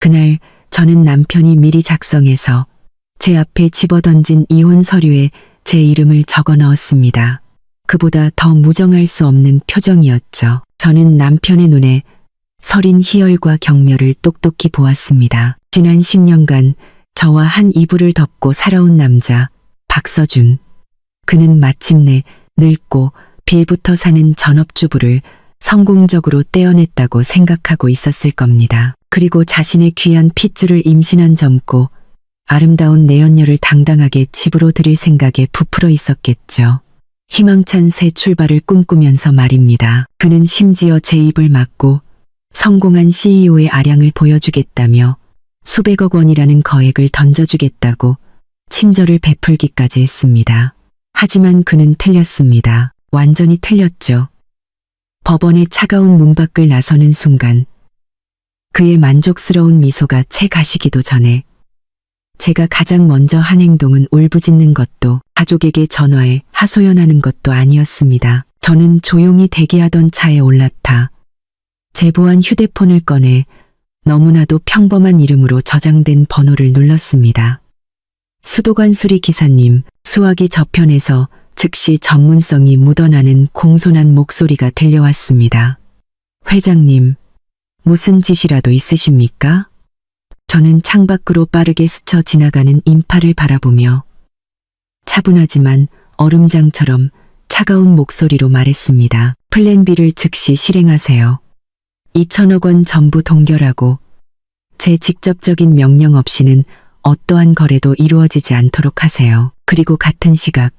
그날 저는 남편이 미리 작성해서 제 앞에 집어던진 이혼 서류에 제 이름을 적어 넣었습니다. 그보다 더 무정할 수 없는 표정이었죠. 저는 남편의 눈에 서린 희열과 경멸을 똑똑히 보았습니다. 지난 10년간 저와 한 이불을 덮고 살아온 남자, 박서준. 그는 마침내 늙고 빌부터 사는 전업주부를 성공적으로 떼어냈다고 생각하고 있었을 겁니다. 그리고 자신의 귀한 핏줄을 임신한 젊고 아름다운 내연녀를 당당하게 집으로 들일 생각에 부풀어 있었겠죠. 희망찬 새 출발을 꿈꾸면서 말입니다. 그는 심지어 제 입을 막고 성공한 CEO의 아량을 보여주겠다며 수백억 원이라는 거액을 던져주겠다고 친절을 베풀기까지 했습니다. 하지만 그는 틀렸습니다. 완전히 틀렸죠. 법원의 차가운 문 밖을 나서는 순간 그의 만족스러운 미소가 채 가시기도 전에 제가 가장 먼저 한 행동은 울부짖는 것도 가족에게 전화해 하소연하는 것도 아니었습니다. 저는 조용히 대기하던 차에 올라타 제보한 휴대폰을 꺼내 너무나도 평범한 이름으로 저장된 번호를 눌렀습니다. 수도관 수리 기사님, 수화기 저편에서 즉시 전문성이 묻어나는 공손한 목소리가 들려왔습니다. 회장님, 무슨 짓이라도 있으십니까? 저는 창밖으로 빠르게 스쳐 지나가는 인파를 바라보며 차분하지만 얼음장처럼 차가운 목소리로 말했습니다. 플랜 B를 즉시 실행하세요. 2천억 원 전부 동결하고 제 직접적인 명령 없이는 어떠한 거래도 이루어지지 않도록 하세요. 그리고 같은 시각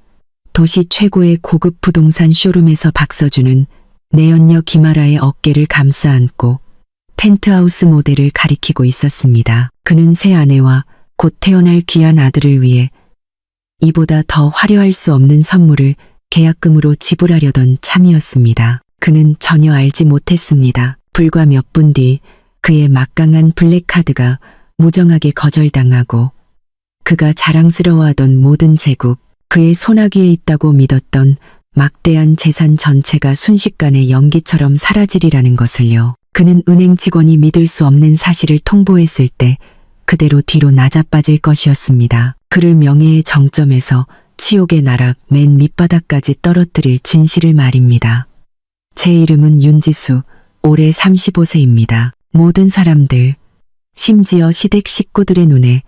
도시 최고의 고급 부동산 쇼룸에서 박서준은 내연녀 김아라의 어깨를 감싸 안고 펜트하우스 모델을 가리키고 있었습니다. 그는 새 아내와 곧 태어날 귀한 아들을 위해 이보다 더 화려할 수 없는 선물을 계약금으로 지불하려던 참이었습니다. 그는 전혀 알지 못했습니다. 불과 몇 분 뒤 그의 막강한 블랙카드가 무정하게 거절당하고 그가 자랑스러워하던 모든 제국, 그의 손아귀에 있다고 믿었던 막대한 재산 전체가 순식간에 연기처럼 사라지리라는 것을요. 그는 은행 직원이 믿을 수 없는 사실을 통보했을 때 그대로 뒤로 낮아빠질 것이었습니다. 그를 명예의 정점에서 치욕의 나락 맨 밑바닥까지 떨어뜨릴 진실을 말입니다. 제 이름은 윤지수, 올해 35세입니다. 모든 사람들, 심지어 시댁 식구들의 눈에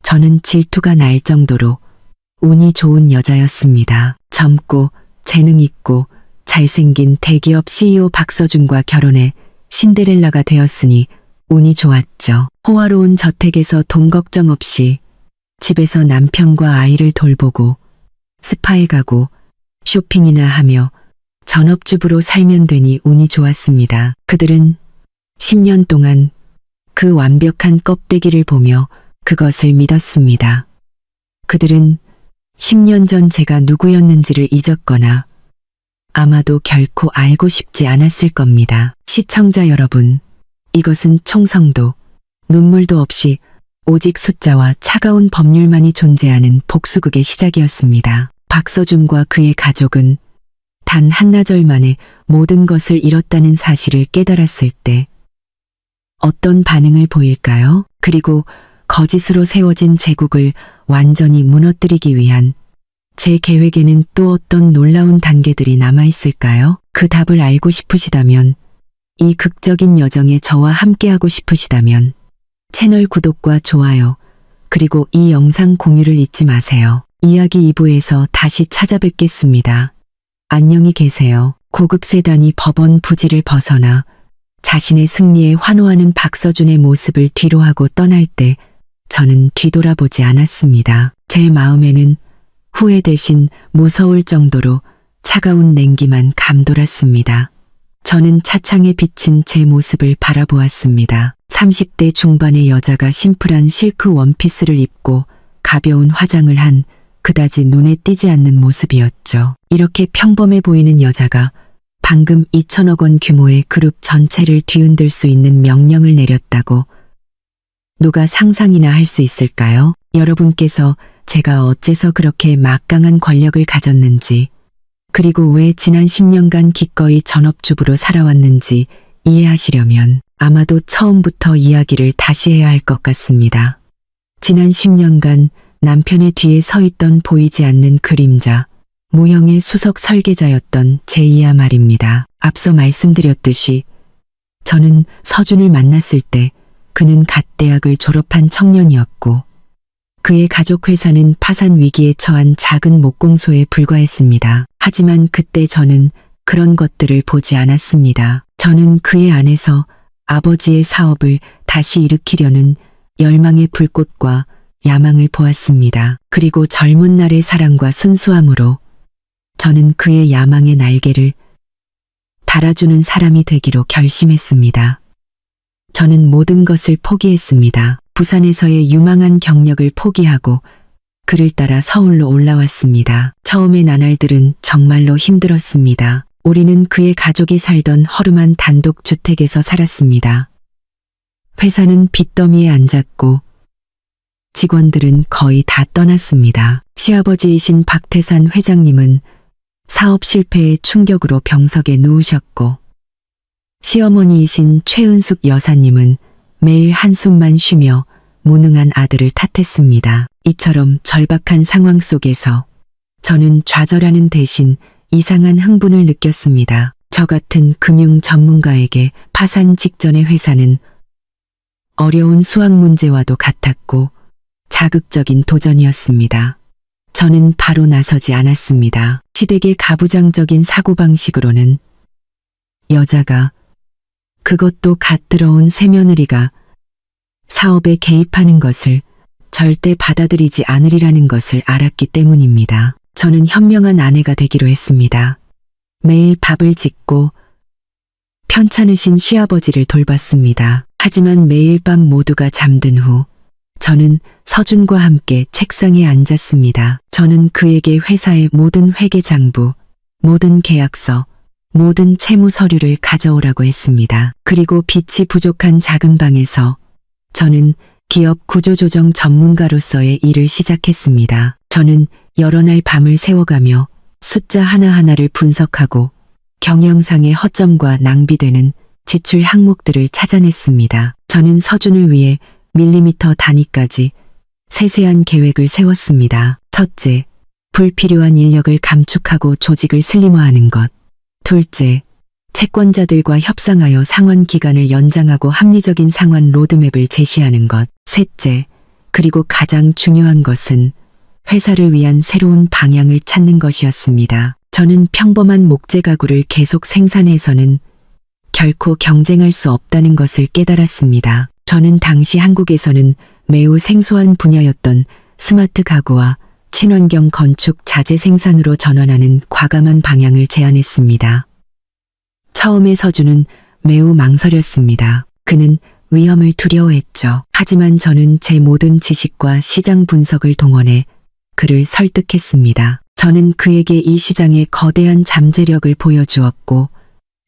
저는 질투가 날 정도로 운이 좋은 여자였습니다. 젊고 재능 있고 잘생긴 대기업 CEO 박서준과 결혼해 신데렐라가 되었으니 운이 좋았죠. 호화로운 저택에서 돈 걱정 없이 집에서 남편과 아이를 돌보고 스파에 가고 쇼핑이나 하며 전업주부로 살면 되니 운이 좋았습니다. 그들은 10년 동안 그 완벽한 껍데기를 보며 그것을 믿었습니다. 그들은 10년 전 제가 누구였는지를 잊었거나 아마도 결코 알고 싶지 않았을 겁니다. 시청자 여러분, 이것은 총성도, 눈물도 없이 오직 숫자와 차가운 법률만이 존재하는 복수극의 시작이었습니다. 박서준과 그의 가족은 단 한나절 만에 모든 것을 잃었다는 사실을 깨달았을 때 어떤 반응을 보일까요? 그리고 거짓으로 세워진 제국을 완전히 무너뜨리기 위한 제 계획에는 또 어떤 놀라운 단계들이 남아있을까요? 그 답을 알고 싶으시다면, 이 극적인 여정에 저와 함께하고 싶으시다면 채널 구독과 좋아요, 그리고 이 영상 공유를 잊지 마세요. 이야기 2부에서 다시 찾아뵙겠습니다. 안녕히 계세요. 고급 세단이 법원 부지를 벗어나 자신의 승리에 환호하는 박서준의 모습을 뒤로하고 떠날 때 저는 뒤돌아보지 않았습니다. 제 마음에는 후회 대신 무서울 정도로 차가운 냉기만 감돌았습니다. 저는 차창에 비친 제 모습을 바라보았습니다. 30대 중반의 여자가 심플한 실크 원피스를 입고 가벼운 화장을 한 그다지 눈에 띄지 않는 모습이었죠. 이렇게 평범해 보이는 여자가 방금 2천억 원 규모의 그룹 전체를 뒤흔들 수 있는 명령을 내렸다고 누가 상상이나 할 수 있을까요? 여러분께서 제가 어째서 그렇게 막강한 권력을 가졌는지, 그리고 왜 지난 10년간 기꺼이 전업주부로 살아왔는지 이해하시려면 아마도 처음부터 이야기를 다시 해야 할 것 같습니다. 지난 10년간 남편의 뒤에 서 있던 보이지 않는 그림자, 무형의 수석 설계자였던 제이야 말입니다. 앞서 말씀드렸듯이 저는 서준을 만났을 때 그는 갓 대학을 졸업한 청년이었고 그의 가족 회사는 파산 위기에 처한 작은 목공소에 불과했습니다. 하지만 그때 저는 그런 것들을 보지 않았습니다. 저는 그의 안에서 아버지의 사업을 다시 일으키려는 열망의 불꽃과 야망을 보았습니다. 그리고 젊은 날의 사랑과 순수함으로 저는 그의 야망의 날개를 달아주는 사람이 되기로 결심했습니다. 저는 모든 것을 포기했습니다. 부산에서의 유망한 경력을 포기하고 그를 따라 서울로 올라왔습니다. 처음의 나날들은 정말로 힘들었습니다. 우리는 그의 가족이 살던 허름한 단독주택에서 살았습니다. 회사는 빚더미에 앉았고 직원들은 거의 다 떠났습니다. 시아버지이신 박태산 회장님은 사업 실패의 충격으로 병석에 누우셨고 시어머니이신 최은숙 여사님은 매일 한숨만 쉬며 무능한 아들을 탓했습니다. 이처럼 절박한 상황 속에서 저는 좌절하는 대신 이상한 흥분을 느꼈습니다. 저 같은 금융 전문가에게 파산 직전의 회사는 어려운 수학 문제와도 같았고 자극적인 도전이었습니다. 저는 바로 나서지 않았습니다. 시댁의 가부장적인 사고방식으로는 여자가, 그것도 갓 들어온 새며느리가 사업에 개입하는 것을 절대 받아들이지 않으리라는 것을 알았기 때문입니다. 저는 현명한 아내가 되기로 했습니다. 매일 밥을 짓고 편찮으신 시아버지를 돌봤습니다. 하지만 매일 밤 모두가 잠든 후 저는 서준과 함께 책상에 앉았습니다. 저는 그에게 회사의 모든 회계장부, 모든 계약서, 모든 채무 서류를 가져오라고 했습니다. 그리고 빛이 부족한 작은 방에서 저는 기업 구조조정 전문가로서의 일을 시작했습니다. 저는 여러 날 밤을 새워가며 숫자 하나하나를 분석하고 경영상의 허점과 낭비되는 지출 항목들을 찾아냈습니다. 저는 서준을 위해 밀리미터 단위까지 세세한 계획을 세웠습니다. 첫째, 불필요한 인력을 감축하고 조직을 슬림화하는 것. 둘째, 채권자들과 협상하여 상환 기간을 연장하고 합리적인 상환 로드맵을 제시하는 것. 셋째, 그리고 가장 중요한 것은 회사를 위한 새로운 방향을 찾는 것이었습니다. 저는 평범한 목재 가구를 계속 생산해서는 결코 경쟁할 수 없다는 것을 깨달았습니다. 저는 당시 한국에서는 매우 생소한 분야였던 스마트 가구와 친환경 건축 자재 생산으로 전환하는 과감한 방향을 제안했습니다. 처음에 서준은 매우 망설였습니다. 그는 위험을 두려워했죠. 하지만 저는 제 모든 지식과 시장 분석을 동원해 그를 설득했습니다. 저는 그에게 이 시장의 거대한 잠재력을 보여주었고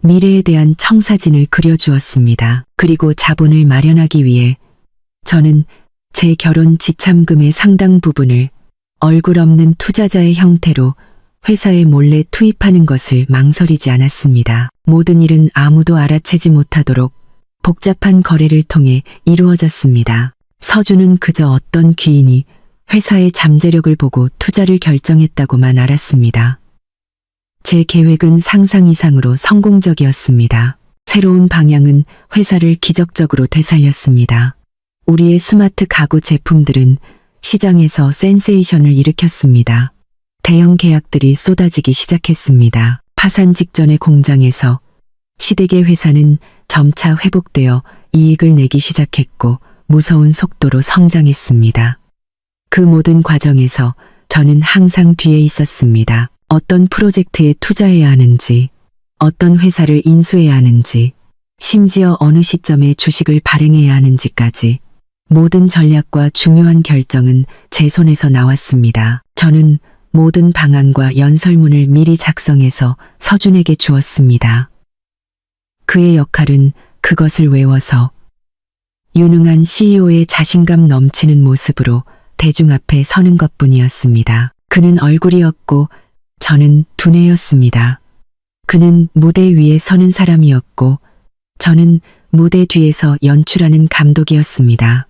미래에 대한 청사진을 그려주었습니다. 그리고 자본을 마련하기 위해 저는 제 결혼 지참금의 상당 부분을 얼굴 없는 투자자의 형태로 회사에 몰래 투입하는 것을 망설이지 않았습니다. 모든 일은 아무도 알아채지 못하도록 복잡한 거래를 통해 이루어졌습니다. 서준은 그저 어떤 귀인이 회사의 잠재력을 보고 투자를 결정했다고만 알았습니다. 제 계획은 상상 이상으로 성공적이었습니다. 새로운 방향은 회사를 기적적으로 되살렸습니다. 우리의 스마트 가구 제품들은 시장에서 센세이션을 일으켰습니다. 대형 계약들이 쏟아지기 시작했습니다. 파산 직전의 공장에서 시댁의 회사는 점차 회복되어 이익을 내기 시작했고 무서운 속도로 성장했습니다. 그 모든 과정에서 저는 항상 뒤에 있었습니다. 어떤 프로젝트에 투자해야 하는지, 어떤 회사를 인수해야 하는지, 심지어 어느 시점에 주식을 발행해야 하는지까지 모든 전략과 중요한 결정은 제 손에서 나왔습니다. 저는 모든 방안과 연설문을 미리 작성해서 서준에게 주었습니다. 그의 역할은 그것을 외워서 유능한 CEO의 자신감 넘치는 모습으로 대중 앞에 서는 것뿐이었습니다. 그는 얼굴이었고 저는 두뇌였습니다. 그는 무대 위에 서는 사람이었고 저는 무대 뒤에서 연출하는 감독이었습니다.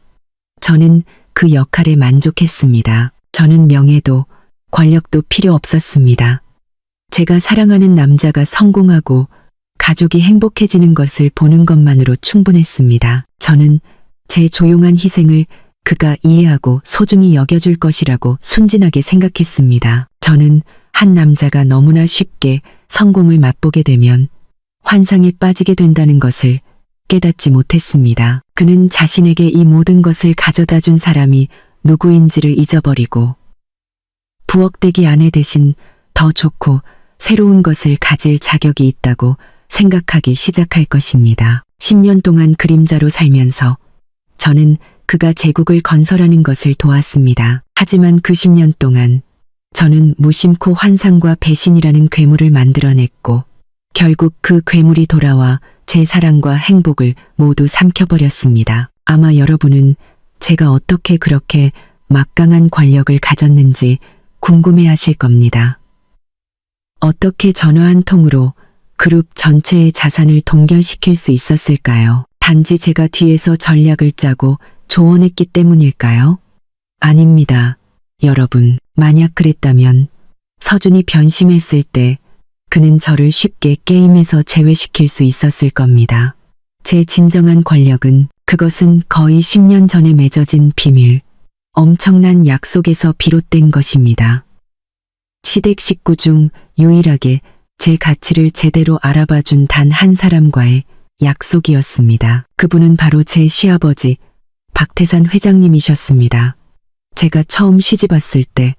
저는 그 역할에 만족했습니다. 저는 명예도 권력도 필요 없었습니다. 제가 사랑하는 남자가 성공하고 가족이 행복해지는 것을 보는 것만으로 충분했습니다. 저는 제 조용한 희생을 그가 이해하고 소중히 여겨줄 것이라고 순진하게 생각했습니다. 저는 한 남자가 너무나 쉽게 성공을 맛보게 되면 환상에 빠지게 된다는 것을 깨닫지 못했습니다. 그는 자신에게 이 모든 것을 가져다 준 사람이 누구인지를 잊어버리고 부엌대기 아내 대신 더 좋고 새로운 것을 가질 자격이 있다고 생각하기 시작할 것입니다. 10년 동안 그림자로 살면서 저는 그가 제국을 건설하는 것을 도왔습니다. 하지만 그 10년 동안 저는 무심코 환상과 배신이라는 괴물을 만들어냈고 결국 그 괴물이 돌아와 제 사랑과 행복을 모두 삼켜버렸습니다. 아마 여러분은 제가 어떻게 그렇게 막강한 권력을 가졌는지 궁금해하실 겁니다. 어떻게 전화 한 통으로 그룹 전체의 자산을 동결시킬 수 있었을까요? 단지 제가 뒤에서 전략을 짜고 조언했기 때문일까요? 아닙니다. 여러분, 만약 그랬다면 서준이 변심했을 때 그는 저를 쉽게 게임에서 제외시킬 수 있었을 겁니다. 제 진정한 권력은 그것은 거의 10년 전에 맺어진 비밀, 엄청난 약속에서 비롯된 것입니다. 시댁 식구 중 유일하게 제 가치를 제대로 알아봐준 단 한 사람과의 약속이었습니다. 그분은 바로 제 시아버지 박태산 회장님이셨습니다. 제가 처음 시집왔을 때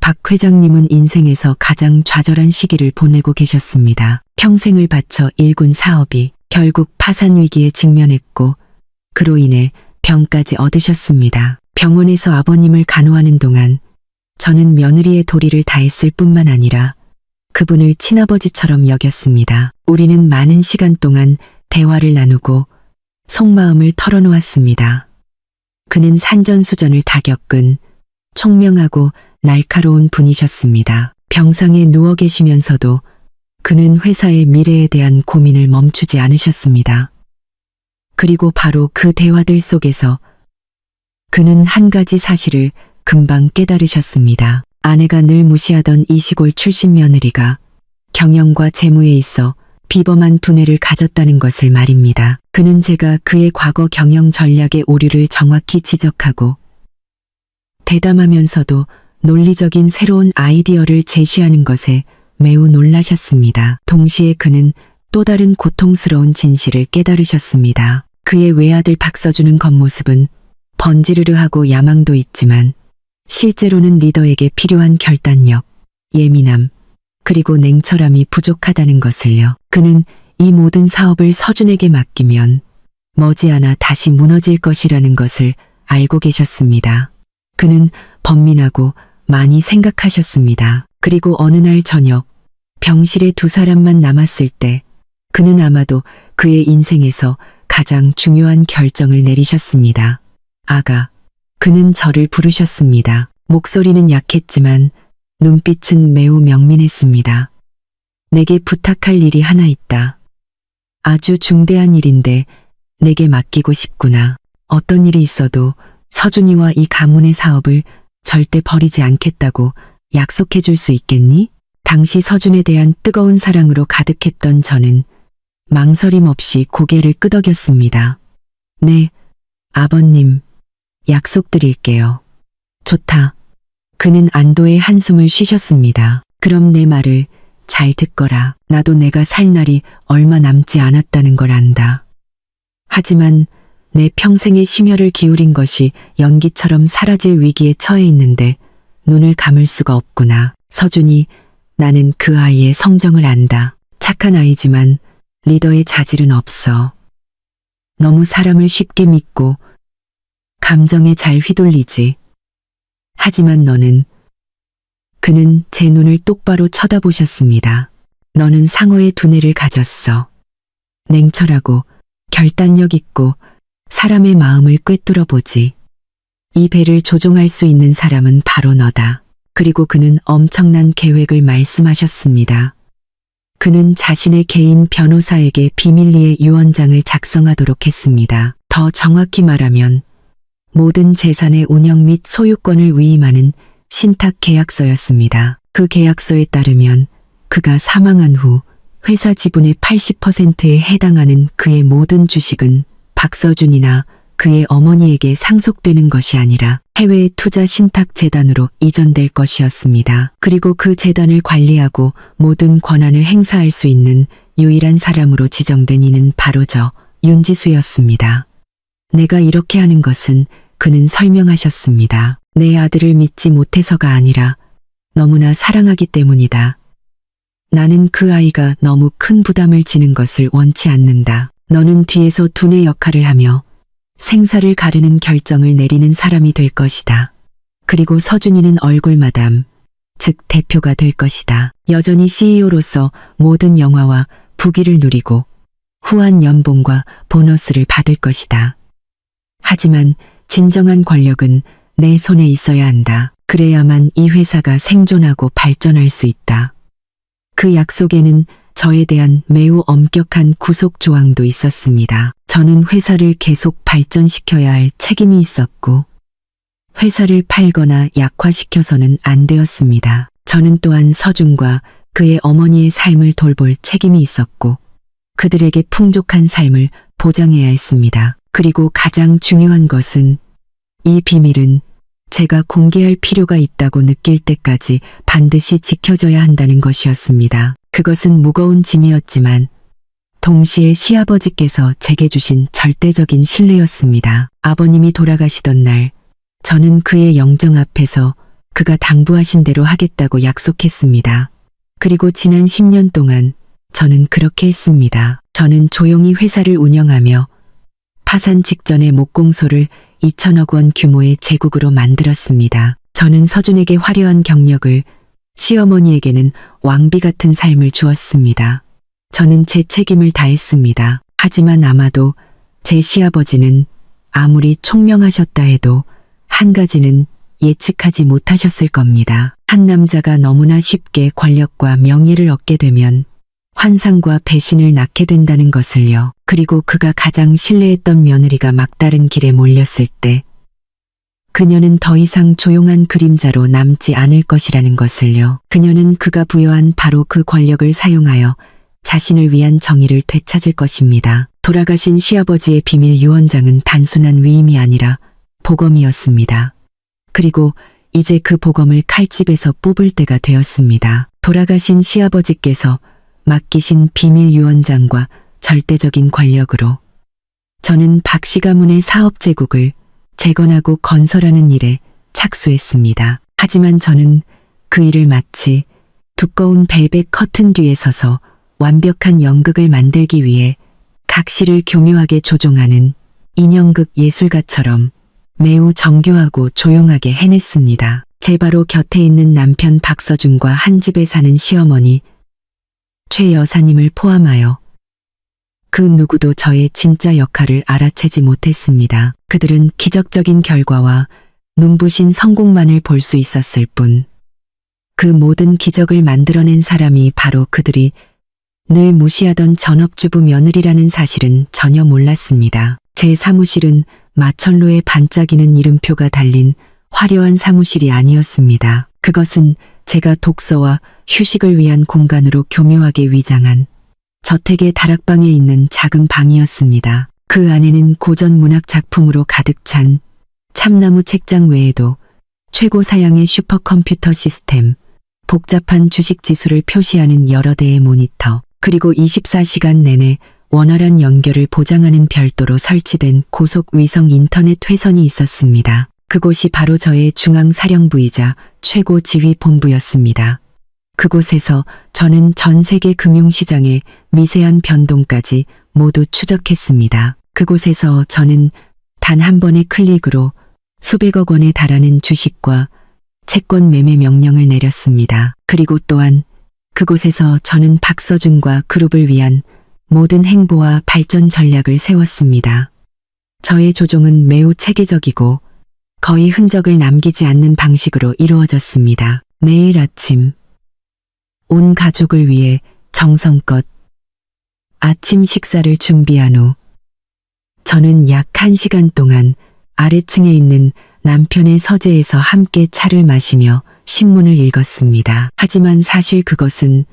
박 회장님은 인생에서 가장 좌절한 시기를 보내고 계셨습니다. 평생을 바쳐 일군 사업이 결국 파산 위기에 직면했고 그로 인해 병까지 얻으셨습니다. 병원에서 아버님을 간호하는 동안 저는 며느리의 도리를 다했을 뿐만 아니라 그분을 친아버지처럼 여겼습니다. 우리는 많은 시간 동안 대화를 나누고 속마음을 털어놓았습니다. 그는 산전수전을 다 겪은 총명하고 날카로운 분이셨습니다. 병상에 누워 계시면서도 그는 회사의 미래에 대한 고민을 멈추지 않으셨습니다. 그리고 바로 그 대화들 속에서 그는 한 가지 사실을 금방 깨달으셨습니다. 아내가 늘 무시하던 이 시골 출신 며느리가 경영과 재무에 있어 비범한 두뇌를 가졌다는 것을 말입니다. 그는 제가 그의 과거 경영 전략의 오류를 정확히 지적하고 대담하면서도 논리적인 새로운 아이디어를 제시하는 것에 매우 놀라셨습니다. 동시에 그는 또 다른 고통스러운 진실을 깨달으셨습니다. 그의 외아들 박서준은 겉모습은 번지르르하고 야망도 있지만 실제로는 리더에게 필요한 결단력, 예민함, 그리고 냉철함이 부족하다는 것을요. 그는 이 모든 사업을 서준에게 맡기면 머지않아 다시 무너질 것이라는 것을 알고 계셨습니다. 그는 번민하고 많이 생각하셨습니다. 그리고 어느 날 저녁 병실에 두 사람만 남았을 때 그는 아마도 그의 인생에서 가장 중요한 결정을 내리셨습니다. 아가, 그는 저를 부르셨습니다. 목소리는 약했지만 눈빛은 매우 명민했습니다. 내게 부탁할 일이 하나 있다. 아주 중대한 일인데 내게 맡기고 싶구나. 어떤 일이 있어도 서준이와 이 가문의 사업을 절대 버리지 않겠다고 약속해 줄 수 있겠니? 당시 서준에 대한 뜨거운 사랑으로 가득했던 저는 망설임 없이 고개를 끄덕였습니다. 네, 아버님, 약속드릴게요. 좋다. 그는 안도의 한숨을 쉬셨습니다. 그럼 내 말을 잘 듣거라. 나도 내가 살 날이 얼마 남지 않았다는 걸 안다. 하지만 내 평생의 심혈을 기울인 것이 연기처럼 사라질 위기에 처해 있는데 눈을 감을 수가 없구나. 서준이, 나는 그 아이의 성정을 안다. 착한 아이지만 리더의 자질은 없어. 너무 사람을 쉽게 믿고 감정에 잘 휘둘리지. 하지만 너는, 그는 제 눈을 똑바로 쳐다보셨습니다. 너는 상어의 두뇌를 가졌어. 냉철하고 결단력 있고 사람의 마음을 꿰뚫어 보지. 이 배를 조종할 수 있는 사람은 바로 너다. 그리고 그는 엄청난 계획을 말씀하셨습니다. 그는 자신의 개인 변호사에게 비밀리에 유언장을 작성하도록 했습니다. 더 정확히 말하면 모든 재산의 운영 및 소유권을 위임하는 신탁 계약서였습니다. 그 계약서에 따르면 그가 사망한 후 회사 지분의 80%에 해당하는 그의 모든 주식은 박서준이나 그의 어머니에게 상속되는 것이 아니라 해외 투자 신탁 재단으로 이전될 것이었습니다. 그리고 그 재단을 관리하고 모든 권한을 행사할 수 있는 유일한 사람으로 지정된 이는 바로 저 윤지수였습니다. 내가 이렇게 하는 것은 그는 설명하셨습니다. 내 아들을 믿지 못해서가 아니라 너무나 사랑하기 때문이다. 나는 그 아이가 너무 큰 부담을 지는 것을 원치 않는다. 너는 뒤에서 두뇌 역할을 하며 생사를 가르는 결정을 내리는 사람이 될 것이다. 그리고 서준이는 얼굴마담, 즉 대표가 될 것이다. 여전히 CEO로서 모든 영화와 부귀를 누리고 후한 연봉과 보너스를 받을 것이다. 하지만 진정한 권력은 내 손에 있어야 한다. 그래야만 이 회사가 생존하고 발전할 수 있다. 그 약속에는 저에 대한 매우 엄격한 구속 조항도 있었습니다. 저는 회사를 계속 발전시켜야 할 책임이 있었고 회사를 팔거나 약화시켜서는 안 되었습니다. 저는 또한 서준과 그의 어머니의 삶을 돌볼 책임이 있었고 그들에게 풍족한 삶을 보장해야 했습니다. 그리고 가장 중요한 것은 이 비밀은 제가 공개할 필요가 있다고 느낄 때까지 반드시 지켜져야 한다는 것이었습니다. 그것은 무거운 짐이었지만 동시에 시아버지께서 제게 주신 절대적인 신뢰였습니다. 아버님이 돌아가시던 날 저는 그의 영정 앞에서 그가 당부하신 대로 하겠다고 약속했습니다. 그리고 지난 10년 동안 저는 그렇게 했습니다. 저는 조용히 회사를 운영하며 파산 직전에 목공소를 2천억 원 규모의 제국으로 만들었습니다. 저는 서준에게 화려한 경력을, 시어머니에게는 왕비 같은 삶을 주었습니다. 저는 제 책임을 다했습니다. 하지만 아마도 제 시아버지는 아무리 총명하셨다 해도 한 가지는 예측하지 못하셨을 겁니다. 한 남자가 너무나 쉽게 권력과 명예를 얻게 되면 환상과 배신을 낳게 된다는 것을요. 그리고 그가 가장 신뢰했던 며느리가 막다른 길에 몰렸을 때 그녀는 더 이상 조용한 그림자로 남지 않을 것이라는 것을요. 그녀는 그가 부여한 바로 그 권력을 사용하여 자신을 위한 정의를 되찾을 것입니다. 돌아가신 시아버지의 비밀 유언장은 단순한 위임이 아니라 보검이었습니다. 그리고 이제 그 보검을 칼집에서 뽑을 때가 되었습니다. 돌아가신 시아버지께서 맡기신 비밀 유언장과 절대적인 권력으로 저는 박씨 가문의 사업 제국을 재건하고 건설하는 일에 착수했습니다. 하지만 저는 그 일을 마치 두꺼운 벨벳 커튼 뒤에 서서 완벽한 연극을 만들기 위해 각시를 교묘하게 조종하는 인형극 예술가처럼 매우 정교하고 조용하게 해냈습니다. 제 바로 곁에 있는 남편 박서준과 한 집에 사는 시어머니 최 여사님을 포함하여 그 누구도 저의 진짜 역할을 알아채지 못했습니다. 그들은 기적적인 결과와 눈부신 성공만을 볼 수 있었을 뿐 그 모든 기적을 만들어낸 사람이 바로 그들이 늘 무시하던 전업주부 며느리라는 사실은 전혀 몰랐습니다. 제 사무실은 마천루에 반짝이는 이름표가 달린 화려한 사무실이 아니었습니다. 그것은 제가 독서와 휴식을 위한 공간으로 교묘하게 위장한 저택의 다락방에 있는 작은 방이었습니다. 그 안에는 고전 문학 작품으로 가득 찬 참나무 책장 외에도 최고 사양의 슈퍼컴퓨터 시스템, 복잡한 주식 지수를 표시하는 여러 대의 모니터, 그리고 24시간 내내 원활한 연결을 보장하는 별도로 설치된 고속 위성 인터넷 회선이 있었습니다. 그곳이 바로 저의 중앙사령부이자 최고 지휘 본부였습니다. 그곳에서 저는 전 세계 금융시장의 미세한 변동까지 모두 추적했습니다. 그곳에서 저는 단 한 번의 클릭으로 수백억 원에 달하는 주식과 채권 매매 명령을 내렸습니다. 그리고 또한 그곳에서 저는 박서준과 그룹을 위한 모든 행보와 발전 전략을 세웠습니다. 저의 조종은 매우 체계적이고 거의 흔적을 남기지 않는 방식으로 이루어졌습니다. 매일 아침 온 가족을 위해 정성껏 아침 식사를 준비한 후 저는 약 1시간 동안 아래층에 있는 남편의 서재에서 함께 차를 마시며 신문을 읽었습니다. 하지만 사실 그것은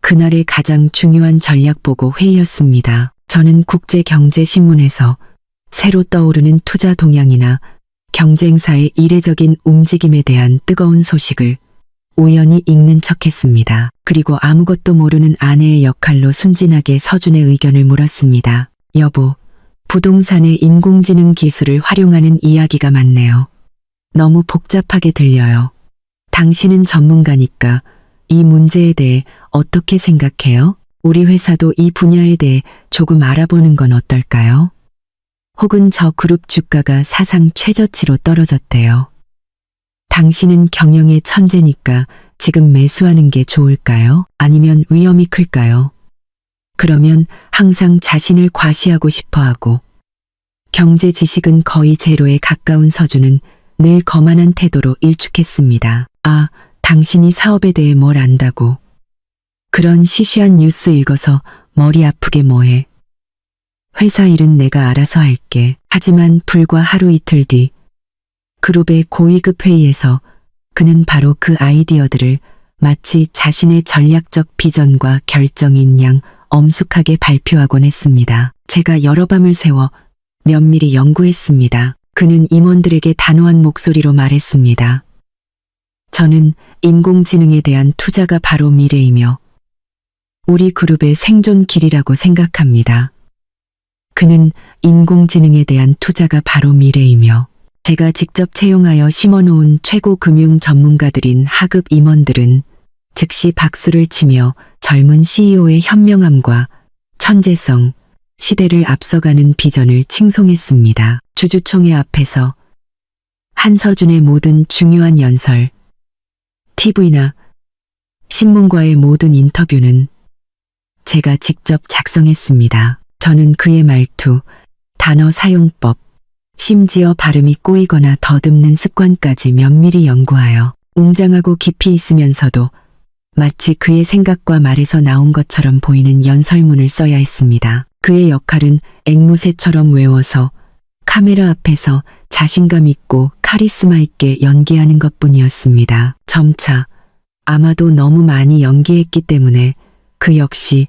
그날의 가장 중요한 전략보고 회의였습니다. 저는 국제경제신문에서 새로 떠오르는 투자 동향이나 경쟁사의 이례적인 움직임에 대한 뜨거운 소식을 우연히 읽는 척했습니다. 그리고 아무것도 모르는 아내의 역할로 순진하게 서준의 의견을 물었습니다. 여보, 부동산의 인공지능 기술을 활용하는 이야기가 많네요. 너무 복잡하게 들려요. 당신은 전문가니까 이 문제에 대해 어떻게 생각해요? 우리 회사도 이 분야에 대해 조금 알아보는 건 어떨까요? 혹은 저 그룹 주가가 사상 최저치로 떨어졌대요. 당신은 경영의 천재니까 지금 매수하는 게 좋을까요? 아니면 위험이 클까요? 그러면 항상 자신을 과시하고 싶어하고 경제 지식은 거의 제로에 가까운 서준은 늘 거만한 태도로 일축했습니다. 아, 당신이 사업에 대해 뭘 안다고. 그런 시시한 뉴스 읽어서 머리 아프게 뭐해. 회사 일은 내가 알아서 할게. 하지만 불과 하루 이틀 뒤 그룹의 고위급 회의에서 그는 바로 그 아이디어들을 마치 자신의 전략적 비전과 결정인 양 엄숙하게 발표하곤 했습니다. 제가 여러 밤을 새워 면밀히 연구했습니다. 그는 임원들에게 단호한 목소리로 말했습니다. 저는 인공지능에 대한 투자가 바로 미래이며 우리 그룹의 생존 길이라고 생각합니다. 그는 인공지능에 대한 투자가 바로 미래이며 제가 직접 채용하여 심어놓은 최고 금융 전문가들인 하급 임원들은 즉시 박수를 치며 젊은 CEO의 현명함과 천재성, 시대를 앞서가는 비전을 칭송했습니다. 주주총회 앞에서 한서준의 모든 중요한 연설, TV나 신문과의 모든 인터뷰는 제가 직접 작성했습니다. 저는 그의 말투, 단어 사용법, 심지어 발음이 꼬이거나 더듬는 습관까지 면밀히 연구하여 웅장하고 깊이 있으면서도 마치 그의 생각과 말에서 나온 것처럼 보이는 연설문을 써야 했습니다. 그의 역할은 앵무새처럼 외워서 카메라 앞에서 자신감 있고 카리스마 있게 연기하는 것뿐이었습니다. 점차 아마도 너무 많이 연기했기 때문에 그 역시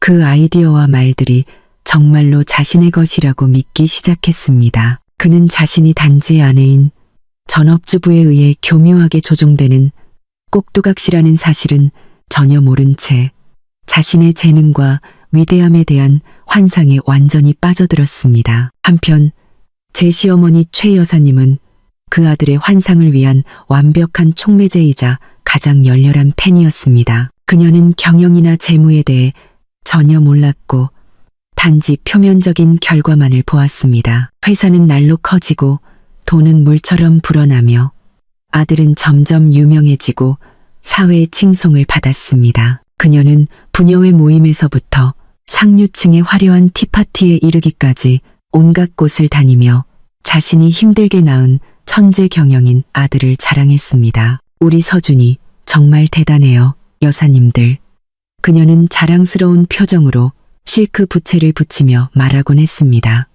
그 아이디어와 말들이 정말로 자신의 것이라고 믿기 시작했습니다. 그는 자신이 단지 아내인 전업주부에 의해 교묘하게 조종되는 꼭두각시라는 사실은 전혀 모른 채 자신의 재능과 위대함에 대한 환상에 완전히 빠져들었습니다. 한편 제 시어머니 최 여사님은 그 아들의 환상을 위한 완벽한 촉매제이자 가장 열렬한 팬이었습니다. 그녀는 경영이나 재무에 대해 전혀 몰랐고 단지 표면적인 결과만을 보았습니다. 회사는 날로 커지고 돈은 물처럼 불어나며 아들은 점점 유명해지고 사회의 칭송을 받았습니다. 그녀는 부녀회 모임에서부터 상류층의 화려한 티파티에 이르기까지 온갖 곳을 다니며 자신이 힘들게 낳은 천재 경영인 아들을 자랑했습니다. 우리 서준이 정말 대단해요, 여사님들. 그녀는 자랑스러운 표정으로 실크 부채를 붙이며 말하곤 했습니다.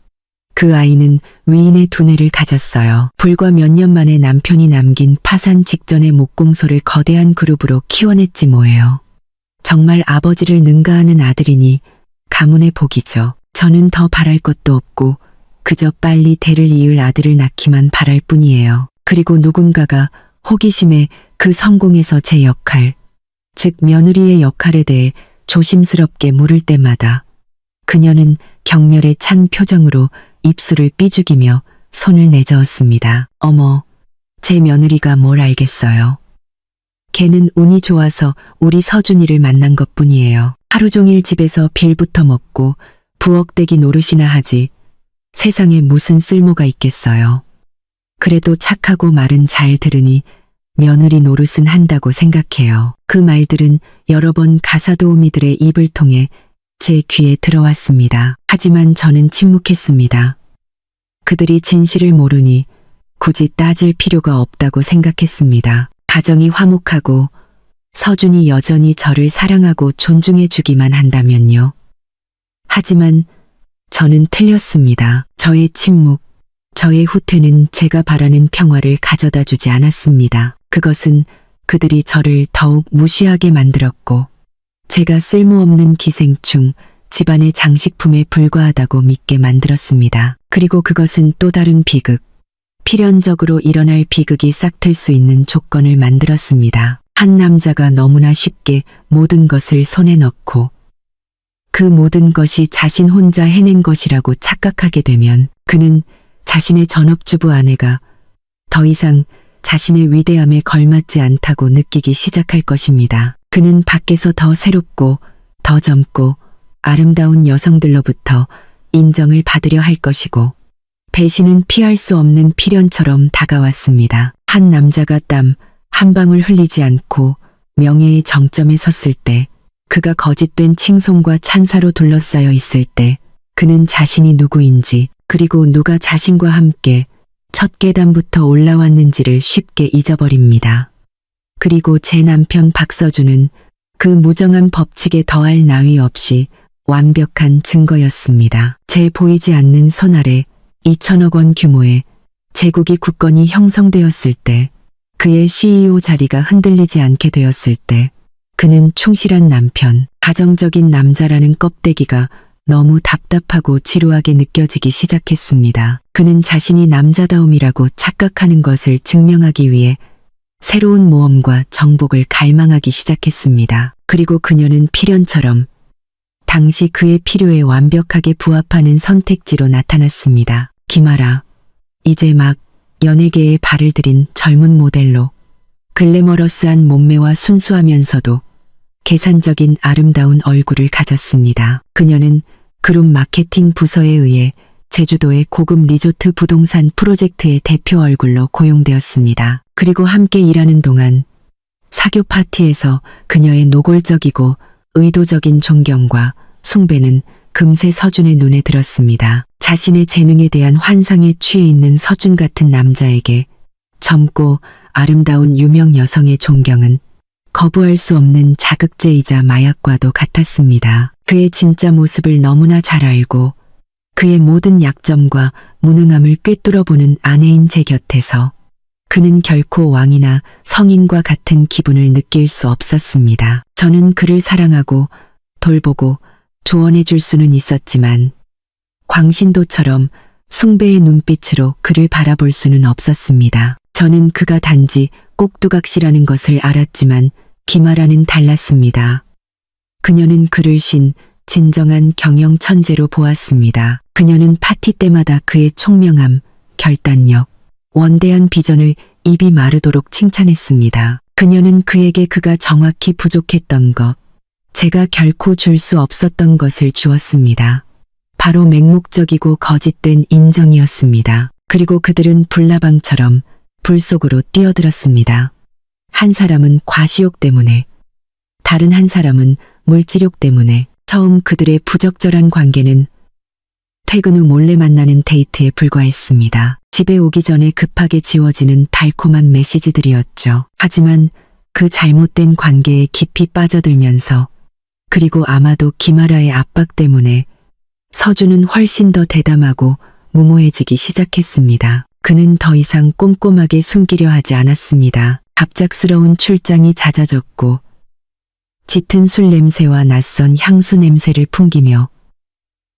그 아이는 위인의 두뇌를 가졌어요. 불과 몇 년 만에 남편이 남긴 파산 직전의 목공소를 거대한 그룹으로 키워냈지 뭐예요. 정말 아버지를 능가하는 아들이니 가문의 복이죠. 저는 더 바랄 것도 없고 그저 빨리 대를 이을 아들을 낳기만 바랄 뿐이에요. 그리고 누군가가 호기심에 그 성공에서 제 역할, 즉 며느리의 역할에 대해 조심스럽게 물을 때마다 그녀는 경멸에 찬 표정으로 입술을 삐죽이며 손을 내저었습니다. 어머, 제 며느리가 뭘 알겠어요. 걔는 운이 좋아서 우리 서준이를 만난 것뿐이에요. 하루 종일 집에서 빌부터 먹고 부엌대기 노릇이나 하지 세상에 무슨 쓸모가 있겠어요. 그래도 착하고 말은 잘 들으니 며느리 노릇은 한다고 생각해요. 그 말들은 여러 번 가사도우미들의 입을 통해 제 귀에 들어왔습니다. 하지만 저는 침묵했습니다. 그들이 진실을 모르니 굳이 따질 필요가 없다고 생각했습니다. 가정이 화목하고 서준이 여전히 저를 사랑하고 존중해 주기만 한다면요. 하지만 저는 틀렸습니다. 저의 침묵, 저의 후퇴는 제가 바라는 평화를 가져다 주지 않았습니다. 그것은 그들이 저를 더욱 무시하게 만들었고, 제가 쓸모없는 기생충, 집안의 장식품에 불과하다고 믿게 만들었습니다. 그리고 그것은 또 다른 비극, 필연적으로 일어날 비극이 싹틀 수 있는 조건을 만들었습니다. 한 남자가 너무나 쉽게 모든 것을 손에 넣고 그 모든 것이 자신 혼자 해낸 것이라고 착각하게 되면 그는 자신의 전업주부 아내가 더 이상 자신의 위대함에 걸맞지 않다고 느끼기 시작할 것입니다. 그는 밖에서 더 새롭고 더 젊고 아름다운 여성들로부터 인정을 받으려 할 것이고, 배신은 피할 수 없는 필연처럼 다가왔습니다. 한 남자가 땀 한 방울 흘리지 않고 명예의 정점에 섰을 때, 그가 거짓된 칭송과 찬사로 둘러싸여 있을 때, 그는 자신이 누구인지, 그리고 누가 자신과 함께 첫 계단부터 올라왔는지를 쉽게 잊어버립니다. 그리고 제 남편 박서준은 그 무정한 법칙에 더할 나위 없이 완벽한 증거였습니다. 제 보이지 않는 손 아래 2천억 원 규모의 제국이 굳건히 형성되었을 때, 그의 CEO 자리가 흔들리지 않게 되었을 때, 그는 충실한 남편, 가정적인 남자라는 껍데기가 너무 답답하고 지루하게 느껴지기 시작했습니다. 그는 자신이 남자다움이라고 착각하는 것을 증명하기 위해 새로운 모험과 정복을 갈망하기 시작했습니다. 그리고 그녀는 필연처럼 당시 그의 필요에 완벽하게 부합하는 선택지로 나타났습니다. 김아라, 이제 막 연예계에 발을 들인 젊은 모델로 글래머러스한 몸매와 순수하면서도 계산적인 아름다운 얼굴을 가졌습니다. 그녀는 그룹 마케팅 부서에 의해 제주도의 고급 리조트 부동산 프로젝트의 대표 얼굴로 고용되었습니다. 그리고 함께 일하는 동안 사교 파티에서 그녀의 노골적이고 의도적인 존경과 숭배는 금세 서준의 눈에 들었습니다. 자신의 재능에 대한 환상에 취해 있는 서준 같은 남자에게 젊고 아름다운 유명 여성의 존경은 거부할 수 없는 자극제이자 마약과도 같았습니다. 그의 진짜 모습을 너무나 잘 알고 그의 모든 약점과 무능함을 꿰뚫어보는 아내인 제 곁에서 그는 결코 왕이나 성인과 같은 기분을 느낄 수 없었습니다. 저는 그를 사랑하고 돌보고 조언해 줄 수는 있었지만 광신도처럼 숭배의 눈빛으로 그를 바라볼 수는 없었습니다. 저는 그가 단지 꼭두각시라는 것을 알았지만 김아라는 달랐습니다. 그녀는 그를 진정한 경영 천재로 보았습니다. 그녀는 파티 때마다 그의 총명함, 결단력, 원대한 비전을 입이 마르도록 칭찬했습니다. 그녀는 그에게 그가 정확히 부족했던 것, 제가 결코 줄 수 없었던 것을 주었습니다. 바로 맹목적이고 거짓된 인정이었습니다. 그리고 그들은 불나방처럼 불 속으로 뛰어들었습니다. 한 사람은 과시욕 때문에, 다른 한 사람은 물질욕 때문에. 처음 그들의 부적절한 관계는 퇴근 후 몰래 만나는 데이트에 불과했습니다. 집에 오기 전에 급하게 지워지는 달콤한 메시지들이었죠. 하지만 그 잘못된 관계에 깊이 빠져들면서, 그리고 아마도 김아라의 압박 때문에 서준은 훨씬 더 대담하고 무모해지기 시작했습니다. 그는 더 이상 꼼꼼하게 숨기려 하지 않았습니다. 갑작스러운 출장이 잦아졌고 짙은 술 냄새와 낯선 향수 냄새를 풍기며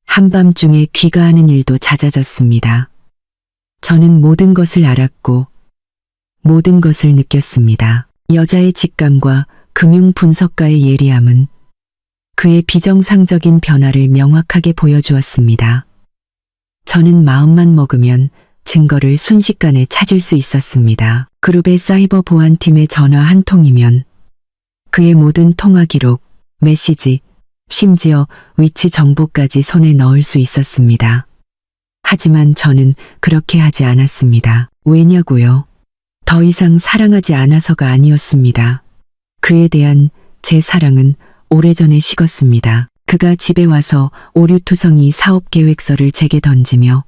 한밤중에 귀가하는 일도 잦아졌습니다. 저는 모든 것을 알았고 모든 것을 느꼈습니다. 여자의 직감과 금융 분석가의 예리함은 그의 비정상적인 변화를 명확하게 보여주었습니다. 저는 마음만 먹으면 증거를 순식간에 찾을 수 있었습니다. 그룹의 사이버 보안팀의 전화 한 통이면 그의 모든 통화 기록, 메시지, 심지어 위치 정보까지 손에 넣을 수 있었습니다. 하지만 저는 그렇게 하지 않았습니다. 왜냐고요? 더 이상 사랑하지 않아서가 아니었습니다. 그에 대한 제 사랑은 오래전에 식었습니다. 그가 집에 와서 오류투성이 사업계획서를 제게 던지며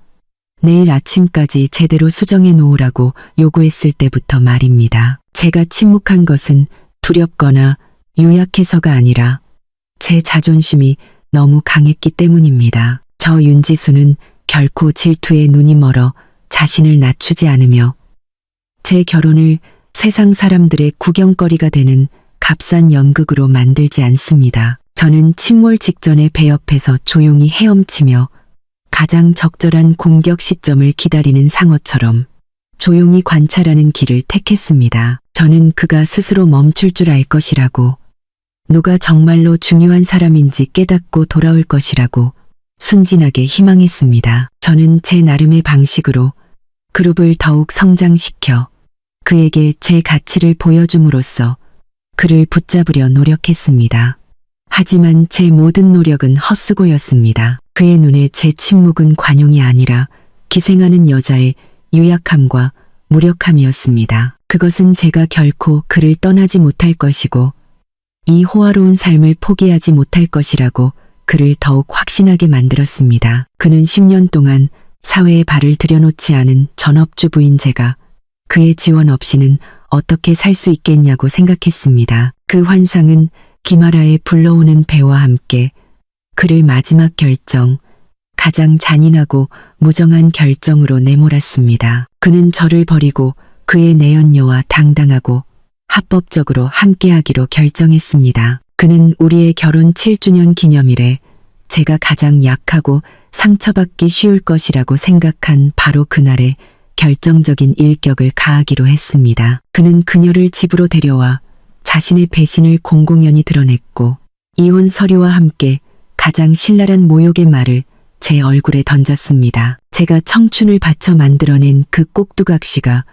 내일 아침까지 제대로 수정해 놓으라고 요구했을 때부터 말입니다. 제가 침묵한 것은 두렵거나 유약해서가 아니라 제 자존심이 너무 강했기 때문입니다. 저 윤지수는 결코 질투에 눈이 멀어 자신을 낮추지 않으며 제 결혼을 세상 사람들의 구경거리가 되는 값싼 연극으로 만들지 않습니다. 저는 침몰 직전에 배 옆에서 조용히 헤엄치며 가장 적절한 공격 시점을 기다리는 상어처럼 조용히 관찰하는 길을 택했습니다. 저는 그가 스스로 멈출 줄 알 것이라고, 누가 정말로 중요한 사람인지 깨닫고 돌아올 것이라고 순진하게 희망했습니다. 저는 제 나름의 방식으로 그룹을 더욱 성장시켜 그에게 제 가치를 보여줌으로써 그를 붙잡으려 노력했습니다. 하지만 제 모든 노력은 헛수고였습니다. 그의 눈에 제 침묵은 관용이 아니라 기생하는 여자의 유약함과 무력함이었습니다. 그것은 제가 결코 그를 떠나지 못할 것이고 이 호화로운 삶을 포기하지 못할 것이라고 그를 더욱 확신하게 만들었습니다. 그는 10년 동안 사회에 발을 들여놓지 않은 전업주부인 제가 그의 지원 없이는 어떻게 살 수 있겠냐고 생각했습니다. 그 환상은 기마라의 불러오는 배와 함께 그를 마지막 결정, 가장 잔인하고 무정한 결정으로 내몰았습니다. 그는 저를 버리고 그의 내연녀와 당당하고 합법적으로 함께하기로 결정했습니다. 그는 우리의 결혼 7주년 기념일에 제가 가장 약하고 상처받기 쉬울 것이라고 생각한 바로 그날에 결정적인 일격을 가하기로 했습니다. 그는 그녀를 집으로 데려와 자신의 배신을 공공연히 드러냈고 이혼 서류와 함께 가장 신랄한 모욕의 말을 제 얼굴에 던졌습니다. 제가 청춘을 바쳐 만들어낸 그 꼭두각시가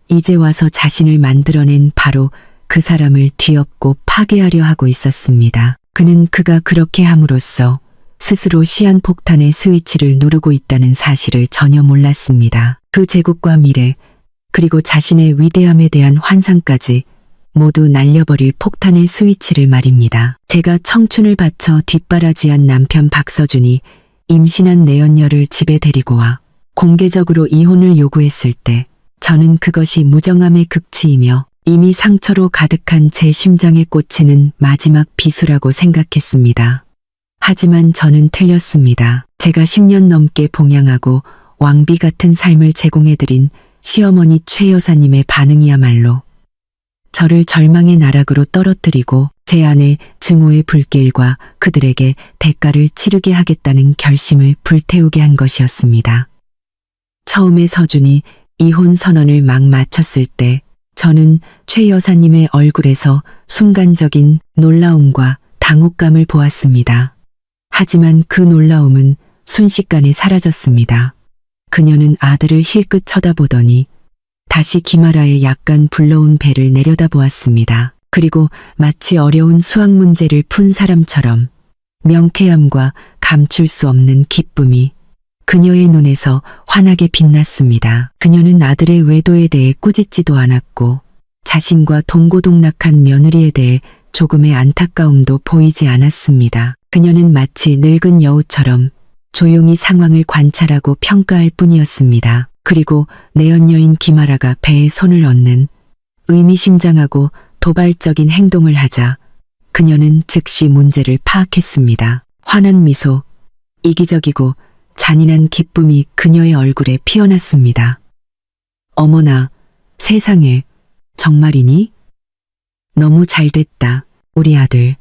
이제 와서 자신을 만들어낸 바로 그 사람을 뒤엎고 파괴하려 하고 있었습니다. 그는 그가 그렇게 함으로써 스스로 시한폭탄의 스위치를 누르고 있다는 사실을 전혀 몰랐습니다. 그 제국과 미래, 그리고 자신의 위대함에 대한 환상까지 모두 날려버릴 폭탄의 스위치를 말입니다. 제가 청춘을 바쳐 뒷바라지한 남편 박서준이 임신한 내연녀를 집에 데리고 와 공개적으로 이혼을 요구했을 때 저는 그것이 무정함의 극치이며 이미 상처로 가득한 제 심장에 꽂히는 마지막 비수라고 생각했습니다. 하지만 저는 틀렸습니다. 제가 10년 넘게 봉양하고 왕비 같은 삶을 제공해드린 시어머니 최 여사님의 반응이야말로 저를 절망의 나락으로 떨어뜨리고 제 안의 증오의 불길과 그들에게 대가를 치르게 하겠다는 결심을 불태우게 한 것이었습니다. 처음에 서준이 이혼 선언을 막 마쳤을 때 저는 최 여사님의 얼굴에서 순간적인 놀라움과 당혹감을 보았습니다. 하지만 그 놀라움은 순식간에 사라졌습니다. 그녀는 아들을 힐끗 쳐다보더니 다시 기마라의 약간 불러온 배를 내려다보았습니다. 그리고 마치 어려운 수학 문제를 푼 사람처럼 명쾌함과 감출 수 없는 기쁨이 그녀의 눈에서 환하게 빛났습니다. 그녀는 아들의 외도에 대해 꾸짖지도 않았고 자신과 동고동락한 며느리에 대해 조금의 안타까움도 보이지 않았습니다. 그녀는 마치 늙은 여우처럼 조용히 상황을 관찰하고 평가할 뿐이었습니다. 그리고 내연녀인 기마라가 배에 손을 얹는 의미심장하고 도발적인 행동을 하자 그녀는 즉시 문제를 파악했습니다. 환한 미소, 이기적이고 잔인한 기쁨이 그녀의 얼굴에 피어났습니다. 어머나, 세상에, 정말이니? 너무 잘됐다, 우리 아들.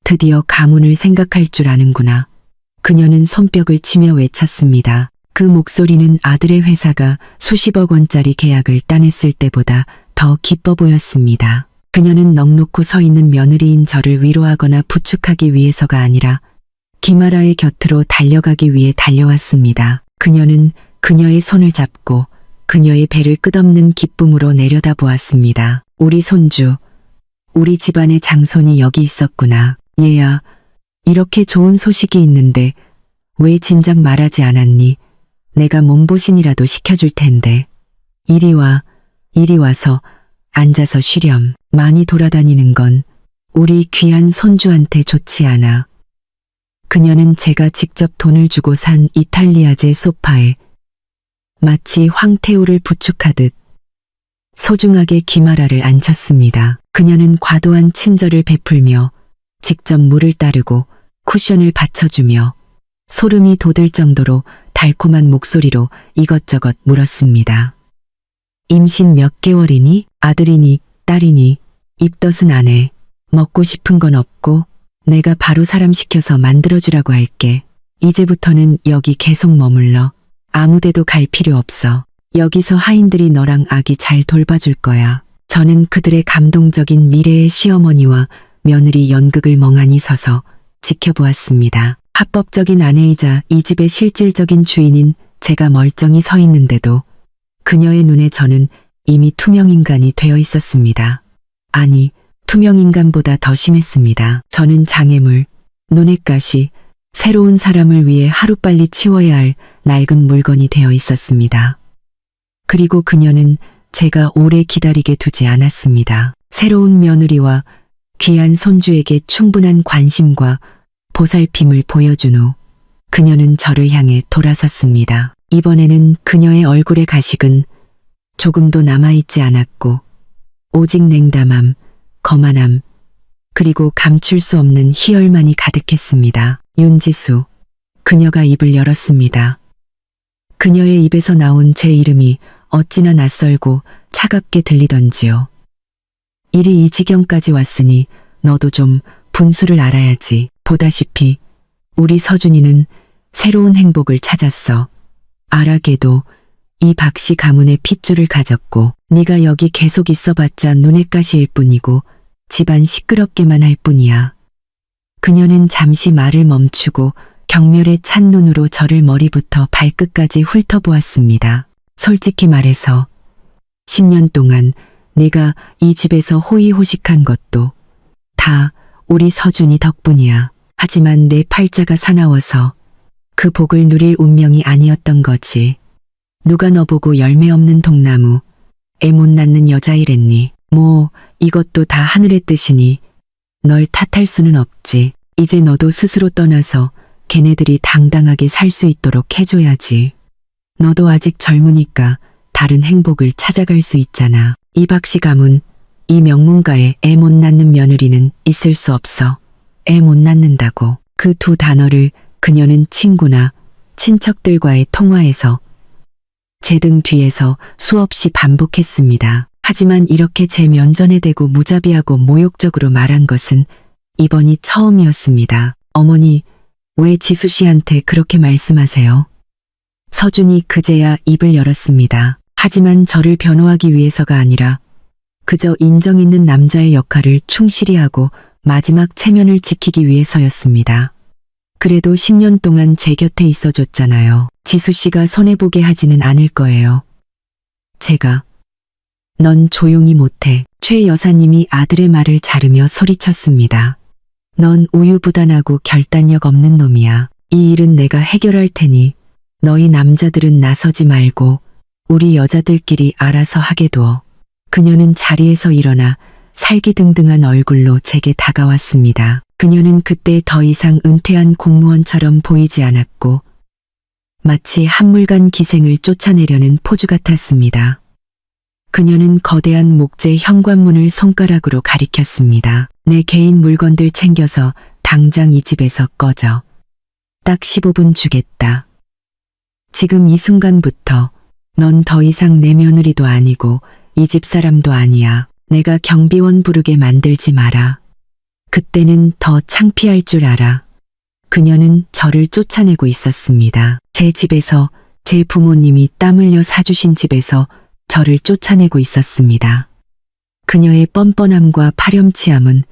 드디어 가문을 생각할 줄 아는구나. 그녀는 손뼉을 치며 외쳤습니다. 그 목소리는 아들의 회사가 수십억 원짜리 계약을 따냈을 때보다 더 기뻐 보였습니다. 그녀는 넋놓고 서 있는 며느리인 저를 위로하거나 부축하기 위해서가 아니라 기마라의 곁으로 달려가기 위해 달려왔습니다. 그녀는 그녀의 손을 잡고 그녀의 배를 끝없는 기쁨으로 내려다보았습니다. 우리 손주, 우리 집안의 장손이 여기 있었구나. 얘야, 이렇게 좋은 소식이 있는데 왜 진작 말하지 않았니? 내가 몸보신이라도 시켜줄 텐데. 이리 와, 이리 와서 앉아서 쉬렴. 많이 돌아다니는 건 우리 귀한 손주한테 좋지 않아. 그녀는 제가 직접 돈을 주고 산 이탈리아제 소파에 마치 황태호를 부축하듯 소중하게 김아라를 안쳤습니다. 그녀는 과도한 친절을 베풀며 직접 물을 따르고 쿠션을 받쳐주며 소름이 돋을 정도로 달콤한 목소리로 이것저것 물었습니다. 임신 몇 개월이니? 아들이니? 딸이니? 입덧은 안 해. 먹고 싶은 건 없고 내가 바로 사람 시켜서 만들어주라고 할게. 이제부터는 여기 계속 머물러. 아무데도 갈 필요 없어. 여기서 하인들이 너랑 아기 잘 돌봐줄 거야. 저는 그들의 감동적인 미래의 시어머니와 며느리 연극을 멍하니 서서 지켜보았습니다. 합법적인 아내이자 이 집의 실질적인 주인인 제가 멀쩡히 서 있는데도 그녀의 눈에 저는 이미 투명인간이 되어 있었습니다. 아니, 투명인간보다 더 심했습니다. 저는 장애물, 눈의 가시, 새로운 사람을 위해 하루빨리 치워야 할 낡은 물건이 되어 있었습니다. 그리고 그녀는 제가 오래 기다리게 두지 않았습니다. 새로운 며느리와 귀한 손주에게 충분한 관심과 보살핌을 보여준 후 그녀는 저를 향해 돌아섰습니다. 이번에는 그녀의 얼굴의 가식은 조금도 남아있지 않았고 오직 냉담함, 거만함, 그리고 감출 수 없는 희열만이 가득했습니다. 윤지수, 그녀가 입을 열었습니다. 그녀의 입에서 나온 제 이름이 어찌나 낯설고 차갑게 들리던지요. 일이 이 지경까지 왔으니 너도 좀 분수를 알아야지. 보다시피 우리 서준이는 새로운 행복을 찾았어. 아라게도 이 박씨 가문의 핏줄을 가졌고 네가 여기 계속 있어봤자 눈의 가시일 뿐이고 집안 시끄럽게만 할 뿐이야. 그녀는 잠시 말을 멈추고 경멸에 찬 눈으로 저를 머리부터 발끝까지 훑어보았습니다. 솔직히 말해서 10년 동안 내가 이 집에서 호의호식한 것도 다 우리 서준이 덕분이야. 하지만 내 팔자가 사나워서 그 복을 누릴 운명이 아니었던 거지. 누가 너보고 열매 없는 동나무, 애 못 낳는 여자이랬니? 뭐 이것도 다 하늘의 뜻이니 널 탓할 수는 없지. 이제 너도 스스로 떠나서 걔네들이 당당하게 살 수 있도록 해줘야지. 너도 아직 젊으니까 다른 행복을 찾아갈 수 있잖아. 이 박씨 가문, 이 명문가에 애 못 낳는 며느리는 있을 수 없어. 애 못 낳는다고. 그 두 단어를 그녀는 친구나 친척들과의 통화에서 제 등 뒤에서 수없이 반복했습니다. 하지만 이렇게 제 면전에 대고 무자비하고 모욕적으로 말한 것은 이번이 처음이었습니다. 어머니, 왜 지수 씨한테 그렇게 말씀하세요? 서준이 그제야 입을 열었습니다. 하지만 저를 변호하기 위해서가 아니라 그저 인정 있는 남자의 역할을 충실히 하고 마지막 체면을 지키기 위해서였습니다. 그래도 10년 동안 제 곁에 있어줬잖아요. 지수 씨가 손해보게 하지는 않을 거예요. 제가. 넌 조용히 못해. 최 여사님이 아들의 말을 자르며 소리쳤습니다. 넌 우유부단하고 결단력 없는 놈이야. 이 일은 내가 해결할 테니 너희 남자들은 나서지 말고 우리 여자들끼리 알아서 하게 둬. 그녀는 자리에서 일어나 살기등등한 얼굴로 제게 다가왔습니다. 그녀는 그때 더 이상 은퇴한 공무원처럼 보이지 않았고 마치 한물간 기생을 쫓아내려는 포주 같았습니다. 그녀는 거대한 목재 현관문을 손가락으로 가리켰습니다. 내 개인 물건들 챙겨서 당장 이 집에서 꺼져. 딱 15분 주겠다. 지금 이 순간부터 넌 더 이상 내 며느리도 아니고 이 집 사람도 아니야. 내가 경비원 부르게 만들지 마라. 그때는 더 창피할 줄 알아. 그녀는 저를 쫓아내고 있었습니다. 제 집에서, 제 부모님이 땀 흘려 사주신 집에서 저를 쫓아내고 있었습니다. 그녀의 뻔뻔함과 파렴치함은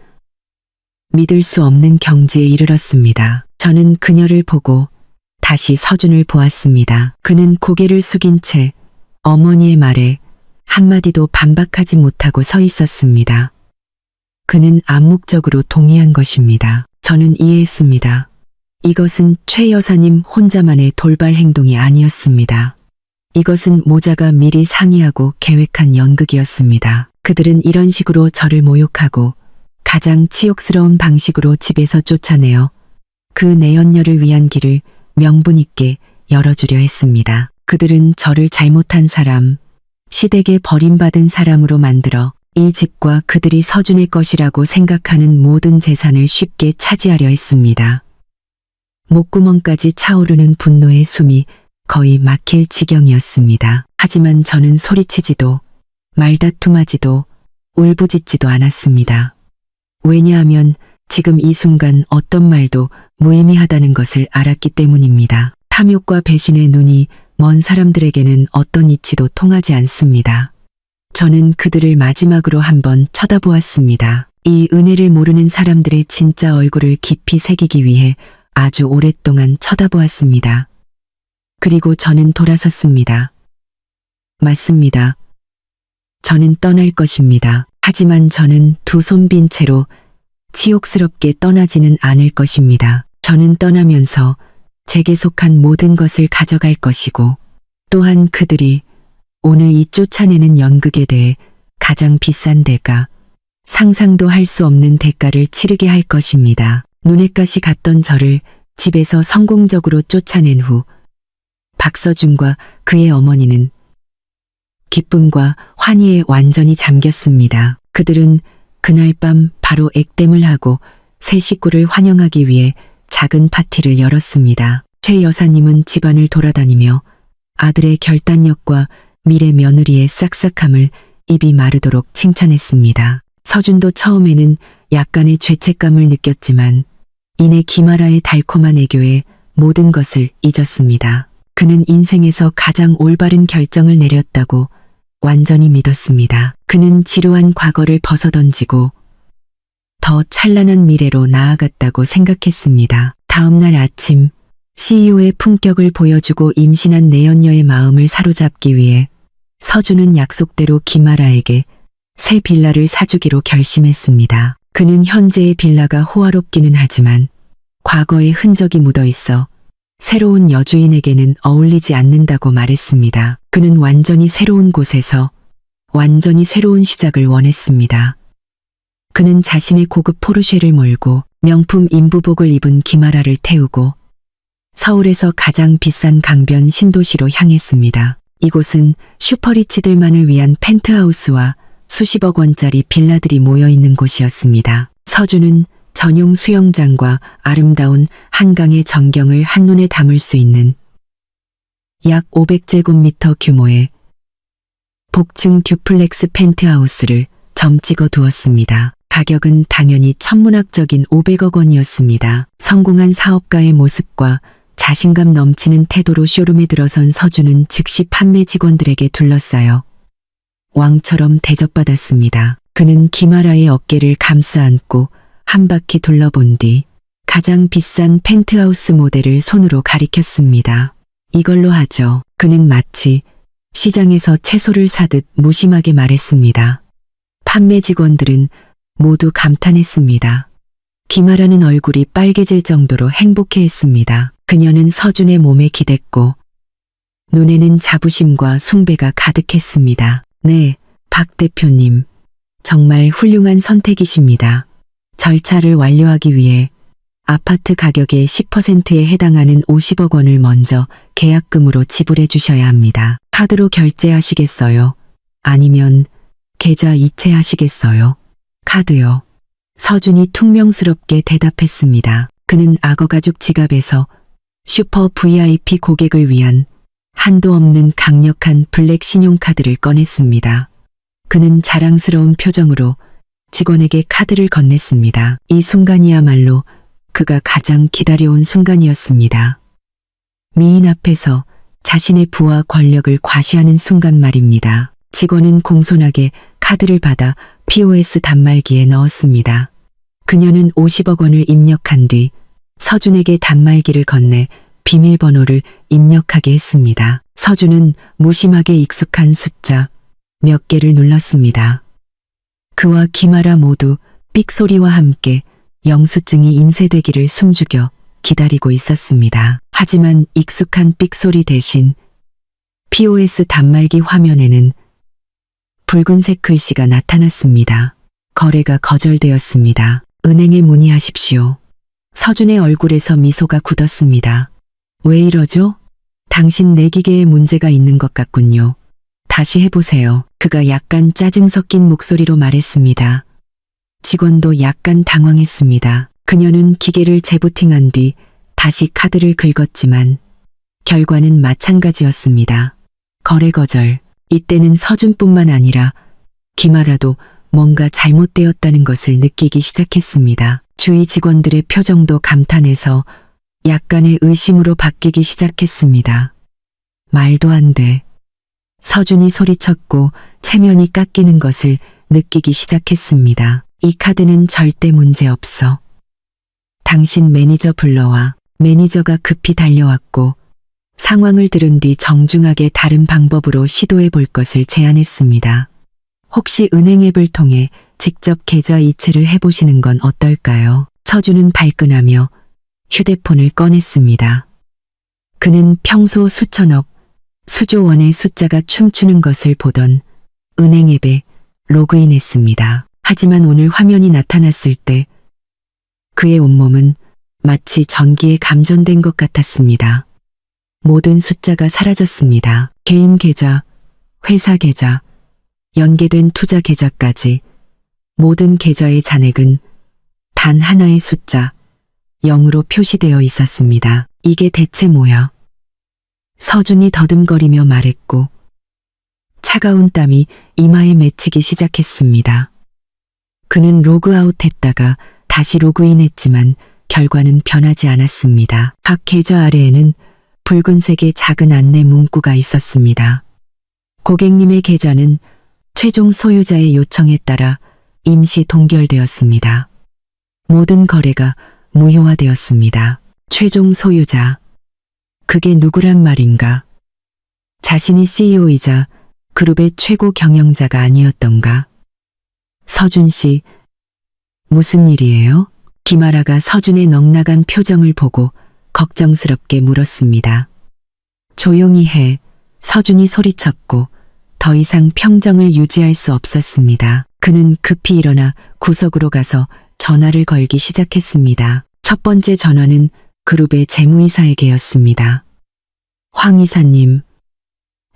믿을 수 없는 경지에 이르렀습니다. 저는 그녀를 보고 다시 서준을 보았습니다. 그는 고개를 숙인 채 어머니의 말에 한마디도 반박하지 못하고 서 있었습니다. 그는 암묵적으로 동의한 것입니다. 저는 이해했습니다. 이것은 최 여사님 혼자만의 돌발 행동이 아니었습니다. 이것은 모자가 미리 상의하고 계획한 연극이었습니다. 그들은 이런 식으로 저를 모욕하고 가장 치욕스러운 방식으로 집에서 쫓아내어 그 내연녀를 위한 길을 명분 있게 열어주려 했습니다. 그들은 저를 잘못한 사람, 시댁에 버림받은 사람으로 만들어 이 집과 그들이 서준의 것이라고 생각하는 모든 재산을 쉽게 차지하려 했습니다. 목구멍까지 차오르는 분노의 숨이 거의 막힐 지경이었습니다. 하지만 저는 소리치지도 말다툼하지도 울부짖지도 않았습니다. 왜냐하면 지금 이 순간 어떤 말도 무의미하다는 것을 알았기 때문입니다. 탐욕과 배신의 눈이 먼 사람들에게는 어떤 이치도 통하지 않습니다. 저는 그들을 마지막으로 한번 쳐다보았습니다. 이 은혜를 모르는 사람들의 진짜 얼굴을 깊이 새기기 위해 아주 오랫동안 쳐다보았습니다. 그리고 저는 돌아섰습니다. 맞습니다. 저는 떠날 것입니다. 하지만 저는 두 손 빈 채로 치욕스럽게 떠나지는 않을 것입니다. 저는 떠나면서 제게 속한 모든 것을 가져갈 것이고 또한 그들이 오늘 이 쫓아내는 연극에 대해 가장 비싼 대가, 상상도 할 수 없는 대가를 치르게 할 것입니다. 눈엣가시 갔던 저를 집에서 성공적으로 쫓아낸 후 박서준과 그의 어머니는 기쁨과 환희에 완전히 잠겼습니다. 그들은 그날 밤 바로 액땜을 하고 새 식구를 환영하기 위해 작은 파티를 열었습니다. 최 여사님은 집안을 돌아다니며 아들의 결단력과 미래 며느리의 싹싹함을 입이 마르도록 칭찬했습니다. 서준도 처음에는 약간의 죄책감을 느꼈지만 이내 김아라의 달콤한 애교에 모든 것을 잊었습니다. 그는 인생에서 가장 올바른 결정을 내렸다고 완전히 믿었습니다. 그는 지루한 과거를 벗어던지고 더 찬란한 미래로 나아갔다고 생각했습니다. 다음 날 아침 CEO의 품격을 보여주고 임신한 내연녀의 마음을 사로잡기 위해 서준은 약속대로 김아라에게 새 빌라를 사주기로 결심했습니다. 그는 현재의 빌라가 호화롭기는 하지만 과거의 흔적이 묻어 있어 새로운 여주인에게는 어울리지 않는다고 말했습니다. 그는 완전히 새로운 곳에서 완전히 새로운 시작을 원했습니다. 그는 자신의 고급 포르쉐를 몰고 명품 인부복을 입은 김아라를 태우고 서울에서 가장 비싼 강변 신도시로 향했습니다. 이곳은 슈퍼리치들만을 위한 펜트하우스와 수십억 원짜리 빌라들이 모여있는 곳이었습니다. 서준은 전용 수영장과 아름다운 한강의 전경을 한눈에 담을 수 있는 약 500제곱미터 규모의 복층 듀플렉스 펜트하우스를 점 찍어 두었습니다. 가격은 당연히 천문학적인 500억 원이었습니다. 성공한 사업가의 모습과 자신감 넘치는 태도로 쇼룸에 들어선 서준은 즉시 판매 직원들에게 둘러싸여 왕처럼 대접받았습니다. 그는 김아라의 어깨를 감싸 안고 한 바퀴 둘러본 뒤 가장 비싼 펜트하우스 모델을 손으로 가리켰습니다. 이걸로 하죠. 그는 마치 시장에서 채소를 사듯 무심하게 말했습니다. 판매 직원들은 모두 감탄했습니다. 김아라는 얼굴이 빨개질 정도로 행복해했습니다. 그녀는 서준의 몸에 기댔고 눈에는 자부심과 숭배가 가득했습니다. 네, 박 대표님. 정말 훌륭한 선택이십니다. 절차를 완료하기 위해 아파트 가격의 10%에 해당하는 50억 원을 먼저 계약금으로 지불해 주셔야 합니다. 카드로 결제하시겠어요? 아니면 계좌 이체하시겠어요? 카드요. 서준이 퉁명스럽게 대답했습니다. 그는 악어가죽 지갑에서 슈퍼 VIP 고객을 위한 한도 없는 강력한 블랙 신용카드를 꺼냈습니다. 그는 자랑스러운 표정으로 직원에게 카드를 건넸습니다. 이 순간이야말로 그가 가장 기다려온 순간이었습니다. 미인 앞에서 자신의 부와 권력을 과시하는 순간 말입니다. 직원은 공손하게 카드를 받아 POS 단말기에 넣었습니다. 그녀는 50억 원을 입력한 뒤 서준에게 단말기를 건네 비밀번호를 입력하게 했습니다. 서준은 무심하게 익숙한 숫자 몇 개를 눌렀습니다. 그와 김아라 모두 삑소리와 함께 영수증이 인쇄되기를 숨죽여 기다리고 있었습니다. 하지만 익숙한 삑소리 대신 POS 단말기 화면에는 붉은색 글씨가 나타났습니다. 거래가 거절되었습니다. 은행에 문의하십시오. 서준의 얼굴에서 미소가 굳었습니다. 왜 이러죠? 당신 내기계에 문제가 있는 것 같군요. 다시 해보세요. 그가 약간 짜증 섞인 목소리로 말했습니다. 직원도 약간 당황했습니다. 그녀는 기계를 재부팅한 뒤 다시 카드를 긁었지만 결과는 마찬가지였습니다. 거래 거절. 이때는 서준뿐만 아니라 김아라도 뭔가 잘못되었다는 것을 느끼기 시작했습니다. 주위 직원들의 표정도 감탄해서 약간의 의심으로 바뀌기 시작했습니다. 말도 안 돼. 서준이 소리쳤고 체면이 깎이는 것을 느끼기 시작했습니다. 이 카드는 절대 문제 없어. 당신 매니저 불러와. 매니저가 급히 달려왔고 상황을 들은 뒤 정중하게 다른 방법으로 시도해 볼 것을 제안했습니다. 혹시 은행 앱을 통해 직접 계좌 이체를 해보시는 건 어떨까요? 서준은 발끈하며 휴대폰을 꺼냈습니다. 그는 평소 수천억, 수조 원의 숫자가 춤추는 것을 보던 은행 앱에 로그인했습니다. 하지만 오늘 화면이 나타났을 때 그의 온몸은 마치 전기에 감전된 것 같았습니다. 모든 숫자가 사라졌습니다. 개인 계좌, 회사 계좌, 연계된 투자 계좌까지 모든 계좌의 잔액은 단 하나의 숫자 0으로 표시되어 있었습니다. 이게 대체 뭐야? 서준이 더듬거리며 말했고 차가운 땀이 이마에 맺히기 시작했습니다. 그는 로그아웃했다가 다시 로그인했지만 결과는 변하지 않았습니다. 각 계좌 아래에는 붉은색의 작은 안내 문구가 있었습니다. 고객님의 계좌는 최종 소유자의 요청에 따라 임시 동결되었습니다. 모든 거래가 무효화되었습니다. 최종 소유자. 그게 누구란 말인가? 자신이 CEO이자 그룹의 최고 경영자가 아니었던가? 서준 씨, 무슨 일이에요? 김아라가 서준의 넉나간 표정을 보고 걱정스럽게 물었습니다. 조용히 해. 서준이 소리쳤고 더 이상 평정을 유지할 수 없었습니다. 그는 급히 일어나 구석으로 가서 전화를 걸기 시작했습니다. 첫 번째 전화는 그룹의 재무이사에게였습니다. 황 이사님,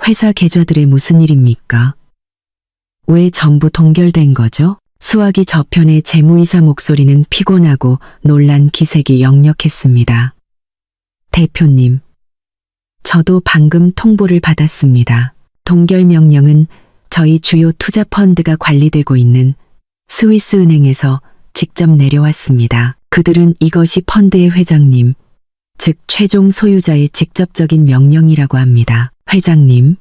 회사 계좌들의 무슨 일입니까? 왜 전부 동결된 거죠? 수화기 저편의 재무이사 목소리는 피곤하고 놀란 기색이 역력했습니다. 대표님, 저도 방금 통보를 받았습니다. 동결 명령은 저희 주요 투자 펀드가 관리되고 있는 스위스 은행에서 직접 내려왔습니다. 그들은 이것이 펀드의 회장님, 즉 최종 소유자의 직접적인 명령이라고 합니다. 회장님?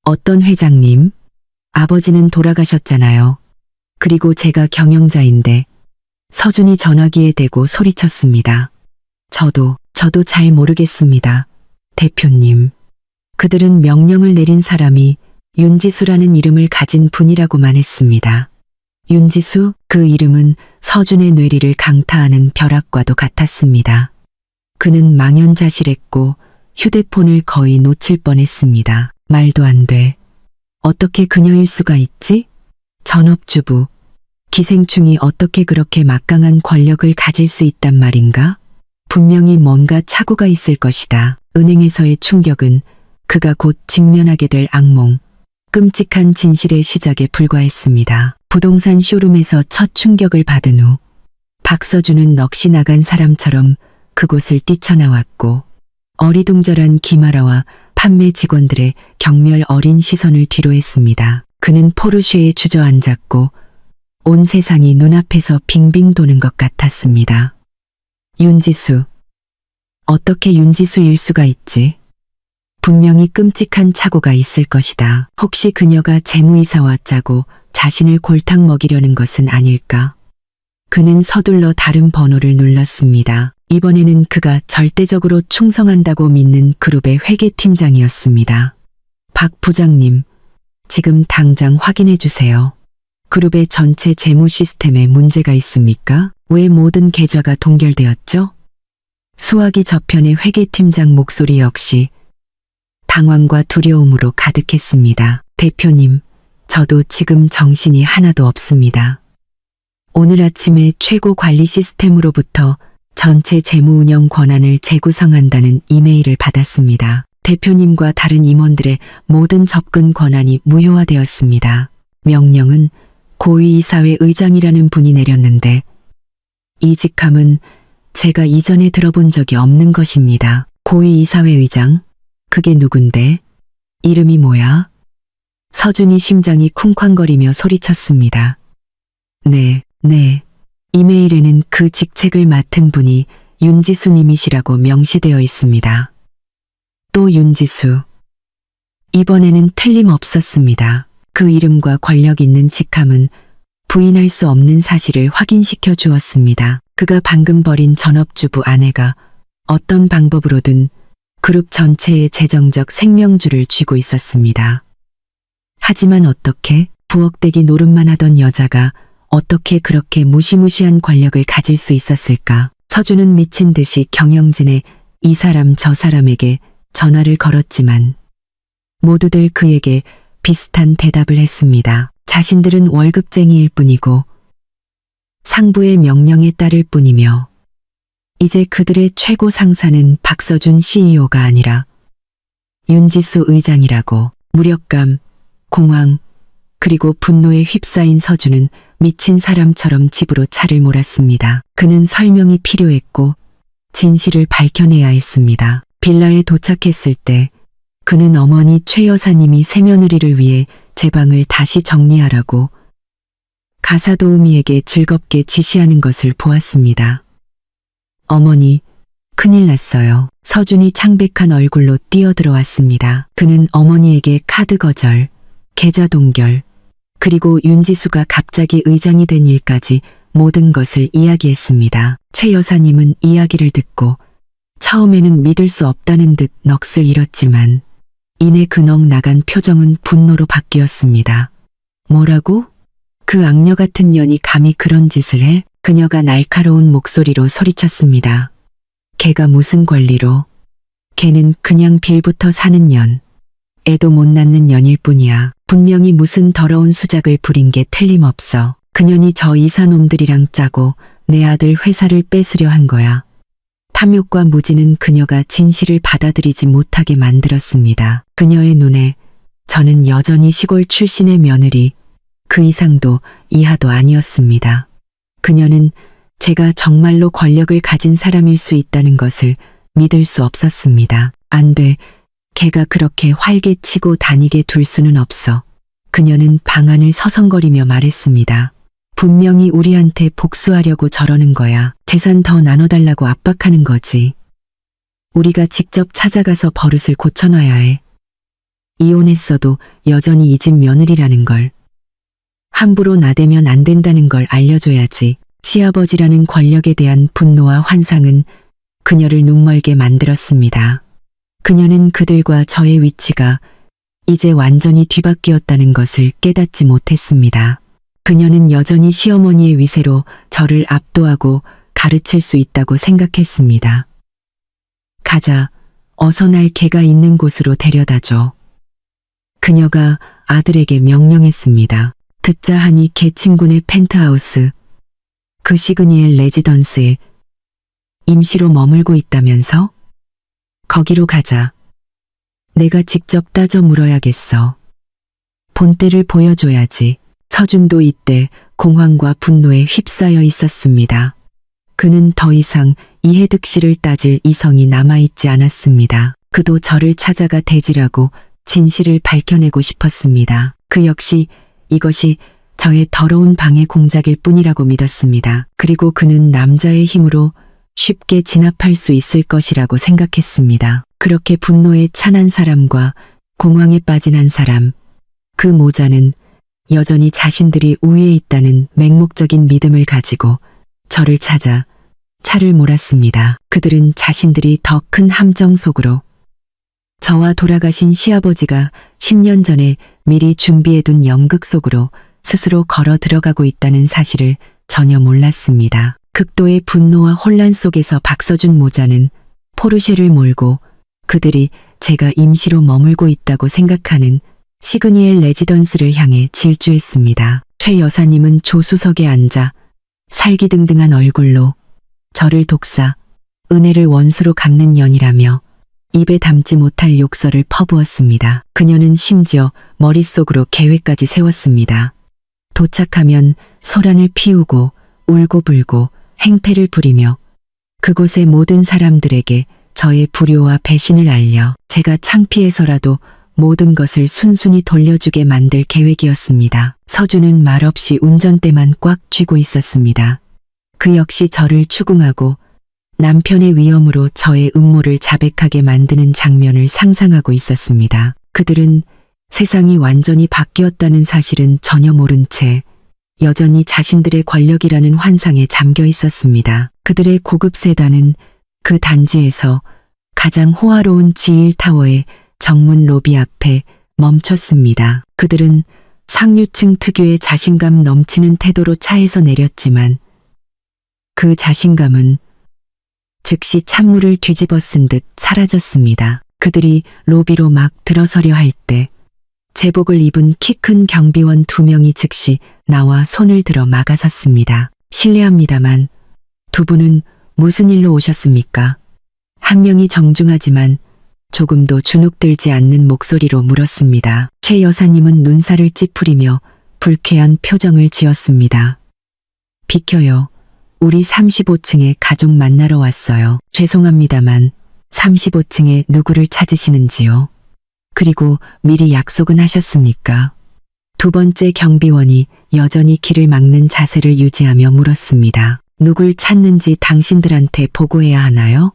어떤 회장님? 아버지는 돌아가셨잖아요. 그리고 제가 경영자인데. 서준이 전화기에 대고 소리쳤습니다. 저도 잘 모르겠습니다. 대표님. 그들은 명령을 내린 사람이 윤지수라는 이름을 가진 분이라고만 했습니다. 윤지수? 그 이름은 서준의 뇌리를 강타하는 벼락과도 같았습니다. 그는 망연자실했고 휴대폰을 거의 놓칠 뻔했습니다. 말도 안 돼. 어떻게 그녀일 수가 있지? 전업주부, 기생충이 어떻게 그렇게 막강한 권력을 가질 수 있단 말인가? 분명히 뭔가 착오가 있을 것이다. 은행에서의 충격은 그가 곧 직면하게 될 악몽, 끔찍한 진실의 시작에 불과했습니다. 부동산 쇼룸에서 첫 충격을 받은 후 박서준은 넋이 나간 사람처럼 그곳을 뛰쳐나왔고 어리둥절한 김아라와 판매 직원들의 경멸 어린 시선을 뒤로했습니다. 그는 포르쉐에 주저앉았고 온 세상이 눈앞에서 빙빙 도는 것 같았습니다. 윤지수. 어떻게 윤지수일 수가 있지? 분명히 끔찍한 착오가 있을 것이다. 혹시 그녀가 재무이사와 짜고 자신을 골탕 먹이려는 것은 아닐까? 그는 서둘러 다른 번호를 눌렀습니다. 이번에는 그가 절대적으로 충성한다고 믿는 그룹의 회계팀장이었습니다. 박 부장님, 지금 당장 확인해 주세요. 그룹의 전체 재무 시스템에 문제가 있습니까? 왜 모든 계좌가 동결되었죠? 수화기 저편의 회계팀장 목소리 역시 당황과 두려움으로 가득했습니다. 대표님, 저도 지금 정신이 하나도 없습니다. 오늘 아침에 최고 관리 시스템으로부터 전체 재무 운영 권한을 재구성한다는 이메일을 받았습니다. 대표님과 다른 임원들의 모든 접근 권한이 무효화되었습니다. 명령은 고위이사회 의장이라는 분이 내렸는데 이 직함은 제가 이전에 들어본 적이 없는 것입니다. 고위이사회 의장? 그게 누군데? 이름이 뭐야? 서준이 심장이 쿵쾅거리며 소리쳤습니다. 네. 이메일에는 그 직책을 맡은 분이 윤지수 님이시라고 명시되어 있습니다. 또 윤지수. 이번에는 틀림없었습니다. 그 이름과 권력 있는 직함은 부인할 수 없는 사실을 확인시켜 주었습니다. 그가 방금 버린 전업주부 아내가 어떤 방법으로든 그룹 전체의 재정적 생명줄을 쥐고 있었습니다. 하지만 어떻게 부엌대기 노릇만 하던 여자가 어떻게 그렇게 무시무시한 권력을 가질 수 있었을까? 서준은 미친 듯이 경영진의 이 사람 저 사람에게 전화를 걸었지만 모두들 그에게 비슷한 대답을 했습니다. 자신들은 월급쟁이일 뿐이고 상부의 명령에 따를 뿐이며 이제 그들의 최고 상사는 박서준 CEO가 아니라 윤지수 의장이라고. 무력감, 공황, 그리고 분노에 휩싸인 서준은 미친 사람처럼 집으로 차를 몰았습니다. 그는 설명이 필요했고 진실을 밝혀내야 했습니다. 빌라에 도착했을 때 그는 어머니 최 여사님이 새며느리를 위해 제 방을 다시 정리하라고 가사도우미에게 즐겁게 지시하는 것을 보았습니다. 어머니, 큰일 났어요. 서준이 창백한 얼굴로 뛰어들어왔습니다. 그는 어머니에게 카드 거절, 계좌 동결, 그리고 윤지수가 갑자기 의장이 된 일까지 모든 것을 이야기했습니다. 최 여사님은 이야기를 듣고 처음에는 믿을 수 없다는 듯 넋을 잃었지만 이내 그 넋 나간 표정은 분노로 바뀌었습니다. 뭐라고? 그 악녀 같은 년이 감히 그런 짓을 해? 그녀가 날카로운 목소리로 소리쳤습니다. 걔가 무슨 권리로? 걔는 그냥 빌부터 사는 년. 애도 못 낳는 년일 뿐이야. 분명히 무슨 더러운 수작을 부린 게 틀림없어. 그년이 저 이사놈들이랑 짜고 내 아들 회사를 뺏으려 한 거야. 탐욕과 무지는 그녀가 진실을 받아들이지 못하게 만들었습니다. 그녀의 눈에 저는 여전히 시골 출신의 며느리, 그 이상도 이하도 아니었습니다. 그녀는 제가 정말로 권력을 가진 사람일 수 있다는 것을 믿을 수 없었습니다. 안 돼. 걔가 그렇게 활개치고 다니게 둘 수는 없어. 그녀는 방안을 서성거리며 말했습니다. 분명히 우리한테 복수하려고 저러는 거야. 재산 더 나눠달라고 압박하는 거지. 우리가 직접 찾아가서 버릇을 고쳐놔야 해. 이혼했어도 여전히 이 집 며느리라는 걸. 함부로 나대면 안 된다는 걸 알려줘야지. 시아버지라는 권력에 대한 분노와 환상은 그녀를 눈멀게 만들었습니다. 그녀는 그들과 저의 위치가 이제 완전히 뒤바뀌었다는 것을 깨닫지 못했습니다. 그녀는 여전히 시어머니의 위세로 저를 압도하고 가르칠 수 있다고 생각했습니다. 가자, 어서 날 걔가 있는 곳으로 데려다줘. 그녀가 아들에게 명령했습니다. 듣자 하니 걔 친구네 펜트하우스, 그 시그니엘 레지던스에 임시로 머물고 있다면서? 거기로 가자. 내가 직접 따져 물어야겠어. 본때를 보여줘야지. 서준도 이때 공황과 분노에 휩싸여 있었습니다. 그는 더 이상 이해득 씨를 따질 이성이 남아있지 않았습니다. 그도 저를 찾아가 대질하고 진실을 밝혀내고 싶었습니다. 그 역시 이것이 저의 더러운 방해 공작일 뿐이라고 믿었습니다. 그리고 그는 남자의 힘으로 쉽게 진압할 수 있을 것이라고 생각했습니다. 그렇게 분노에 찬 한 사람과 공황에 빠진 한 사람, 그 모자는 여전히 자신들이 우위에 있다는 맹목적인 믿음을 가지고 저를 찾아 차를 몰았습니다. 그들은 자신들이 더 큰 함정 속으로 저와 돌아가신 시아버지가 10년 전에 미리 준비해둔 연극 속으로 스스로 걸어 들어가고 있다는 사실을 전혀 몰랐습니다. 극도의 분노와 혼란 속에서 박서준 모자는 포르쉐를 몰고 그들이 제가 임시로 머물고 있다고 생각하는 시그니엘 레지던스를 향해 질주했습니다. 최 여사님은 조수석에 앉아 살기등등한 얼굴로 저를 독사, 은혜를 원수로 갚는 년이라며 입에 담지 못할 욕설을 퍼부었습니다. 그녀는 심지어 머릿속으로 계획까지 세웠습니다. 도착하면 소란을 피우고 울고불고 행패를 부리며 그곳의 모든 사람들에게 저의 불효와 배신을 알려 제가 창피해서라도 모든 것을 순순히 돌려주게 만들 계획이었습니다. 서준은 말없이 운전대만 꽉 쥐고 있었습니다. 그 역시 저를 추궁하고 남편의 위험으로 저의 음모를 자백하게 만드는 장면을 상상하고 있었습니다. 그들은 세상이 완전히 바뀌었다는 사실은 전혀 모른 채 여전히 자신들의 권력이라는 환상에 잠겨 있었습니다. 그들의 고급 세단은 그 단지에서 가장 호화로운 G1타워의 정문 로비 앞에 멈췄습니다. 그들은 상류층 특유의 자신감 넘치는 태도로 차에서 내렸지만 그 자신감은 즉시 찬물을 뒤집어 쓴 듯 사라졌습니다. 그들이 로비로 막 들어서려 할 때 제복을 입은 키 큰 경비원 2명이 즉시 나와 손을 들어 막아섰습니다. 실례합니다만 두 분은 무슨 일로 오셨습니까? 한 명이 정중하지만 조금도 주눅들지 않는 목소리로 물었습니다. 최 여사님은 눈살을 찌푸리며 불쾌한 표정을 지었습니다. 비켜요. 우리 35층에 가족 만나러 왔어요. 죄송합니다만 35층에 누구를 찾으시는지요? 그리고 미리 약속은 하셨습니까? 두 번째 경비원이 여전히 길을 막는 자세를 유지하며 물었습니다. 누굴 찾는지 당신들한테 보고해야 하나요?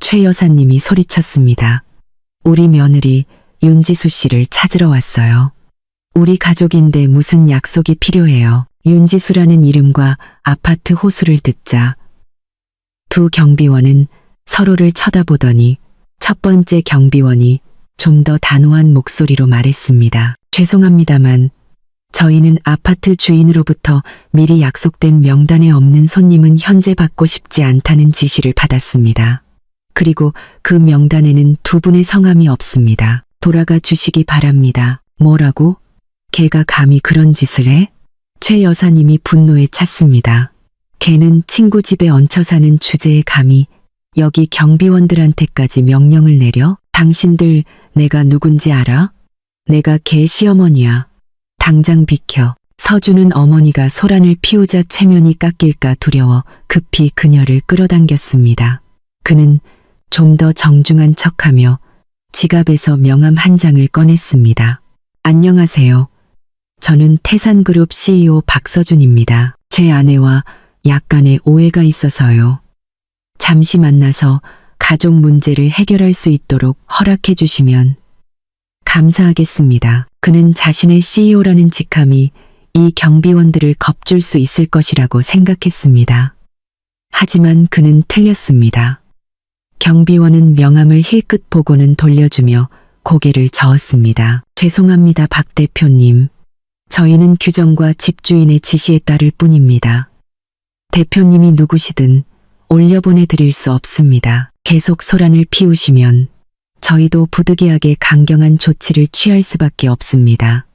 최 여사님이 소리쳤습니다. 우리 며느리 윤지수 씨를 찾으러 왔어요. 우리 가족인데 무슨 약속이 필요해요. 윤지수라는 이름과 아파트 호수를 듣자 두 경비원은 서로를 쳐다보더니 첫 번째 경비원이 좀 더 단호한 목소리로 말했습니다. 죄송합니다만 저희는 아파트 주인으로부터 미리 약속된 명단에 없는 손님은 현재 받고 싶지 않다는 지시를 받았습니다. 그리고 그 명단에는 두 분의 성함이 없습니다. 돌아가 주시기 바랍니다. 뭐라고? 걔가 감히 그런 짓을 해? 최 여사님이 분노에 찼습니다. 걔는 친구 집에 얹혀 사는 주제에 감히 여기 경비원들한테까지 명령을 내려? 당신들 내가 누군지 알아? 내가 걔 시어머니야. 당장 비켜. 서준은 어머니가 소란을 피우자 체면이 깎일까 두려워 급히 그녀를 끌어당겼습니다. 그는 좀 더 정중한 척하며 지갑에서 명함 한 장을 꺼냈습니다. 안녕하세요. 저는 태산그룹 CEO 박서준입니다. 제 아내와 약간의 오해가 있어서요. 잠시 만나서 가족 문제를 해결할 수 있도록 허락해 주시면 감사하겠습니다. 그는 자신의 CEO라는 직함이 이 경비원들을 겁줄 수 있을 것이라고 생각했습니다. 하지만 그는 틀렸습니다. 경비원은 명함을 힐끗 보고는 돌려주며 고개를 저었습니다. 죄송합니다, 박 대표님. 저희는 규정과 집주인의 지시에 따를 뿐입니다. 대표님이 누구시든 올려보내드릴 수 없습니다. 계속 소란을 피우시면 저희도 부득이하게 강경한 조치를 취할 수밖에 없습니다.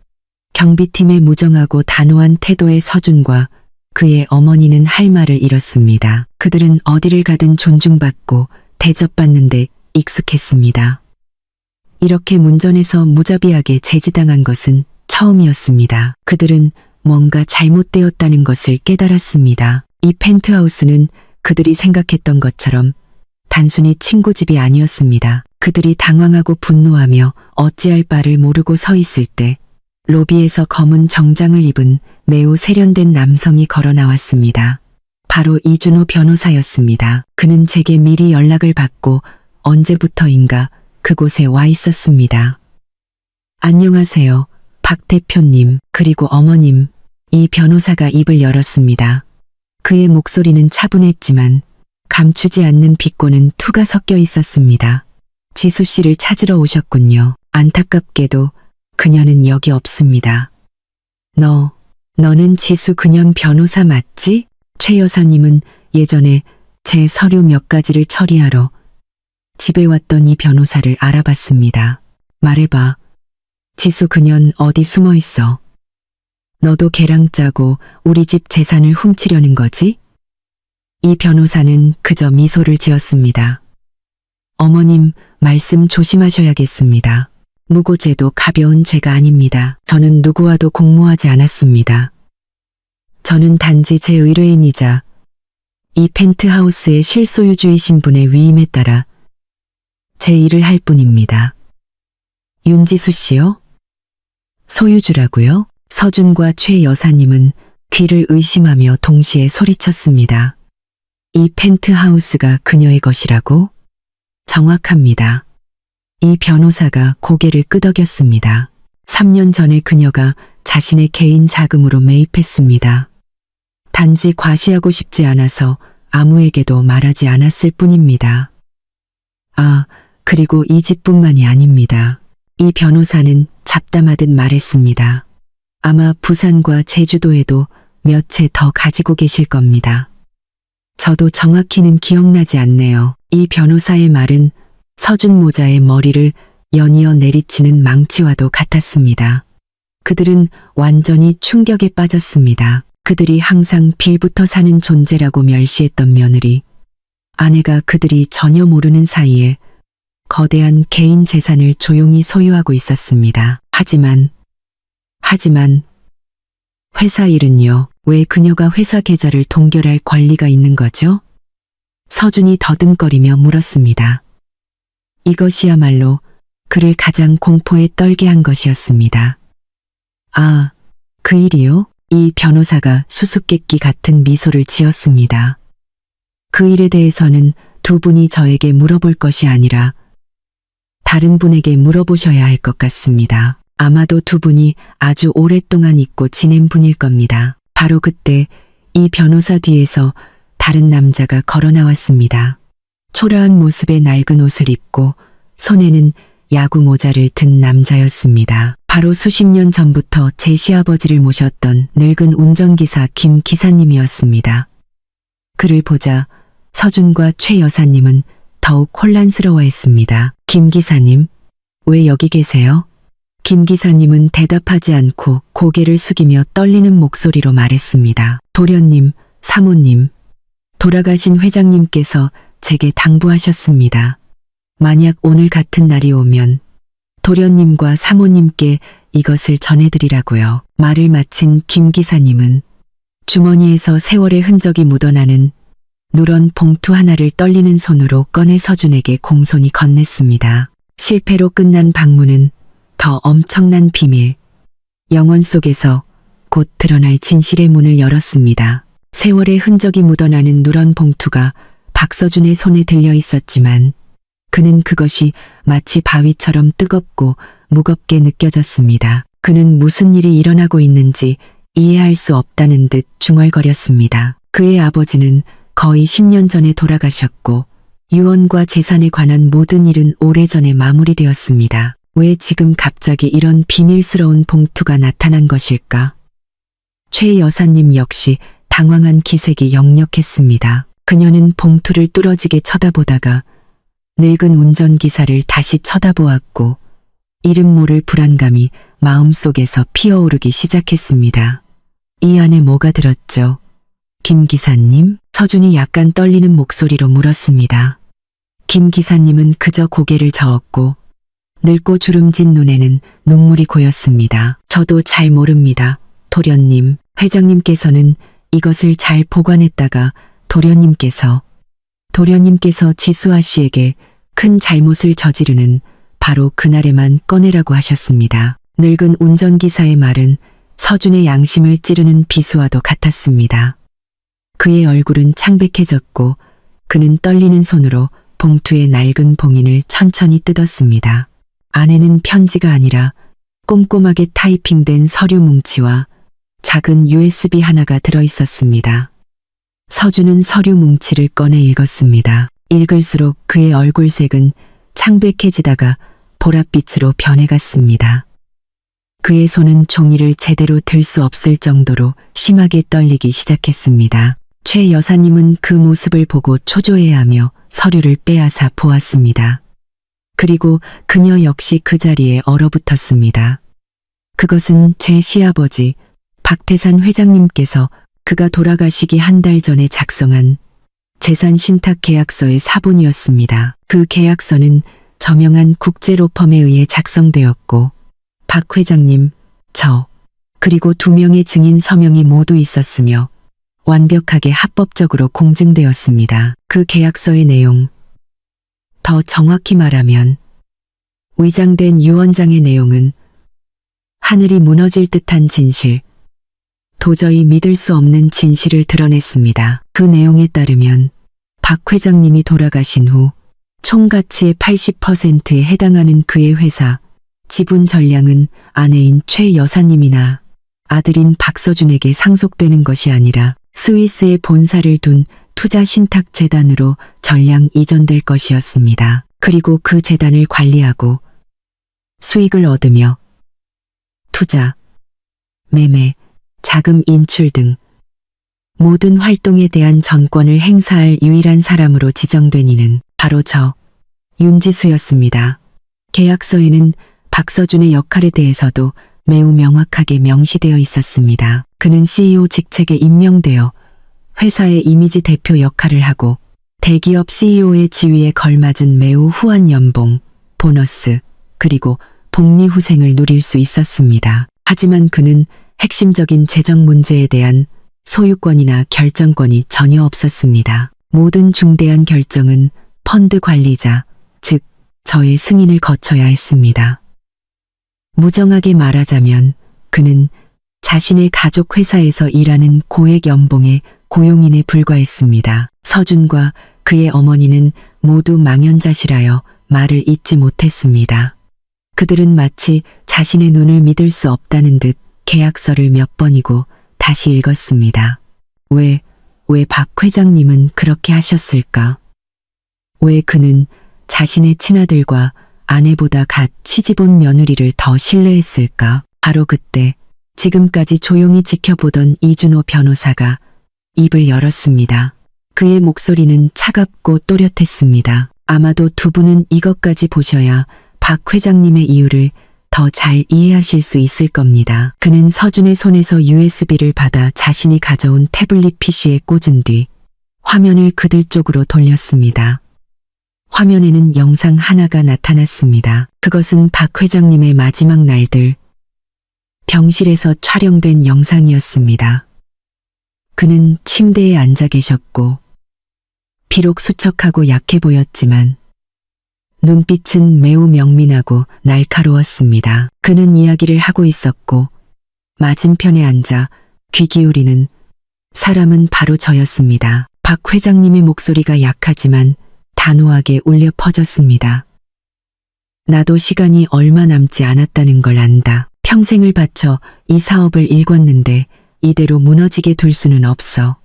경비팀의 무정하고 단호한 태도의 서준과 그의 어머니는 할 말을 잃었습니다. 그들은 어디를 가든 존중받고 대접받는데 익숙했습니다. 이렇게 문전에서 무자비하게 제지당한 것은 처음이었습니다. 그들은 뭔가 잘못되었다는 것을 깨달았습니다. 이 펜트하우스는 그들이 생각했던 것처럼 단순히 친구 집이 아니었습니다. 그들이 당황하고 분노하며 어찌할 바를 모르고 서 있을 때 로비에서 검은 정장을 입은 매우 세련된 남성이 걸어 나왔습니다. 바로 이준호 변호사였습니다. 그는 제게 미리 연락을 받고 언제부터인가 그곳에 와 있었습니다. 안녕하세요, 박 대표님, 그리고 어머님. 이 변호사가 입을 열었습니다. 그의 목소리는 차분했지만 감추지 않는 비꼬는 투가 섞여 있었습니다. 지수 씨를 찾으러 오셨군요. 안타깝게도 그녀는 여기 없습니다. 너는 지수 그년 변호사 맞지? 최 여사님은 예전에 제 서류 몇 가지를 처리하러 집에 왔던 이 변호사를 알아봤습니다. 말해봐. 지수 그년 어디 숨어 있어? 너도 걔랑 짜고 우리 집 재산을 훔치려는 거지? 이 변호사는 그저 미소를 지었습니다. 어머님, 말씀 조심하셔야겠습니다. 무고죄도 가벼운 죄가 아닙니다. 저는 누구와도 공모하지 않았습니다. 저는 단지 제 의뢰인이자 이 펜트하우스의 실소유주이신 분의 위임에 따라 제 일을 할 뿐입니다. 윤지수 씨요? 소유주라고요? 서준과 최 여사님은 귀를 의심하며 동시에 소리쳤습니다. 이 펜트하우스가 그녀의 것이라고? 정확합니다. 이 변호사가 고개를 끄덕였습니다. 3년 전에 그녀가 자신의 개인 자금으로 매입했습니다. 단지 과시하고 싶지 않아서 아무에게도 말하지 않았을 뿐입니다. 아, 그리고 이 집뿐만이 아닙니다. 이 변호사는 잡담하듯 말했습니다. 아마 부산과 제주도에도 몇 채 더 가지고 계실 겁니다. 저도 정확히는 기억나지 않네요. 이 변호사의 말은 서준 모자의 머리를 연이어 내리치는 망치와도 같았습니다. 그들은 완전히 충격에 빠졌습니다. 그들이 항상 빌부터 사는 존재라고 멸시했던 며느리, 아내가 그들이 전혀 모르는 사이에 거대한 개인 재산을 조용히 소유하고 있었습니다. 하지만 회사 일은요? 왜 그녀가 회사 계좌를 동결할 권리가 있는 거죠? 서준이 더듬거리며 물었습니다. 이것이야말로 그를 가장 공포에 떨게 한 것이었습니다. 아, 그 일이요? 이 변호사가 수수께끼 같은 미소를 지었습니다. 그 일에 대해서는 두 분이 저에게 물어볼 것이 아니라 다른 분에게 물어보셔야 할 것 같습니다. 아마도 두 분이 아주 오랫동안 잊고 지낸 분일 겁니다. 바로 그때 이 변호사 뒤에서 다른 남자가 걸어 나왔습니다. 초라한 모습의 낡은 옷을 입고 손에는 야구 모자를 든 남자였습니다. 바로 수십 년 전부터 제 시아버지를 모셨던 늙은 운전기사 김 기사님이었습니다. 그를 보자 서준과 최 여사님은 더욱 혼란스러워했습니다. 김 기사님, 왜 여기 계세요? 김 기사님은 대답하지 않고 고개를 숙이며 떨리는 목소리로 말했습니다. 도련님, 사모님, 돌아가신 회장님께서 제게 당부하셨습니다. 만약 오늘 같은 날이 오면 도련님과 사모님께 이것을 전해드리라고요. 말을 마친 김 기사님은 주머니에서 세월의 흔적이 묻어나는 누런 봉투 하나를 떨리는 손으로 꺼내 서준에게 공손히 건넸습니다. 실패로 끝난 방문은 더 엄청난 비밀, 영혼 속에서 곧 드러날 진실의 문을 열었습니다. 세월의 흔적이 묻어나는 누런 봉투가 박서준의 손에 들려 있었지만 그는 그것이 마치 바위처럼 뜨겁고 무겁게 느껴졌습니다. 그는 무슨 일이 일어나고 있는지 이해할 수 없다는 듯 중얼거렸습니다. 그의 아버지는 거의 10년 전에 돌아가셨고 유언과 재산에 관한 모든 일은 오래전에 마무리되었습니다. 왜 지금 갑자기 이런 비밀스러운 봉투가 나타난 것일까? 최 여사님 역시 당황한 기색이 역력했습니다. 그녀는 봉투를 뚫어지게 쳐다보다가 늙은 운전기사를 다시 쳐다보았고 이름 모를 불안감이 마음속에서 피어오르기 시작했습니다. 이 안에 뭐가 들었죠? 김 기사님? 서준이 약간 떨리는 목소리로 물었습니다. 김 기사님은 그저 고개를 저었고 늙고 주름진 눈에는 눈물이 고였습니다. 저도 잘 모릅니다. 도련님, 회장님께서는 이것을 잘 보관했다가 도련님께서 지수아 씨에게 큰 잘못을 저지르는 바로 그날에만 꺼내라고 하셨습니다. 늙은 운전기사의 말은 서준의 양심을 찌르는 비수와도 같았습니다. 그의 얼굴은 창백해졌고 그는 떨리는 손으로 봉투의 낡은 봉인을 천천히 뜯었습니다. 안에는 편지가 아니라 꼼꼼하게 타이핑된 서류 뭉치와 작은 USB 하나가 들어있었습니다. 서준은 서류 뭉치를 꺼내 읽었습니다. 읽을수록 그의 얼굴색은 창백해지다가 보랏빛으로 변해갔습니다. 그의 손은 종이를 제대로 들 수 없을 정도로 심하게 떨리기 시작했습니다. 최 여사님은 그 모습을 보고 초조해하며 서류를 빼앗아 보았습니다. 그리고 그녀 역시 그 자리에 얼어붙었습니다. 그것은 제 시아버지 박태산 회장님께서 그가 돌아가시기 한 달 전에 작성한 재산 신탁 계약서의 사본이었습니다. 그 계약서는 저명한 국제 로펌에 의해 작성되었고 박 회장님, 저, 그리고 2명의 증인 서명이 모두 있었으며 완벽하게 합법적으로 공증되었습니다. 그 계약서의 내용, 더 정확히 말하면 위장된 유언장의 내용은 하늘이 무너질 듯한 진실, 도저히 믿을 수 없는 진실을 드러냈습니다. 그 내용에 따르면 박 회장님이 돌아가신 후 총가치의 80%에 해당하는 그의 회사, 지분 전량은 아내인 최 여사님이나 아들인 박서준에게 상속되는 것이 아니라 스위스에 본사를 둔 투자신탁재단으로 전량 이전될 것이었습니다. 그리고 그 재단을 관리하고 수익을 얻으며 투자, 매매, 자금 인출 등 모든 활동에 대한 전권을 행사할 유일한 사람으로 지정된 이는 바로 저 윤지수였습니다. 계약서에는 박서준의 역할에 대해서도 매우 명확하게 명시되어 있었습니다. 그는 CEO 직책에 임명되어 회사의 이미지 대표 역할을 하고 대기업 CEO의 지위에 걸맞은 매우 후한 연봉, 보너스, 그리고 복리후생을 누릴 수 있었습니다. 하지만 그는 핵심적인 재정 문제에 대한 소유권이나 결정권이 전혀 없었습니다. 모든 중대한 결정은 펀드 관리자, 즉 저의 승인을 거쳐야 했습니다. 무정하게 말하자면 그는 자신의 가족 회사에서 일하는 고액 연봉의 고용인에 불과했습니다. 서준과 그의 어머니는 모두 망연자실하여 말을 잇지 못했습니다. 그들은 마치 자신의 눈을 믿을 수 없다는 듯 계약서를 몇 번이고 다시 읽었습니다. 왜 박 회장님은 그렇게 하셨을까? 왜 그는 자신의 친아들과 아내보다 갓 시집온 며느리를 더 신뢰했을까? 바로 그때 지금까지 조용히 지켜보던 이준호 변호사가 입을 열었습니다. 그의 목소리는 차갑고 또렷했습니다. 아마도 두 분은 이것까지 보셔야 박 회장님의 이유를 더 잘 이해하실 수 있을 겁니다. 그는 서준의 손에서 USB를 받아 자신이 가져온 태블릿 PC에 꽂은 뒤 화면을 그들 쪽으로 돌렸습니다. 화면에는 영상 하나가 나타났습니다. 그것은 박 회장님의 마지막 날들, 병실에서 촬영된 영상이었습니다. 그는 침대에 앉아 계셨고 비록 수척하고 약해 보였지만 눈빛은 매우 명민하고 날카로웠습니다. 그는 이야기를 하고 있었고 맞은편에 앉아 귀 기울이는 사람은 바로 저였습니다. 박 회장님의 목소리가 약하지만 단호하게 울려 퍼졌습니다. 나도 시간이 얼마 남지 않았다는 걸 안다. 평생을 바쳐 이 사업을 일궜는데 이대로 무너지게 둘 수는 없어.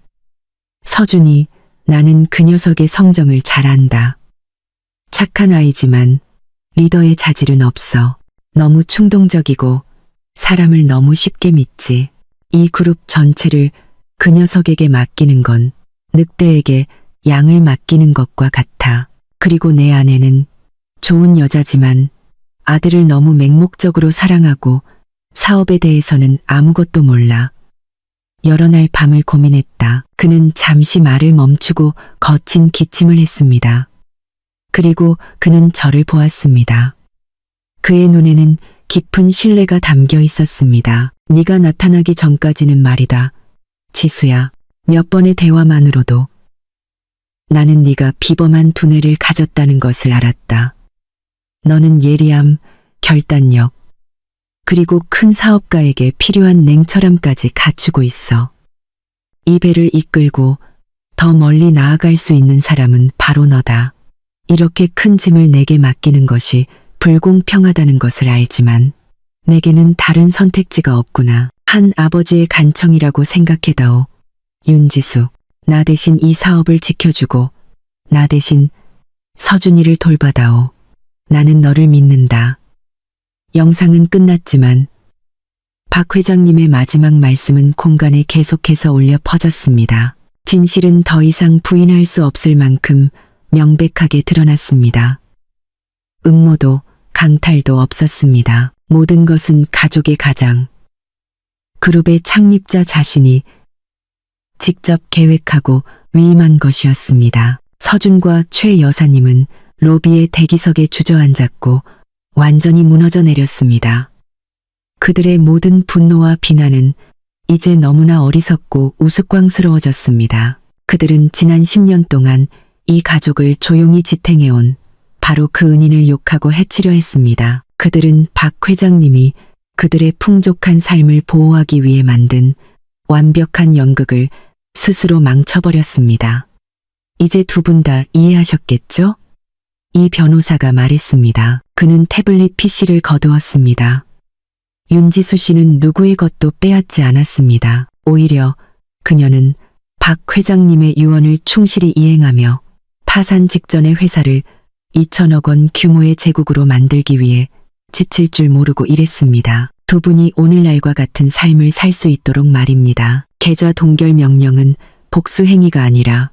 서준이, 나는 그 녀석의 성정을 잘 안다. 착한 아이지만 리더의 자질은 없어. 너무 충동적이고 사람을 너무 쉽게 믿지. 이 그룹 전체를 그 녀석에게 맡기는 건 늑대에게 양을 맡기는 것과 같아. 그리고 내 아내는 좋은 여자지만 아들을 너무 맹목적으로 사랑하고 사업에 대해서는 아무것도 몰라. 여러 날 밤을 고민했다. 그는 잠시 말을 멈추고 거친 기침을 했습니다. 그리고 그는 저를 보았습니다. 그의 눈에는 깊은 신뢰가 담겨 있었습니다. 네가 나타나기 전까지는 말이다. 지수야, 몇 번의 대화만으로도 나는 네가 비범한 두뇌를 가졌다는 것을 알았다. 너는 예리함, 결단력, 그리고 큰 사업가에게 필요한 냉철함까지 갖추고 있어. 이 배를 이끌고 더 멀리 나아갈 수 있는 사람은 바로 너다. 이렇게 큰 짐을 내게 맡기는 것이 불공평하다는 것을 알지만 내게는 다른 선택지가 없구나. 한 아버지의 간청이라고 생각해다오. 윤지수, 나 대신 이 사업을 지켜주고 나 대신 서준이를 돌봐다오. 나는 너를 믿는다. 영상은 끝났지만 박 회장님의 마지막 말씀은 공간에 계속해서 울려 퍼졌습니다. 진실은 더 이상 부인할 수 없을 만큼 명백하게 드러났습니다. 음모도 강탈도 없었습니다. 모든 것은 가족의 가장, 그룹의 창립자 자신이 직접 계획하고 위임한 것이었습니다. 서준과 최 여사님은 로비의 대기석에 주저앉았고 완전히 무너져 내렸습니다. 그들의 모든 분노와 비난은 이제 너무나 어리석고 우스꽝스러워졌습니다. 그들은 지난 10년 동안 이 가족을 조용히 지탱해온 바로 그 은인을 욕하고 해치려 했습니다. 그들은 박 회장님이 그들의 풍족한 삶을 보호하기 위해 만든 완벽한 연극을 스스로 망쳐버렸습니다. 이제 두 분 다 이해하셨겠죠? 이 변호사가 말했습니다. 그는 태블릿 PC를 거두었습니다. 윤지수 씨는 누구의 것도 빼앗지 않았습니다. 오히려 그녀는 박 회장님의 유언을 충실히 이행하며 파산 직전의 회사를 2천억 원 규모의 제국으로 만들기 위해 지칠 줄 모르고 일했습니다. 두 분이 오늘날과 같은 삶을 살 수 있도록 말입니다. 계좌 동결 명령은 복수 행위가 아니라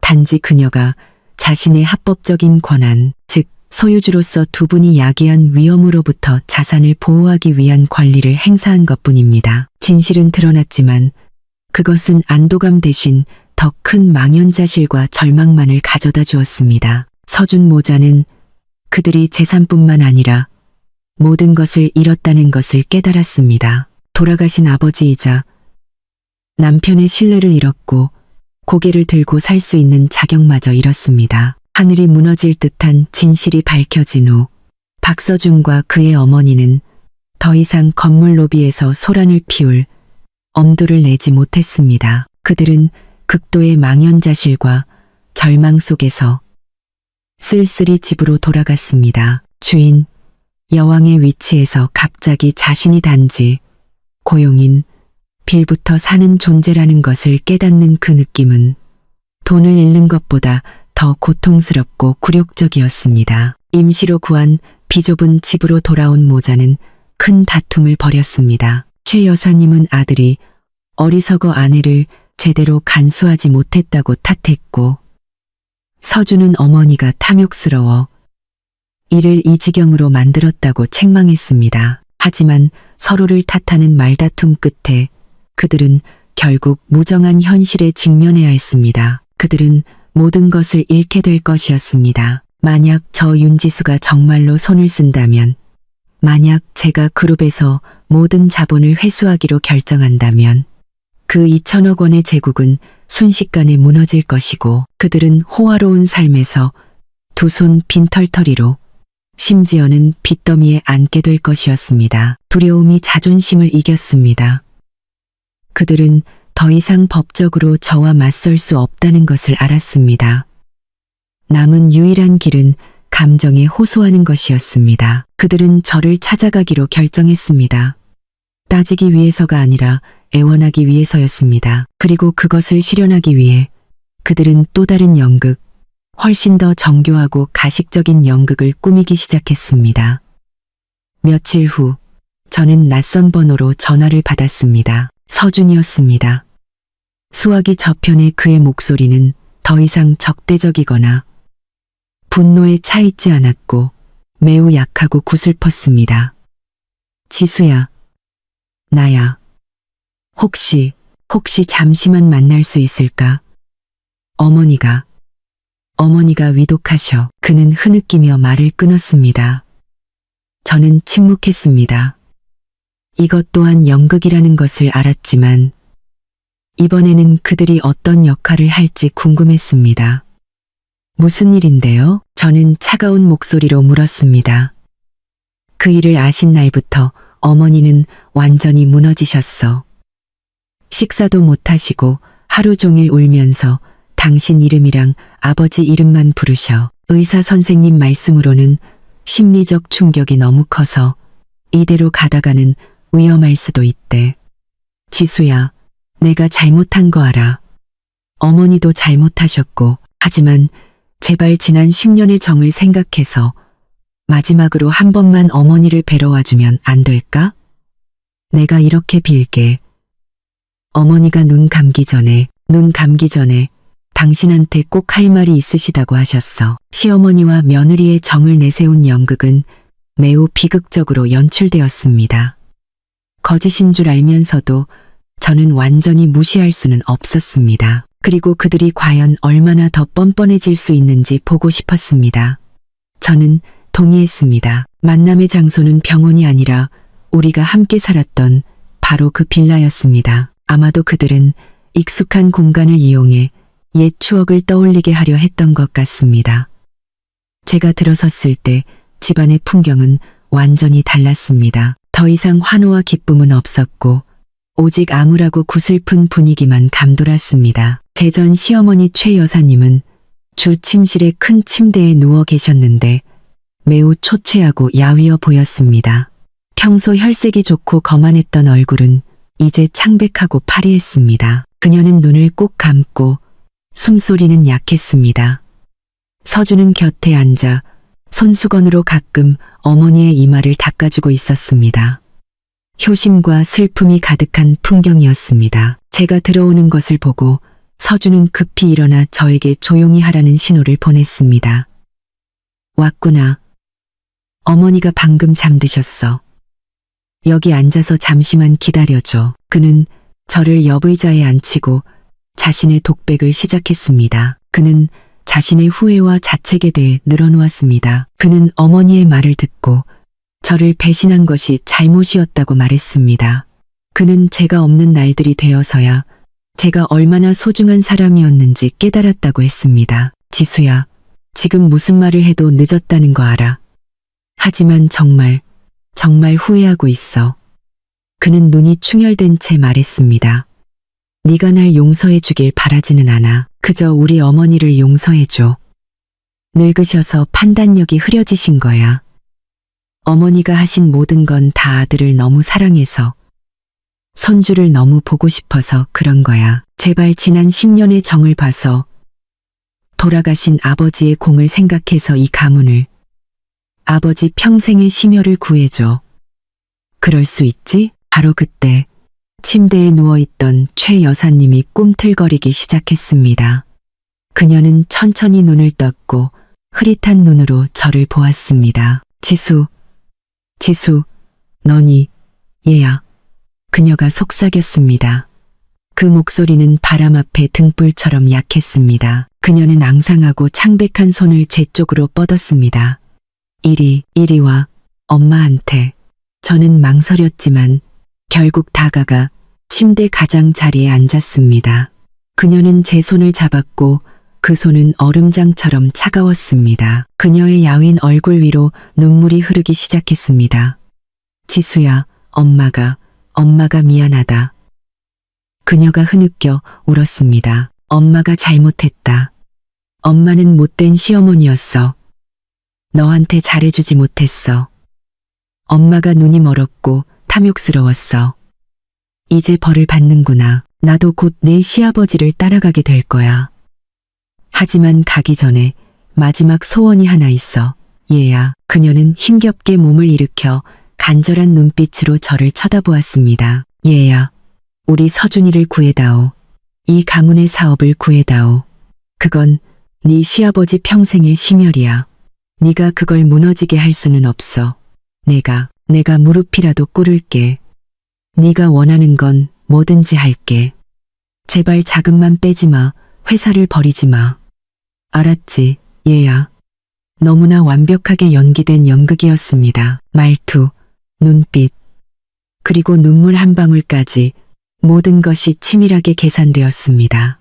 단지 그녀가 자신의 합법적인 권한, 즉 소유주로서 두 분이 야기한 위험으로부터 자산을 보호하기 위한 권리를 행사한 것뿐입니다. 진실은 드러났지만 그것은 안도감 대신 더 큰 망연자실과 절망만을 가져다 주었습니다. 서준 모자는 그들이 재산뿐만 아니라 모든 것을 잃었다는 것을 깨달았습니다. 돌아가신 아버지이자 남편의 신뢰를 잃었고 고개를 들고 살 수 있는 자격마저 잃었습니다. 하늘이 무너질 듯한 진실이 밝혀진 후 박서준과 그의 어머니는 더 이상 건물 로비에서 소란을 피울 엄두를 내지 못했습니다. 그들은 극도의 망연자실과 절망 속에서 쓸쓸히 집으로 돌아갔습니다. 주인, 여왕의 위치에서 갑자기 자신이 단지 고용인, 빌부터 사는 존재라는 것을 깨닫는 그 느낌은 돈을 잃는 것보다 더 고통스럽고 굴욕적이었습니다. 임시로 구한 비좁은 집으로 돌아온 모자는 큰 다툼을 벌였습니다. 최 여사님은 아들이 어리석어 아내를 제대로 간수하지 못했다고 탓했고, 서준은 어머니가 탐욕스러워 이를 이 지경으로 만들었다고 책망했습니다. 하지만 서로를 탓하는 말다툼 끝에 그들은 결국 무정한 현실에 직면해야 했습니다. 그들은 모든 것을 잃게 될 것이었습니다. 만약 저 윤지수가 정말로 손을 쓴다면, 만약 제가 그룹에서 모든 자본을 회수하기로 결정한다면 그 2천억 원의 제국은 순식간에 무너질 것이고 그들은 호화로운 삶에서 두 손 빈털터리로 심지어는 빚더미에 앉게 될 것이었습니다. 두려움이 자존심을 이겼습니다. 그들은 더 이상 법적으로 저와 맞설 수 없다는 것을 알았습니다. 남은 유일한 길은 감정에 호소하는 것이었습니다. 그들은 저를 찾아가기로 결정했습니다. 따지기 위해서가 아니라 애원하기 위해서였습니다. 그리고 그것을 실현하기 위해 그들은 또 다른 연극, 훨씬 더 정교하고 가식적인 연극을 꾸미기 시작했습니다. 며칠 후 저는 낯선 번호로 전화를 받았습니다. 서준이었습니다. 수화기 저편의 그의 목소리는 더 이상 적대적이거나 분노에 차있지 않았고 매우 약하고 구슬펐습니다. 지수야, 나야. 혹시 잠시만 만날 수 있을까? 어머니가 위독하셔. 그는 흐느끼며 말을 끊었습니다. 저는 침묵했습니다. 이것 또한 연극이라는 것을 알았지만 이번에는 그들이 어떤 역할을 할지 궁금했습니다. 무슨 일인데요? 저는 차가운 목소리로 물었습니다. 그 일을 아신 날부터 어머니는 완전히 무너지셨어. 식사도 못하시고 하루 종일 울면서 당신 이름이랑 아버지 이름만 부르셔. 의사 선생님 말씀으로는 심리적 충격이 너무 커서 이대로 가다가는 위험할 수도 있대. 지수야, 내가 잘못한 거 알아. 어머니도 잘못하셨고, 하지만 제발 지난 10년의 정을 생각해서 마지막으로 한 번만 어머니를 뵈러 와주면 안 될까? 내가 이렇게 빌게. 어머니가 눈 감기 전에 당신한테 꼭 할 말이 있으시다고 하셨어. 시어머니와 며느리의 정을 내세운 연극은 매우 비극적으로 연출되었습니다. 거짓인 줄 알면서도 저는 완전히 무시할 수는 없었습니다. 그리고 그들이 과연 얼마나 더 뻔뻔해질 수 있는지 보고 싶었습니다. 저는 동의했습니다. 만남의 장소는 병원이 아니라 우리가 함께 살았던 바로 그 빌라였습니다. 아마도 그들은 익숙한 공간을 이용해 옛 추억을 떠올리게 하려 했던 것 같습니다. 제가 들어섰을 때 집안의 풍경은 완전히 달랐습니다. 더 이상 환호와 기쁨은 없었고 오직 암울하고 구슬픈 분위기만 감돌았습니다. 제 전 시어머니 최 여사님은 주 침실의 큰 침대에 누워 계셨는데 매우 초췌하고 야위어 보였습니다. 평소 혈색이 좋고 거만했던 얼굴은 이제 창백하고 파리했습니다. 그녀는 눈을 꼭 감고 숨소리는 약했습니다. 서준은 곁에 앉아 손수건으로 가끔 어머니의 이마를 닦아주고 있었습니다. 효심과 슬픔이 가득한 풍경이었습니다. 제가 들어오는 것을 보고 서준은 급히 일어나 저에게 조용히 하라는 신호를 보냈습니다. 왔구나. 어머니가 방금 잠드셨어. 여기 앉아서 잠시만 기다려줘. 그는 저를 옆의자에 앉히고 자신의 독백을 시작했습니다. 그는 자신의 후회와 자책에 대해 늘어놓았습니다. 그는 어머니의 말을 듣고 저를 배신한 것이 잘못이었다고 말했습니다. 그는 제가 없는 날들이 되어서야 제가 얼마나 소중한 사람이었는지 깨달았다고 했습니다. 지수야, 지금 무슨 말을 해도 늦었다는 거 알아. 하지만 정말 후회하고 있어. 그는 눈이 충혈된 채 말했습니다. 네가 날 용서해 주길 바라지는 않아. 그저 우리 어머니를 용서해 줘. 늙으셔서 판단력이 흐려지신 거야. 어머니가 하신 모든 건 다 아들을 너무 사랑해서, 손주를 너무 보고 싶어서 그런 거야. 제발 지난 10년의 정을 봐서, 돌아가신 아버지의 공을 생각해서 이 가문을, 아버지 평생의 심혈을 구해줘. 그럴 수 있지? 바로 그때 침대에 누워있던 최 여사님이 꿈틀거리기 시작했습니다. 그녀는 천천히 눈을 떴고 흐릿한 눈으로 저를 보았습니다. 지수, 너니, 얘야. 그녀가 속삭였습니다. 그 목소리는 바람 앞에 등불처럼 약했습니다. 그녀는 앙상하고 창백한 손을 제 쪽으로 뻗었습니다. 이리 와, 엄마한테. 저는 망설였지만 결국 다가가 침대 가장자리에 앉았습니다. 그녀는 제 손을 잡았고 그 손은 얼음장처럼 차가웠습니다. 그녀의 야윈 얼굴 위로 눈물이 흐르기 시작했습니다. 지수야, 엄마가 미안하다. 그녀가 흐느껴 울었습니다. 엄마가 잘못했다. 엄마는 못된 시어머니였어. 너한테 잘해주지 못했어. 엄마가 눈이 멀었고 탐욕스러웠어. 이제 벌을 받는구나. 나도 곧 내 시아버지를 따라가게 될 거야. 하지만 가기 전에 마지막 소원이 하나 있어. 얘야. 그녀는 힘겹게 몸을 일으켜 간절한 눈빛으로 저를 쳐다보았습니다. 얘야. 우리 서준이를 구해다오. 이 가문의 사업을 구해다오. 그건 네 시아버지 평생의 심혈이야. 네가 그걸 무너지게 할 수는 없어. 내가 무릎이라도 꿇을게. 네가 원하는 건 뭐든지 할게. 제발 자금만 빼지 마. 회사를 버리지 마. 알았지, 얘야. 너무나 완벽하게 연기된 연극이었습니다. 말투, 눈빛, 그리고 눈물 한 방울까지 모든 것이 치밀하게 계산되었습니다.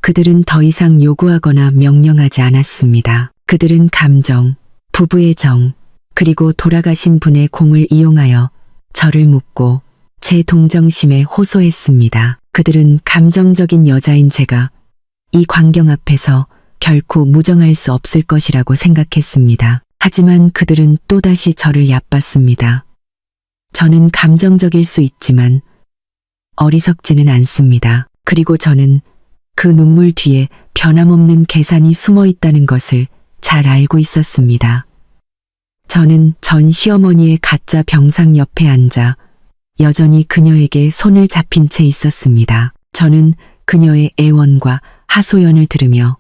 그들은 더 이상 요구하거나 명령하지 않았습니다. 그들은 감정, 부부의 정, 그리고 돌아가신 분의 공을 이용하여 저를 묻고 제 동정심에 호소했습니다. 그들은 감정적인 여자인 제가 이 광경 앞에서 결코 무정할 수 없을 것이라고 생각했습니다. 하지만 그들은 또다시 저를 얕봤습니다. 저는 감정적일 수 있지만 어리석지는 않습니다. 그리고 저는 그 눈물 뒤에 변함없는 계산이 숨어 있다는 것을 잘 알고 있었습니다. 저는 전 시어머니의 가짜 병상 옆에 앉아 여전히 그녀에게 손을 잡힌 채 있었습니다. 저는 그녀의 애원과 하소연을 들으며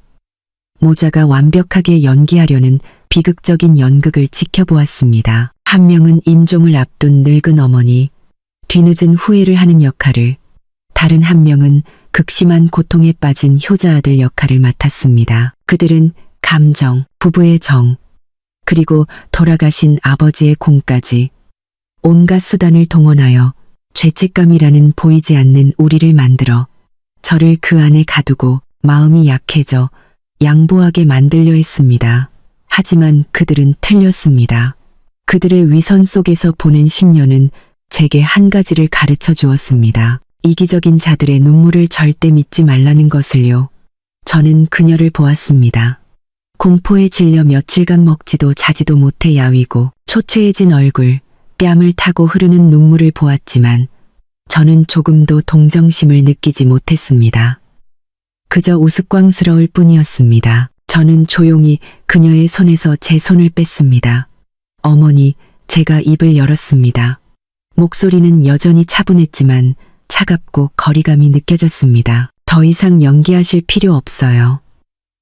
모자가 완벽하게 연기하려는 비극적인 연극을 지켜보았습니다. 한 명은 임종을 앞둔 늙은 어머니, 뒤늦은 후회를 하는 역할을, 다른 한 명은 극심한 고통에 빠진 효자 아들 역할을 맡았습니다. 그들은 감정, 부부의 정, 그리고 돌아가신 아버지의 공까지 온갖 수단을 동원하여 죄책감이라는 보이지 않는 우리를 만들어 저를 그 안에 가두고 마음이 약해져 양보하게 만들려 했습니다. 하지만 그들은 틀렸습니다. 그들의 위선 속에서 보낸 10년은 제게 한 가지를 가르쳐 주었습니다. 이기적인 자들의 눈물을 절대 믿지 말라는 것을요. 저는 그녀를 보았습니다. 공포에 질려 며칠간 먹지도 자지도 못해 야위고 초췌해진 얼굴, 뺨을 타고 흐르는 눈물을 보았지만 저는 조금도 동정심을 느끼지 못했습니다. 그저 우스꽝스러울 뿐이었습니다. 저는 조용히 그녀의 손에서 제 손을 뺐습니다. 어머니, 제가 입을 열었습니다. 목소리는 여전히 차분했지만 차갑고 거리감이 느껴졌습니다. 더 이상 연기하실 필요 없어요.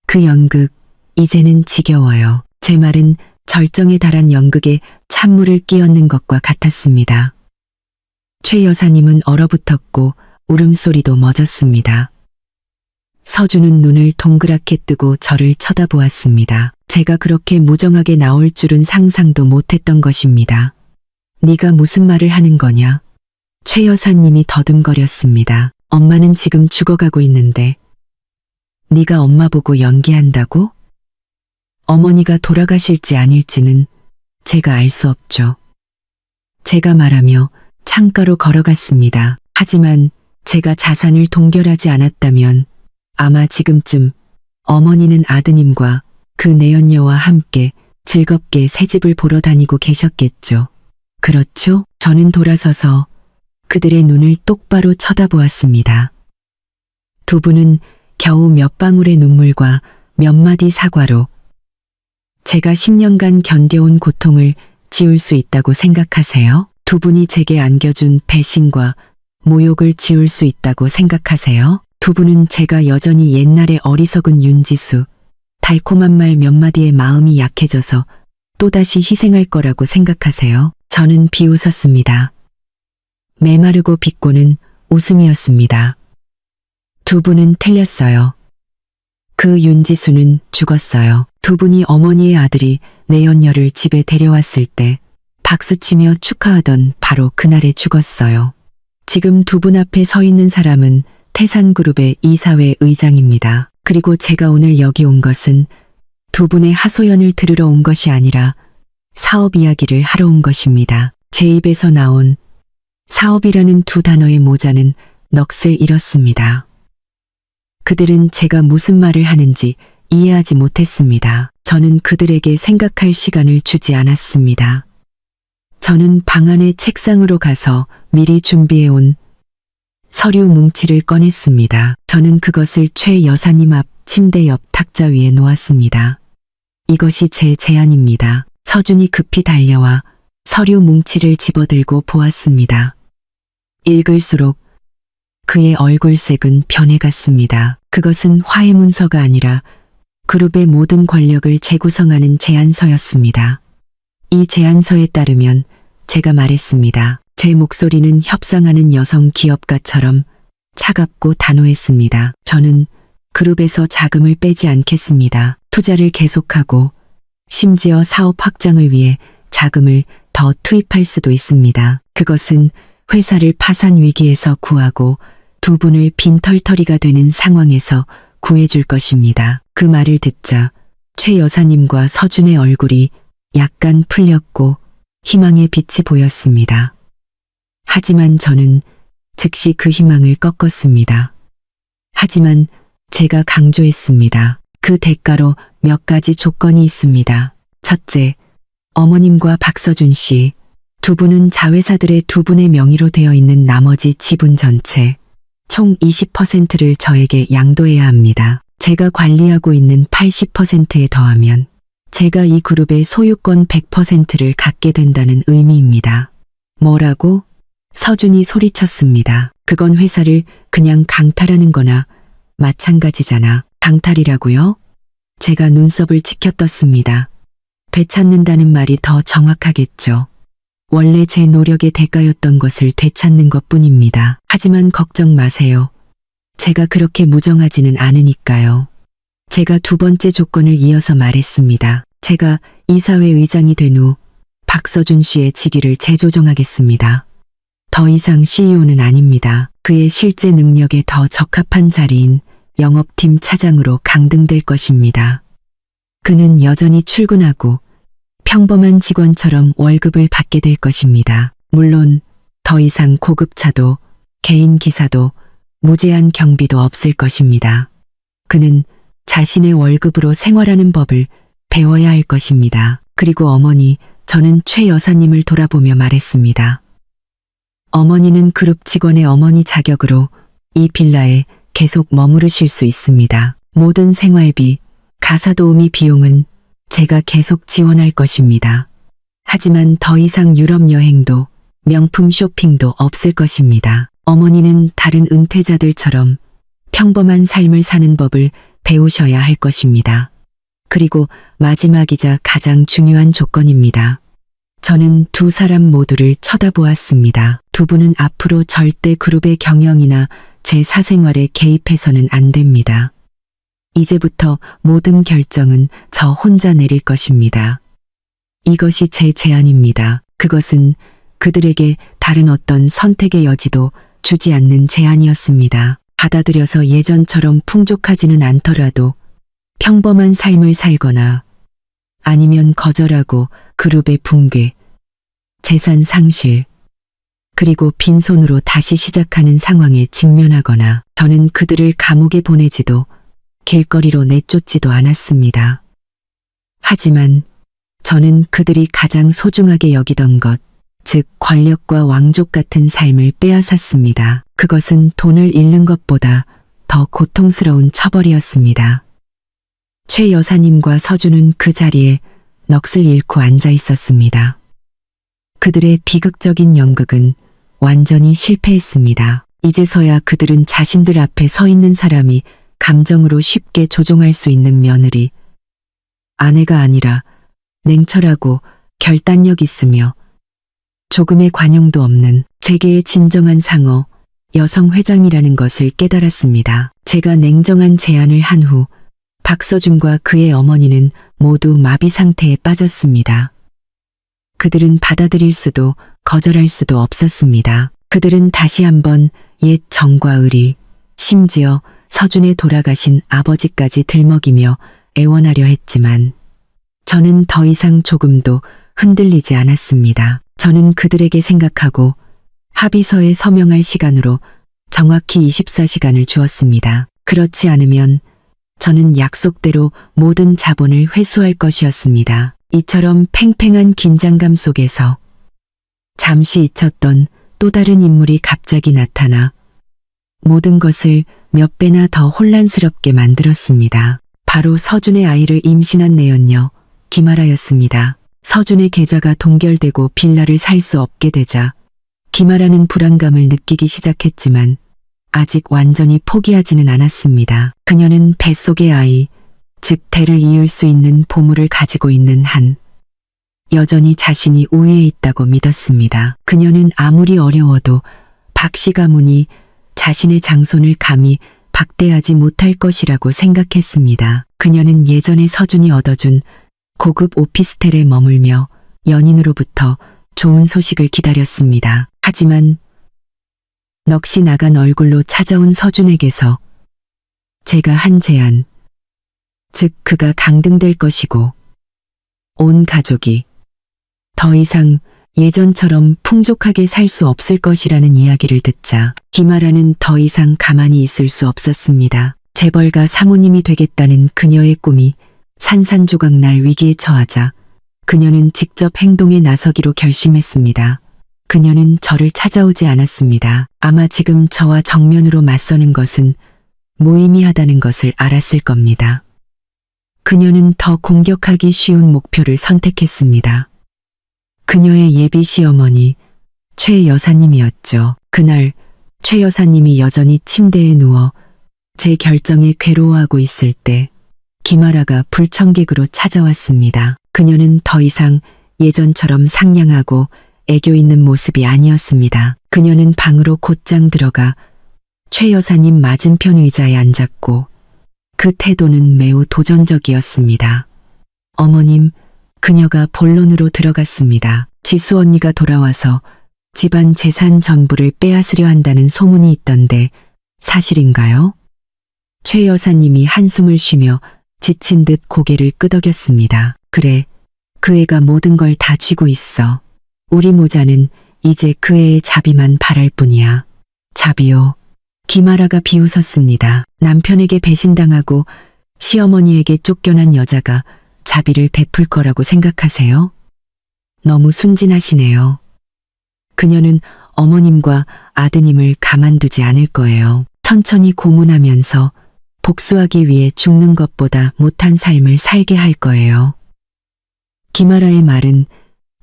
그 연극, 이제는 지겨워요. 제 말은 절정에 달한 연극에 찬물을 끼얹는 것과 같았습니다. 최 여사님은 얼어붙었고 울음소리도 멎었습니다. 서준은 눈을 동그랗게 뜨고 저를 쳐다보았습니다. 제가 그렇게 무정하게 나올 줄은 상상도 못했던 것입니다. 네가 무슨 말을 하는 거냐? 최 여사님이 더듬거렸습니다. 엄마는 지금 죽어가고 있는데 네가 엄마 보고 연기한다고? 어머니가 돌아가실지 아닐지는 제가 알 수 없죠. 제가 말하며 창가로 걸어갔습니다. 하지만 제가 자산을 동결하지 않았다면 아마 지금쯤 어머니는 아드님과 그 내연녀와 함께 즐겁게 새집을 보러 다니고 계셨겠죠. 그렇죠? 저는 돌아서서 그들의 눈을 똑바로 쳐다보았습니다. 두 분은 겨우 몇 방울의 눈물과 몇 마디 사과로 제가 10년간 견뎌온 고통을 지울 수 있다고 생각하세요? 두 분이 제게 안겨준 배신과 모욕을 지울 수 있다고 생각하세요? 두 분은 제가 여전히 옛날의 어리석은 윤지수, 달콤한 말 몇 마디에 마음이 약해져서 또다시 희생할 거라고 생각하세요? 저는 비웃었습니다. 메마르고 비꼬는 웃음이었습니다. 두 분은 틀렸어요. 그 윤지수는 죽었어요. 두 분이 어머니의 아들이 내연녀를 집에 데려왔을 때 박수치며 축하하던 바로 그날에 죽었어요. 지금 두 분 앞에 서 있는 사람은 태산그룹의 이사회 의장입니다. 그리고 제가 오늘 여기 온 것은 두 분의 하소연을 들으러 온 것이 아니라 사업 이야기를 하러 온 것입니다. 제 입에서 나온 사업이라는 두 단어의 모자는 넋을 잃었습니다. 그들은 제가 무슨 말을 하는지 이해하지 못했습니다. 저는 그들에게 생각할 시간을 주지 않았습니다. 저는 방 안의 책상으로 가서 미리 준비해온 서류 뭉치를 꺼냈습니다. 저는 그것을 최 여사님 앞 침대 옆 탁자 위에 놓았습니다. 이것이 제 제안입니다. 서준이 급히 달려와 서류 뭉치를 집어들고 보았습니다. 읽을수록 그의 얼굴색은 변해갔습니다. 그것은 화해 문서가 아니라 그룹의 모든 권력을 재구성하는 제안서였습니다. 이 제안서에 따르면 제가 말했습니다. 제 목소리는 협상하는 여성 기업가처럼 차갑고 단호했습니다. 저는 그룹에서 자금을 빼지 않겠습니다. 투자를 계속하고 심지어 사업 확장을 위해 자금을 더 투입할 수도 있습니다. 그것은 회사를 파산 위기에서 구하고 두 분을 빈털터리가 되는 상황에서 구해줄 것입니다. 그 말을 듣자 최 여사님과 서준의 얼굴이 약간 풀렸고 희망의 빛이 보였습니다. 하지만 저는 즉시 그 희망을 꺾었습니다. 하지만 제가 강조했습니다. 그 대가로 몇 가지 조건이 있습니다. 첫째, 어머님과 박서준 씨, 두 분은 자회사들의 두 분의 명의로 되어 있는 나머지 지분 전체, 총 20%를 저에게 양도해야 합니다. 제가 관리하고 있는 80%에 더하면 제가 이 그룹의 소유권 100%를 갖게 된다는 의미입니다. 뭐라고? 서준이 소리쳤습니다. 그건 회사를 그냥 강탈하는 거나 마찬가지잖아. 강탈이라고요? 제가 눈썹을 치켜떴습니다. 되찾는다는 말이 더 정확하겠죠. 원래 제 노력의 대가였던 것을 되찾는 것뿐입니다. 하지만 걱정 마세요. 제가 그렇게 무정하지는 않으니까요. 제가 두 번째 조건을 이어서 말했습니다. 제가 이사회 의장이 된 후 박서준 씨의 직위를 재조정하겠습니다. 더 이상 CEO는 아닙니다. 그의 실제 능력에 더 적합한 자리인 영업팀 차장으로 강등될 것입니다. 그는 여전히 출근하고 평범한 직원처럼 월급을 받게 될 것입니다. 물론 더 이상 고급차도 개인 기사도 무제한 경비도 없을 것입니다. 그는 자신의 월급으로 생활하는 법을 배워야 할 것입니다. 그리고 어머니, 저는 최 여사님을 돌아보며 말했습니다. 어머니는 그룹 직원의 어머니 자격으로 이 빌라에 계속 머무르실 수 있습니다. 모든 생활비, 가사 도우미 비용은 제가 계속 지원할 것입니다. 하지만 더 이상 유럽 여행도 명품 쇼핑도 없을 것입니다. 어머니는 다른 은퇴자들처럼 평범한 삶을 사는 법을 배우셔야 할 것입니다. 그리고 마지막이자 가장 중요한 조건입니다. 저는 두 사람 모두를 쳐다보았습니다. 두 분은 앞으로 절대 그룹의 경영이나 제 사생활에 개입해서는 안 됩니다. 이제부터 모든 결정은 저 혼자 내릴 것입니다. 이것이 제 제안입니다. 그것은 그들에게 다른 어떤 선택의 여지도 주지 않는 제안이었습니다. 받아들여서 예전처럼 풍족하지는 않더라도 평범한 삶을 살거나 아니면 거절하고 그룹의 붕괴, 재산 상실, 그리고 빈손으로 다시 시작하는 상황에 직면하거나 저는 그들을 감옥에 보내지도 길거리로 내쫓지도 않았습니다. 하지만 저는 그들이 가장 소중하게 여기던 것, 즉 권력과 왕족 같은 삶을 빼앗았습니다. 그것은 돈을 잃는 것보다 더 고통스러운 처벌이었습니다. 최 여사님과 서준은 그 자리에 넋을 잃고 앉아 있었습니다. 그들의 비극적인 연극은 완전히 실패했습니다. 이제서야 그들은 자신들 앞에 서 있는 사람이 감정으로 쉽게 조종할 수 있는 며느리, 아내가 아니라 냉철하고 결단력 있으며 조금의 관용도 없는 재계의 진정한 상어, 여성 회장이라는 것을 깨달았습니다. 제가 냉정한 제안을 한 후 박서준과 그의 어머니는 모두 마비 상태에 빠졌습니다. 그들은 받아들일 수도 거절할 수도 없었습니다. 그들은 다시 한번 옛 정과 의리, 심지어 서준의 돌아가신 아버지까지 들먹이며 애원하려 했지만 저는 더 이상 조금도 흔들리지 않았습니다. 저는 그들에게 생각하고 합의서에 서명할 시간으로 정확히 24시간을 주었습니다. 그렇지 않으면 저는 약속대로 모든 자본을 회수할 것이었습니다. 이처럼 팽팽한 긴장감 속에서 잠시 잊혔던 또 다른 인물이 갑자기 나타나 모든 것을 몇 배나 더 혼란스럽게 만들었습니다. 바로 서준의 아이를 임신한 내연녀 김아라였습니다. 서준의 계좌가 동결되고 빌라를 살 수 없게 되자 김아라는 불안감을 느끼기 시작했지만 아직 완전히 포기하지는 않았습니다. 그녀는 뱃속의 아이, 즉 대를 이을 수 있는 보물을 가지고 있는 한 여전히 자신이 우위에 있다고 믿었습니다. 그녀는 아무리 어려워도 박씨 가문이 자신의 장손을 감히 박대하지 못할 것이라고 생각했습니다. 그녀는 예전에 서준이 얻어준 고급 오피스텔에 머물며 연인으로부터 좋은 소식을 기다렸습니다. 하지만 넋이 나간 얼굴로 찾아온 서준에게서 제가 한 제안, 즉 그가 강등될 것이고 온 가족이 더 이상 예전처럼 풍족하게 살 수 없을 것이라는 이야기를 듣자 김아라는 더 이상 가만히 있을 수 없었습니다. 재벌가 사모님이 되겠다는 그녀의 꿈이 산산조각 날 위기에 처하자 그녀는 직접 행동에 나서기로 결심했습니다. 그녀는 저를 찾아오지 않았습니다. 아마 지금 저와 정면으로 맞서는 것은 무의미하다는 것을 알았을 겁니다. 그녀는 더 공격하기 쉬운 목표를 선택했습니다. 그녀의 예비 시어머니 최 여사님이었죠. 그날 최 여사님이 여전히 침대에 누워 제 결정에 괴로워하고 있을 때 김아라가 불청객으로 찾아왔습니다. 그녀는 더 이상 예전처럼 상냥하고 애교 있는 모습이 아니었습니다. 그녀는 방으로 곧장 들어가 최 여사님 맞은편 의자에 앉았고 그 태도는 매우 도전적이었습니다. 어머님, 그녀가 본론으로 들어갔습니다. 지수 언니가 돌아와서 집안 재산 전부를 빼앗으려 한다는 소문이 있던데 사실인가요? 최 여사님이 한숨을 쉬며 지친 듯 고개를 끄덕였습니다. 그래, 그 애가 모든 걸 다 쥐고 있어. 우리 모자는 이제 그 애의 자비만 바랄 뿐이야. 자비요. 김아라가 비웃었습니다. 남편에게 배신당하고 시어머니에게 쫓겨난 여자가 자비를 베풀 거라고 생각하세요? 너무 순진하시네요. 그녀는 어머님과 아드님을 가만두지 않을 거예요. 천천히 고문하면서 복수하기 위해 죽는 것보다 못한 삶을 살게 할 거예요. 김아라의 말은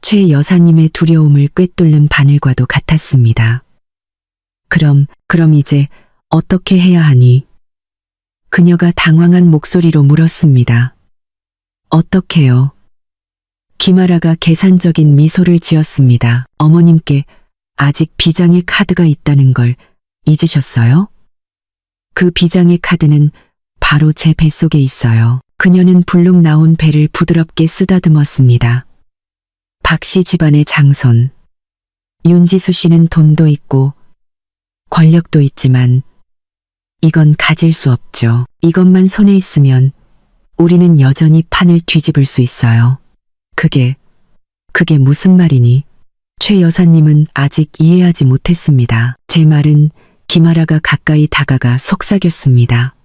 최 여사님의 두려움을 꿰뚫는 바늘과도 같았습니다. 그럼 이제 어떻게 해야 하니? 그녀가 당황한 목소리로 물었습니다. 어떻게요? 김아라가 계산적인 미소를 지었습니다. 어머님께 아직 비장의 카드가 있다는 걸 잊으셨어요? 그 비장의 카드는 바로 제 뱃속에 있어요. 그녀는 불룩 나온 배를 부드럽게 쓰다듬었습니다. 박씨 집안의 장손. 윤지수 씨는 돈도 있고 권력도 있지만 이건 가질 수 없죠. 이것만 손에 있으면 우리는 여전히 판을 뒤집을 수 있어요. 그게 무슨 말이니? 최 여사님은 아직 이해하지 못했습니다. 제 말은 김아라가 가까이 다가가 속삭였습니다.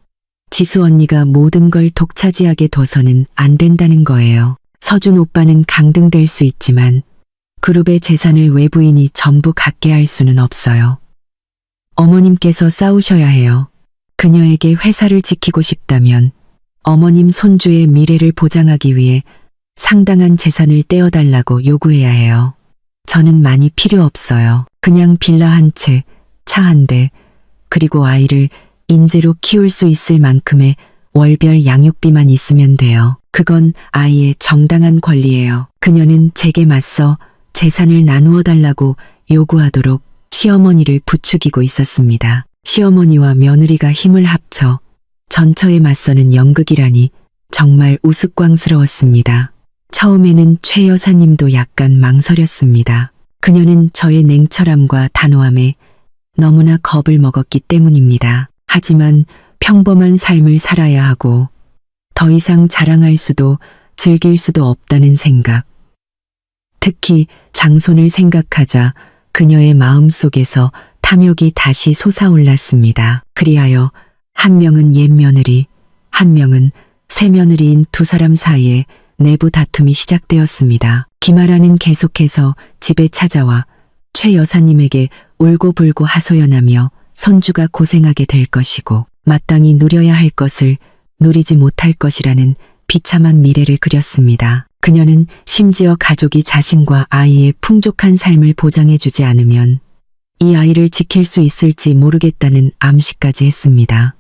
지수 언니가 모든 걸 독차지하게 둬서는 안 된다는 거예요. 서준 오빠는 강등될 수 있지만 그룹의 재산을 외부인이 전부 갖게 할 수는 없어요. 어머님께서 싸우셔야 해요. 그녀에게 회사를 지키고 싶다면 어머님 손주의 미래를 보장하기 위해 상당한 재산을 떼어달라고 요구해야 해요. 저는 많이 필요 없어요. 그냥 빌라 한 채, 차 한 대, 그리고 아이를 인재로 키울 수 있을 만큼의 월별 양육비만 있으면 돼요. 그건 아이의 정당한 권리예요. 그녀는 제게 맞서 재산을 나누어 달라고 요구하도록 시어머니를 부추기고 있었습니다. 시어머니와 며느리가 힘을 합쳐 전처에 맞서는 연극이라니 정말 우스꽝스러웠습니다. 처음에는 최 여사님도 약간 망설였습니다. 그녀는 저의 냉철함과 단호함에 너무나 겁을 먹었기 때문입니다. 하지만 평범한 삶을 살아야 하고 더 이상 자랑할 수도 즐길 수도 없다는 생각. 특히 장손을 생각하자 그녀의 마음속에서 탐욕이 다시 솟아올랐습니다. 그리하여 한 명은 옛 며느리, 한 명은 새 며느리인 두 사람 사이에 내부 다툼이 시작되었습니다. 김아라는 계속해서 집에 찾아와 최 여사님에게 울고불고 하소연하며 손주가 고생하게 될 것이고 마땅히 누려야 할 것을 누리지 못할 것이라는 비참한 미래를 그렸습니다. 그녀는 심지어 가족이 자신과 아이의 풍족한 삶을 보장해주지 않으면 이 아이를 지킬 수 있을지 모르겠다는 암시까지 했습니다.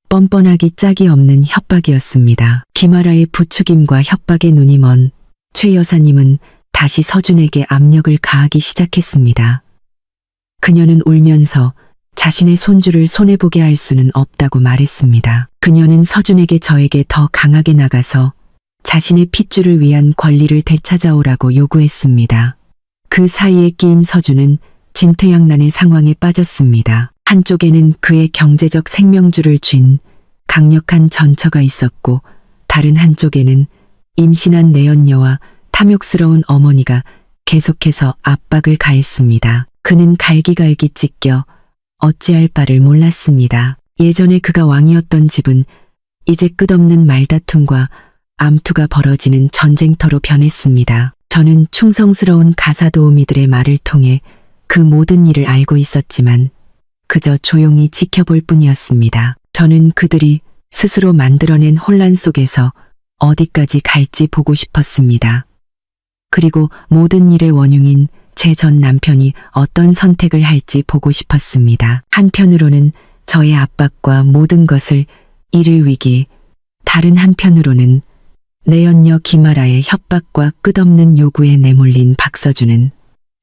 뻔뻔하기 짝이 없는 협박이었습니다. 김아라의 부추김과 협박에 눈이 먼 최 여사님은 다시 서준에게 압력을 가하기 시작했습니다. 그녀는 울면서 자신의 손주를 손해보게 할 수는 없다고 말했습니다. 그녀는 서준에게 저에게 더 강하게 나가서 자신의 핏줄을 위한 권리를 되찾아오라고 요구했습니다. 그 사이에 끼인 서준은 진퇴양난의 상황에 빠졌습니다. 한쪽에는 그의 경제적 생명줄을 쥔 강력한 전처가 있었고 다른 한쪽에는 임신한 내연녀와 탐욕스러운 어머니가 계속해서 압박을 가했습니다. 그는 갈기갈기 찢겨 어찌할 바를 몰랐습니다. 예전에 그가 왕이었던 집은 이제 끝없는 말다툼과 암투가 벌어지는 전쟁터로 변했습니다. 저는 충성스러운 가사도우미들의 말을 통해 그 모든 일을 알고 있었지만 그저 조용히 지켜볼 뿐이었습니다. 저는 그들이 스스로 만들어낸 혼란 속에서 어디까지 갈지 보고 싶었습니다. 그리고 모든 일의 원흉인 제 전 남편이 어떤 선택을 할지 보고 싶었습니다. 한편으로는 저의 압박과 모든 것을 잃을 위기, 다른 한편으로는 내연녀 김아라의 협박과 끝없는 요구에 내몰린 박서준은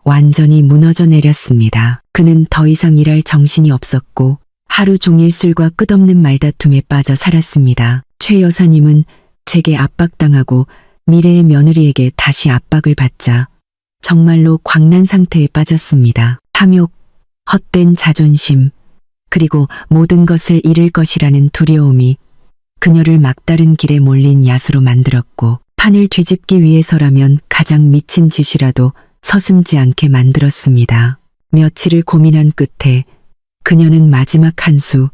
완전히 무너져 내렸습니다. 그는 더 이상 일할 정신이 없었고 하루 종일 술과 끝없는 말다툼에 빠져 살았습니다. 최 여사님은 제게 압박당하고 미래의 며느리에게 다시 압박을 받자 정말로 광란 상태에 빠졌습니다. 탐욕, 헛된 자존심, 그리고 모든 것을 잃을 것이라는 두려움이 그녀를 막다른 길에 몰린 야수로 만들었고 판을 뒤집기 위해서라면 가장 미친 짓이라도 서슴지 않게 만들었습니다. 며칠을 고민한 끝에 그녀는 마지막 한 수,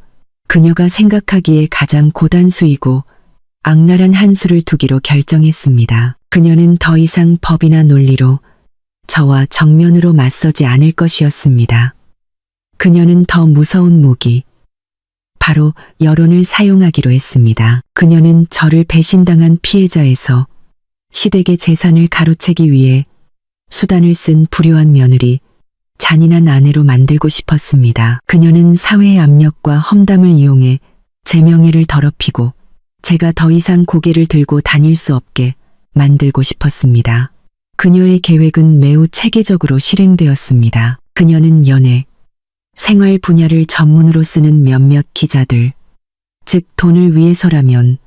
그녀가 생각하기에 가장 고단수이고 악랄한 한 수를 두기로 결정했습니다. 그녀는 더 이상 법이나 논리로 저와 정면으로 맞서지 않을 것이었습니다. 그녀는 더 무서운 무기, 바로 여론을 사용하기로 했습니다. 그녀는 저를 배신당한 피해자에서 시댁의 재산을 가로채기 위해 수단을 쓴 불효한 며느리, 잔인한 아내로 만들고 싶었습니다. 그녀는 사회의 압력과 험담을 이용해 제 명예를 더럽히고 제가 더 이상 고개를 들고 다닐 수 없게 만들고 싶었습니다. 그녀의 계획은 매우 체계적으로 실행되었습니다. 그녀는 연애, 생활 분야를 전문으로 쓰는 몇몇 기자들, 즉 돈을 위해서라면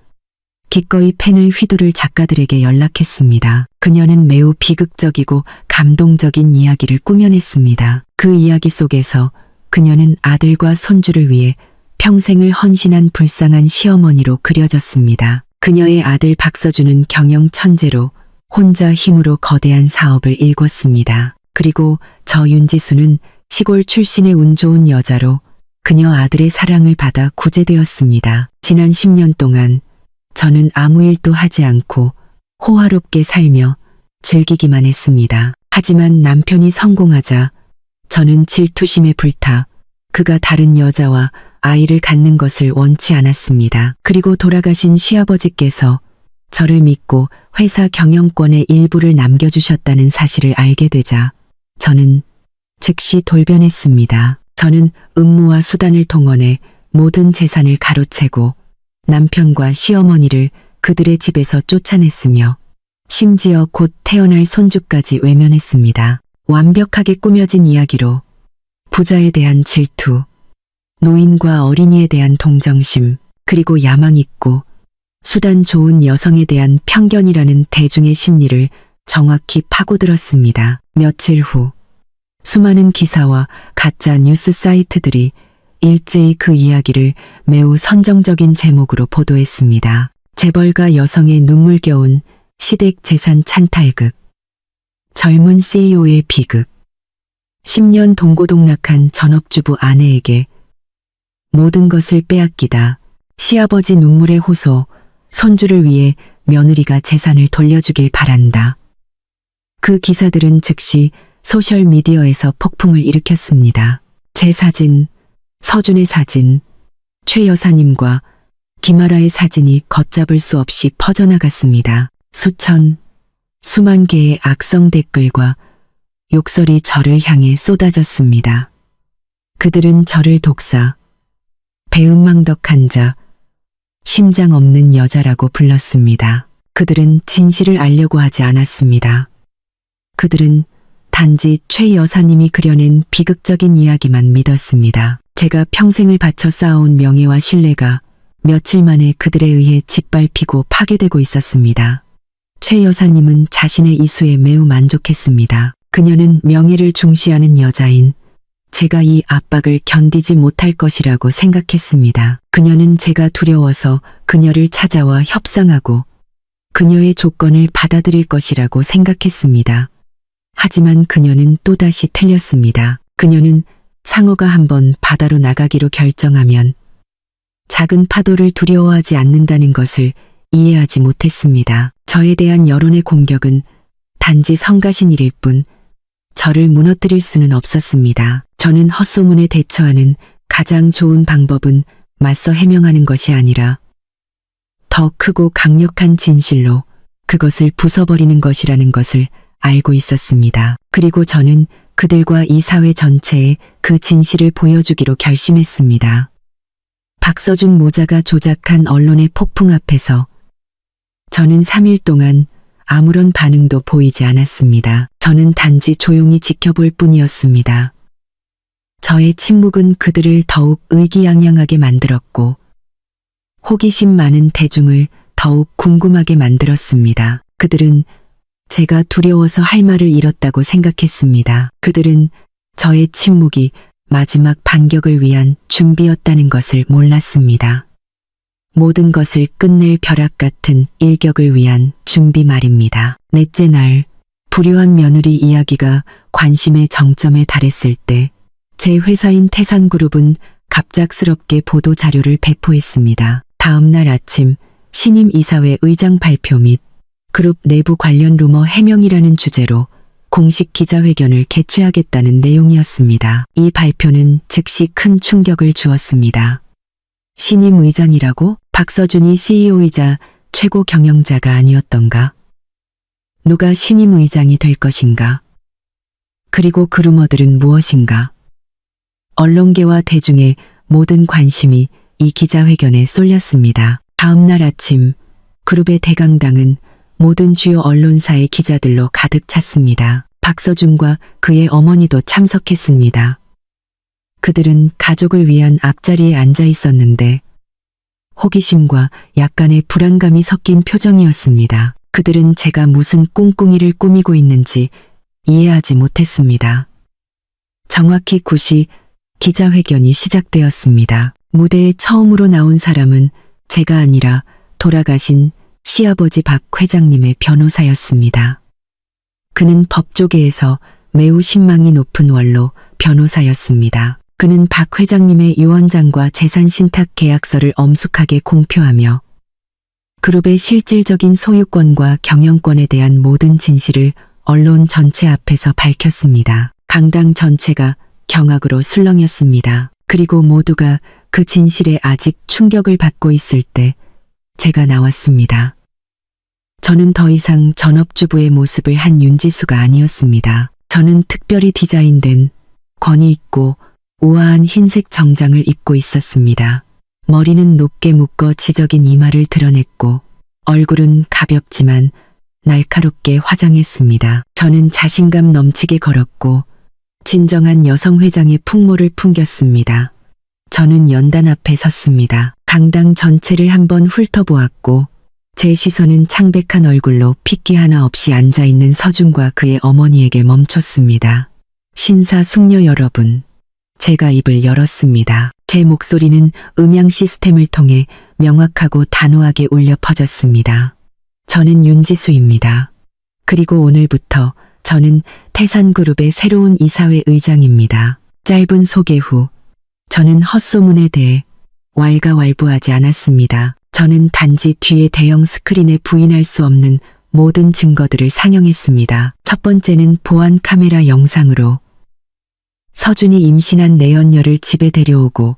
기꺼이 펜을 휘두를 작가들에게 연락했습니다. 그녀는 매우 비극적이고 감동적인 이야기를 꾸며냈습니다. 그 이야기 속에서 그녀는 아들과 손주를 위해 평생을 헌신한 불쌍한 시어머니로 그려졌습니다. 그녀의 아들 박서준은 경영 천재로 혼자 힘으로 거대한 사업을 일궜습니다. 그리고 저 윤지수는 시골 출신의 운 좋은 여자로 그녀 아들의 사랑을 받아 구제되었습니다. 지난 10년 동안 저는 아무 일도 하지 않고 호화롭게 살며 즐기기만 했습니다. 하지만 남편이 성공하자 저는 질투심에 불타 그가 다른 여자와 아이를 갖는 것을 원치 않았습니다. 그리고 돌아가신 시아버지께서 저를 믿고 회사 경영권의 일부를 남겨주셨다는 사실을 알게 되자 저는 즉시 돌변했습니다. 저는 음모와 수단을 동원해 모든 재산을 가로채고 남편과 시어머니를 그들의 집에서 쫓아냈으며 심지어 곧 태어날 손주까지 외면했습니다. 완벽하게 꾸며진 이야기로 부자에 대한 질투, 노인과 어린이에 대한 동정심, 그리고 야망 있고 수단 좋은 여성에 대한 편견이라는 대중의 심리를 정확히 파고들었습니다. 며칠 후 수많은 기사와 가짜 뉴스 사이트들이 일제히 그 이야기를 매우 선정적인 제목으로 보도했습니다. 재벌가 여성의 눈물겨운 시댁 재산 찬탈극, 젊은 CEO의 비극, 10년 동고동락한 전업주부 아내에게 모든 것을 빼앗기다 시아버지 눈물의 호소, 손주를 위해 며느리가 재산을 돌려주길 바란다. 그 기사들은 즉시 소셜미디어에서 폭풍을 일으켰습니다. 제 사진, 서준의 사진, 최 여사님과 김아라의 사진이 걷잡을 수 없이 퍼져나갔습니다. 수만 개의 악성 댓글과 욕설이 저를 향해 쏟아졌습니다. 그들은 저를 독사, 배은망덕한 자, 심장 없는 여자라고 불렀습니다. 그들은 진실을 알려고 하지 않았습니다. 그들은 단지 최 여사님이 그려낸 비극적인 이야기만 믿었습니다. 제가 평생을 바쳐 쌓아온 명예와 신뢰가 며칠 만에 그들에 의해 짓밟히고 파괴되고 있었습니다. 최 여사님은 자신의 이수에 매우 만족했습니다. 그녀는 명예를 중시하는 여자인 제가 이 압박을 견디지 못할 것이라고 생각했습니다. 그녀는 제가 두려워서 그녀를 찾아와 협상하고 그녀의 조건을 받아들일 것이라고 생각했습니다. 하지만 그녀는 또다시 틀렸습니다. 그녀는 상어가 한번 바다로 나가기로 결정하면 작은 파도를 두려워하지 않는다는 것을 이해하지 못했습니다. 저에 대한 여론의 공격은 단지 성가신 일일 뿐 저를 무너뜨릴 수는 없었습니다. 저는 헛소문에 대처하는 가장 좋은 방법은 맞서 해명하는 것이 아니라 더 크고 강력한 진실로 그것을 부숴버리는 것이라는 것을 알고 있었습니다. 그리고 저는 그들과 이 사회 전체에 그 진실을 보여주기로 결심했습니다. 박서준 모자가 조작한 언론의 폭풍 앞에서 저는 3일 동안 아무런 반응도 보이지 않았습니다. 저는 단지 조용히 지켜볼 뿐이었습니다. 저의 침묵은 그들을 더욱 의기양양하게 만들었고 호기심 많은 대중을 더욱 궁금하게 만들었습니다. 그들은 제가 두려워서 할 말을 잃었다고 생각했습니다. 그들은 저의 침묵이 마지막 반격을 위한 준비였다는 것을 몰랐습니다. 모든 것을 끝낼 벼락 같은 일격을 위한 준비 말입니다. 넷째 날, 불효한 며느리 이야기가 관심의 정점에 달했을 때 제 회사인 태산그룹은 갑작스럽게 보도 자료를 배포했습니다. 다음 날 아침 신임 이사회 의장 발표 및 그룹 내부 관련 루머 해명이라는 주제로 공식 기자회견을 개최하겠다는 내용이었습니다. 이 발표는 즉시 큰 충격을 주었습니다. 신임 의장이라고? 박서준이 CEO이자 최고 경영자가 아니었던가? 누가 신임 의장이 될 것인가? 그리고 그 루머들은 무엇인가? 언론계와 대중의 모든 관심이 이 기자회견에 쏠렸습니다. 다음 날 아침 그룹의 대강당은 모든 주요 언론사의 기자들로 가득 찼습니다. 박서준과 그의 어머니도 참석했습니다. 그들은 가족을 위한 앞자리에 앉아 있었는데 호기심과 약간의 불안감이 섞인 표정이었습니다. 그들은 제가 무슨 꿍꿍이를 꾸미고 있는지 이해하지 못했습니다. 정확히 9시 기자회견이 시작되었습니다. 무대에 처음으로 나온 사람은 제가 아니라 돌아가신 시아버지 박 회장님의 변호사였습니다. 그는 법조계에서 매우 신망이 높은 원로 변호사였습니다. 그는 박 회장님의 유언장과 재산 신탁 계약서를 엄숙하게 공표하며 그룹의 실질적인 소유권과 경영권에 대한 모든 진실을 언론 전체 앞에서 밝혔습니다. 강당 전체가 경악으로 술렁였습니다. 그리고 모두가 그 진실에 아직 충격을 받고 있을 때 제가 나왔습니다. 저는 더 이상 전업주부의 모습을 한 윤지수가 아니었습니다. 저는 특별히 디자인된 권위 있고 우아한 흰색 정장을 입고 있었습니다. 머리는 높게 묶어 지적인 이마를 드러냈고 얼굴은 가볍지만 날카롭게 화장했습니다. 저는 자신감 넘치게 걸었고 진정한 여성 회장의 풍모를 풍겼습니다. 저는 연단 앞에 섰습니다. 강당 전체를 한번 훑어보았고 제 시선은 창백한 얼굴로 핏기 하나 없이 앉아있는 서준과 그의 어머니에게 멈췄습니다. 신사숙녀 여러분, 제가 입을 열었습니다. 제 목소리는 음향 시스템을 통해 명확하고 단호하게 울려 퍼졌습니다. 저는 윤지수입니다. 그리고 오늘부터 저는 태산그룹의 새로운 이사회 의장입니다. 짧은 소개 후 저는 헛소문에 대해 왈가왈부하지 않았습니다. 저는 단지 뒤에 대형 스크린에 부인할 수 없는 모든 증거들을 상영했습니다. 첫 번째는 보안 카메라 영상으로 서준이 임신한 내연녀를 집에 데려오고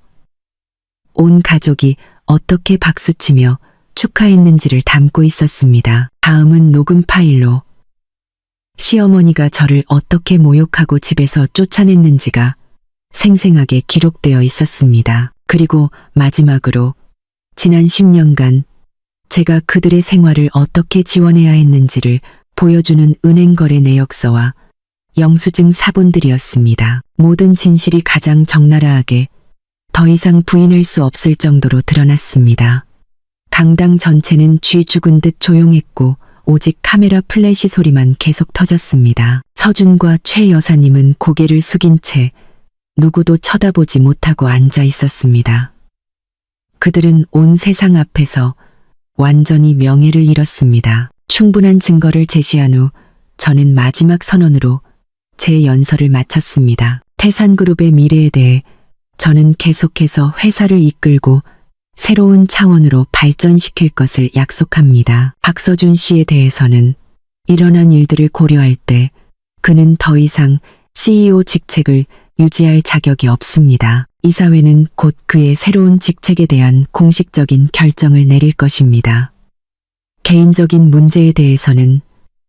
온 가족이 어떻게 박수치며 축하했는지를 담고 있었습니다. 다음은 녹음 파일로 시어머니가 저를 어떻게 모욕하고 집에서 쫓아냈는지가 생생하게 기록되어 있었습니다. 그리고 마지막으로 지난 10년간 제가 그들의 생활을 어떻게 지원해야 했는지를 보여주는 은행거래 내역서와 영수증 사본들이었습니다. 모든 진실이 가장 적나라하게 더 이상 부인할 수 없을 정도로 드러났습니다. 강당 전체는 쥐 죽은 듯 조용했고 오직 카메라 플래시 소리만 계속 터졌습니다. 서준과 최 여사님은 고개를 숙인 채 누구도 쳐다보지 못하고 앉아 있었습니다. 그들은 온 세상 앞에서 완전히 명예를 잃었습니다. 충분한 증거를 제시한 후 저는 마지막 선언으로 제 연설을 마쳤습니다. 태산그룹의 미래에 대해 저는 계속해서 회사를 이끌고 새로운 차원으로 발전시킬 것을 약속합니다. 박서준 씨에 대해서는 일어난 일들을 고려할 때 그는 더 이상 CEO 직책을 유지할 자격이 없습니다. 이사회는 곧 그의 새로운 직책에 대한 공식적인 결정을 내릴 것입니다. 개인적인 문제에 대해서는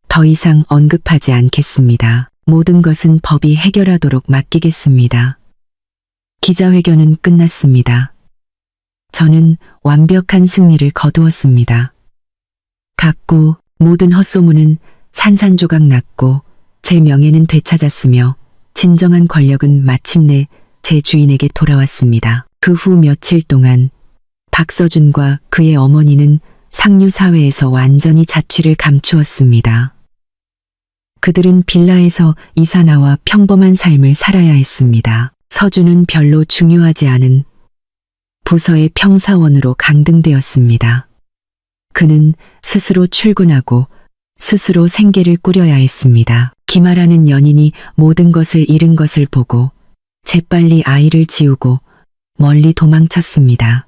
더 이상 언급하지 않겠습니다. 모든 것은 법이 해결하도록 맡기겠습니다. 기자회견은 끝났습니다. 저는 완벽한 승리를 거두었습니다. 갖고 모든 헛소문은 산산조각 났고 제 명예는 되찾았으며 진정한 권력은 마침내 제 주인에게 돌아왔습니다. 그 후 며칠 동안 박서준과 그의 어머니는 상류사회에서 완전히 자취를 감추었습니다. 그들은 빌라에서 이사 나와 평범한 삶을 살아야 했습니다. 서준은 별로 중요하지 않은 부서의 평사원으로 강등되었습니다. 그는 스스로 출근하고 스스로 생계를 꾸려야 했습니다. 김아라는 연인이 모든 것을 잃은 것을 보고 재빨리 아이를 지우고 멀리 도망쳤습니다.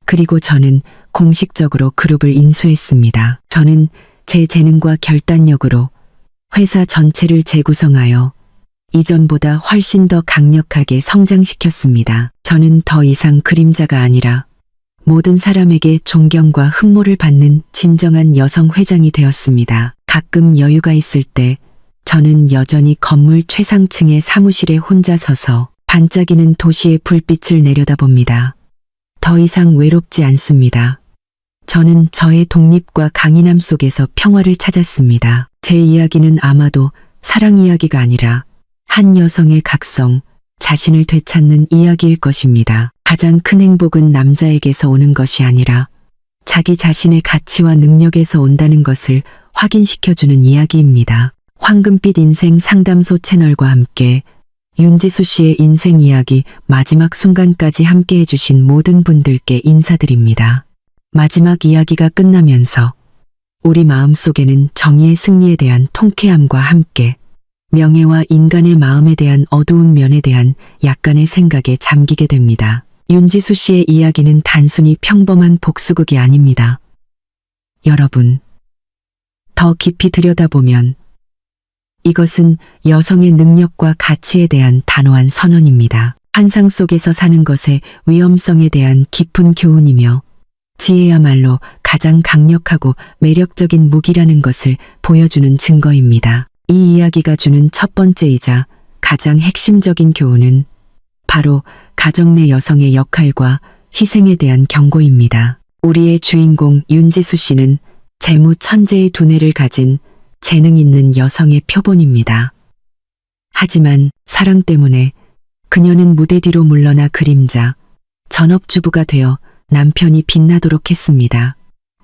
그리고 저는 공식적으로 그룹을 인수했습니다. 저는 제 재능과 결단력으로 회사 전체를 재구성하여 이전보다 훨씬 더 강력하게 성장시켰습니다. 저는 더 이상 그림자가 아니라 모든 사람에게 존경과 흠모를 받는 진정한 여성 회장이 되었습니다. 가끔 여유가 있을 때 저는 여전히 건물 최상층의 사무실에 혼자 서서 반짝이는 도시의 불빛을 내려다봅니다. 더 이상 외롭지 않습니다. 저는 저의 독립과 강인함 속에서 평화를 찾았습니다. 제 이야기는 아마도 사랑 이야기가 아니라 한 여성의 각성, 자신을 되찾는 이야기일 것입니다. 가장 큰 행복은 남자에게서 오는 것이 아니라 자기 자신의 가치와 능력에서 온다는 것을 확인시켜주는 이야기입니다. 황금빛 인생 상담소 채널과 함께 윤지수 씨의 인생 이야기 마지막 순간까지 함께 해주신 모든 분들께 인사드립니다. 마지막 이야기가 끝나면서 우리 마음속에는 정의의 승리에 대한 통쾌함과 함께 명예와 인간의 마음에 대한 어두운 면에 대한 약간의 생각에 잠기게 됩니다. 윤지수 씨의 이야기는 단순히 평범한 복수극이 아닙니다. 여러분, 더 깊이 들여다보면 이것은 여성의 능력과 가치에 대한 단호한 선언입니다. 환상 속에서 사는 것의 위험성에 대한 깊은 교훈이며 지혜야말로 가장 강력하고 매력적인 무기라는 것을 보여주는 증거입니다. 이 이야기가 주는 첫 번째이자 가장 핵심적인 교훈은 바로 가정 내 여성의 역할과 희생에 대한 경고입니다. 우리의 주인공 윤지수 씨는 재무 천재의 두뇌를 가진 재능 있는 여성의 표본입니다. 하지만 사랑 때문에 그녀는 무대 뒤로 물러나 그림자, 전업주부가 되어 남편이 빛나도록 했습니다.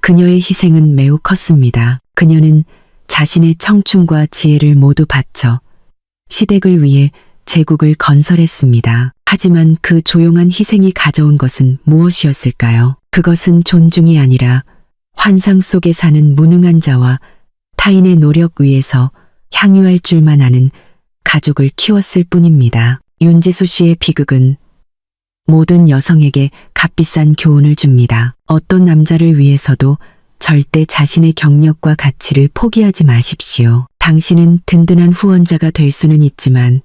그녀의 희생은 매우 컸습니다. 그녀는 자신의 청춘과 지혜를 모두 바쳐 시댁을 위해 제국을 건설했습니다. 하지만 그 조용한 희생이 가져온 것은 무엇이었을까요? 그것은 존중이 아니라 환상 속에 사는 무능한 자와 타인의 노력 위에서 향유할 줄만 아는 가족을 키웠을 뿐입니다. 윤지수 씨의 비극은 모든 여성에게 값비싼 교훈을 줍니다. 어떤 남자를 위해서도 절대 자신의 경력과 가치를 포기하지 마십시오. 당신은 든든한 후원자가 될 수는 있지만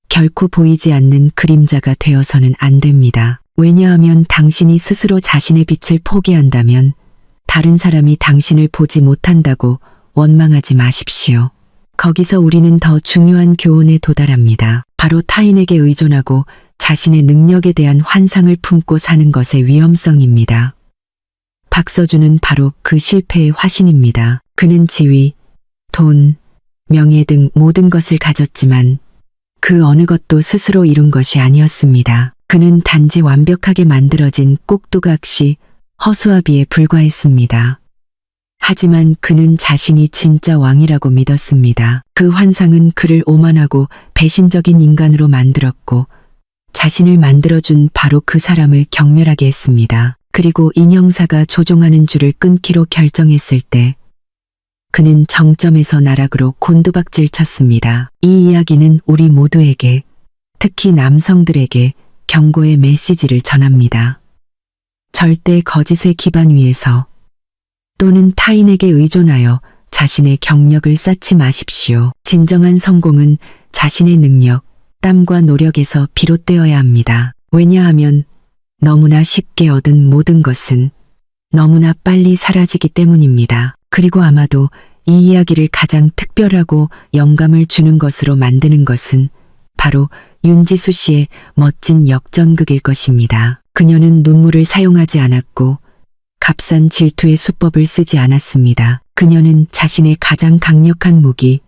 결코 보이지 않는 그림자가 되어서는 안 됩니다. 왜냐하면 당신이 스스로 자신의 빛을 포기한다면 다른 사람이 당신을 보지 못한다고 원망하지 마십시오. 거기서 우리는 더 중요한 교훈에 도달합니다. 바로 타인에게 의존하고 자신의 능력에 대한 환상을 품고 사는 것의 위험성입니다. 박서준은 바로 그 실패의 화신입니다. 그는 지위, 돈, 명예 등 모든 것을 가졌지만 그 어느 것도 스스로 이룬 것이 아니었습니다. 그는 단지 완벽하게 만들어진 꼭두각시 허수아비에 불과했습니다. 하지만 그는 자신이 진짜 왕이라고 믿었습니다. 그 환상은 그를 오만하고 배신적인 인간으로 만들었고 자신을 만들어준 바로 그 사람을 경멸하게 했습니다. 그리고 인형사가 조종하는 줄을 끊기로 결정했을 때 그는 정점에서 나락으로 곤두박질 쳤습니다. 이 이야기는 우리 모두에게, 특히 남성들에게 경고의 메시지를 전합니다. 절대 거짓의 기반 위에서 또는 타인에게 의존하여 자신의 경력을 쌓지 마십시오. 진정한 성공은 자신의 능력, 땀과 노력에서 비롯되어야 합니다. 왜냐하면 너무나 쉽게 얻은 모든 것은 너무나 빨리 사라지기 때문입니다. 그리고 아마도 이 이야기를 가장 특별하고 영감을 주는 것으로 만드는 것은 바로 윤지수 씨의 멋진 역전극일 것입니다. 그녀는 눈물을 사용하지 않았고 값싼 질투의 수법을 쓰지 않았습니다. 그녀는 자신의 가장 강력한 무기,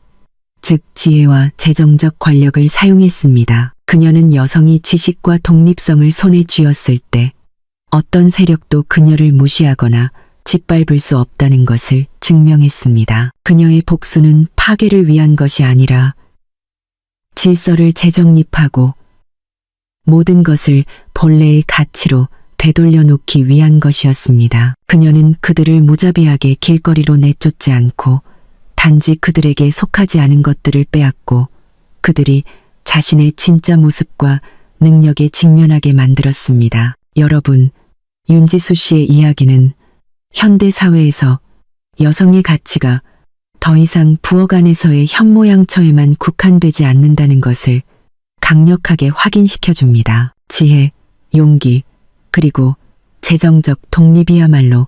즉 지혜와 재정적 권력을 사용했습니다. 그녀는 여성이 지식과 독립성을 손에 쥐었을 때 어떤 세력도 그녀를 무시하거나 짓밟을 수 없다는 것을 증명했습니다. 그녀의 복수는 파괴를 위한 것이 아니라 질서를 재정립하고 모든 것을 본래의 가치로 되돌려 놓기 위한 것이었습니다. 그녀는 그들을 무자비하게 길거리로 내쫓지 않고 단지 그들에게 속하지 않은 것들을 빼앗고 그들이 자신의 진짜 모습과 능력에 직면하게 만들었습니다. 여러분, 윤지수 씨의 이야기는 현대 사회에서 여성의 가치가 더 이상 부엌 안에서의 현모양처에만 국한되지 않는다는 것을 강력하게 확인시켜 줍니다. 지혜, 용기, 그리고 재정적 독립이야말로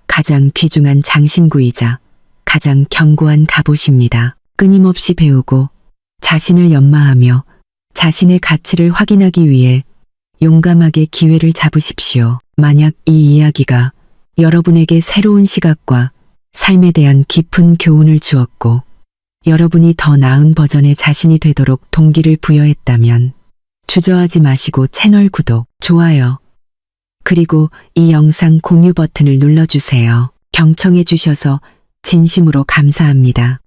가장 귀중한 장신구이자 가장 견고한 갑옷입니다. 끊임없이 배우고 자신을 연마하며 자신의 가치를 확인하기 위해 용감하게 기회를 잡으십시오. 만약 이 이야기가 여러분에게 새로운 시각과 삶에 대한 깊은 교훈을 주었고 여러분이 더 나은 버전의 자신이 되도록 동기를 부여했다면 주저하지 마시고 채널 구독, 좋아요, 그리고 이 영상 공유 버튼을 눌러주세요. 경청해 주셔서 진심으로 감사합니다.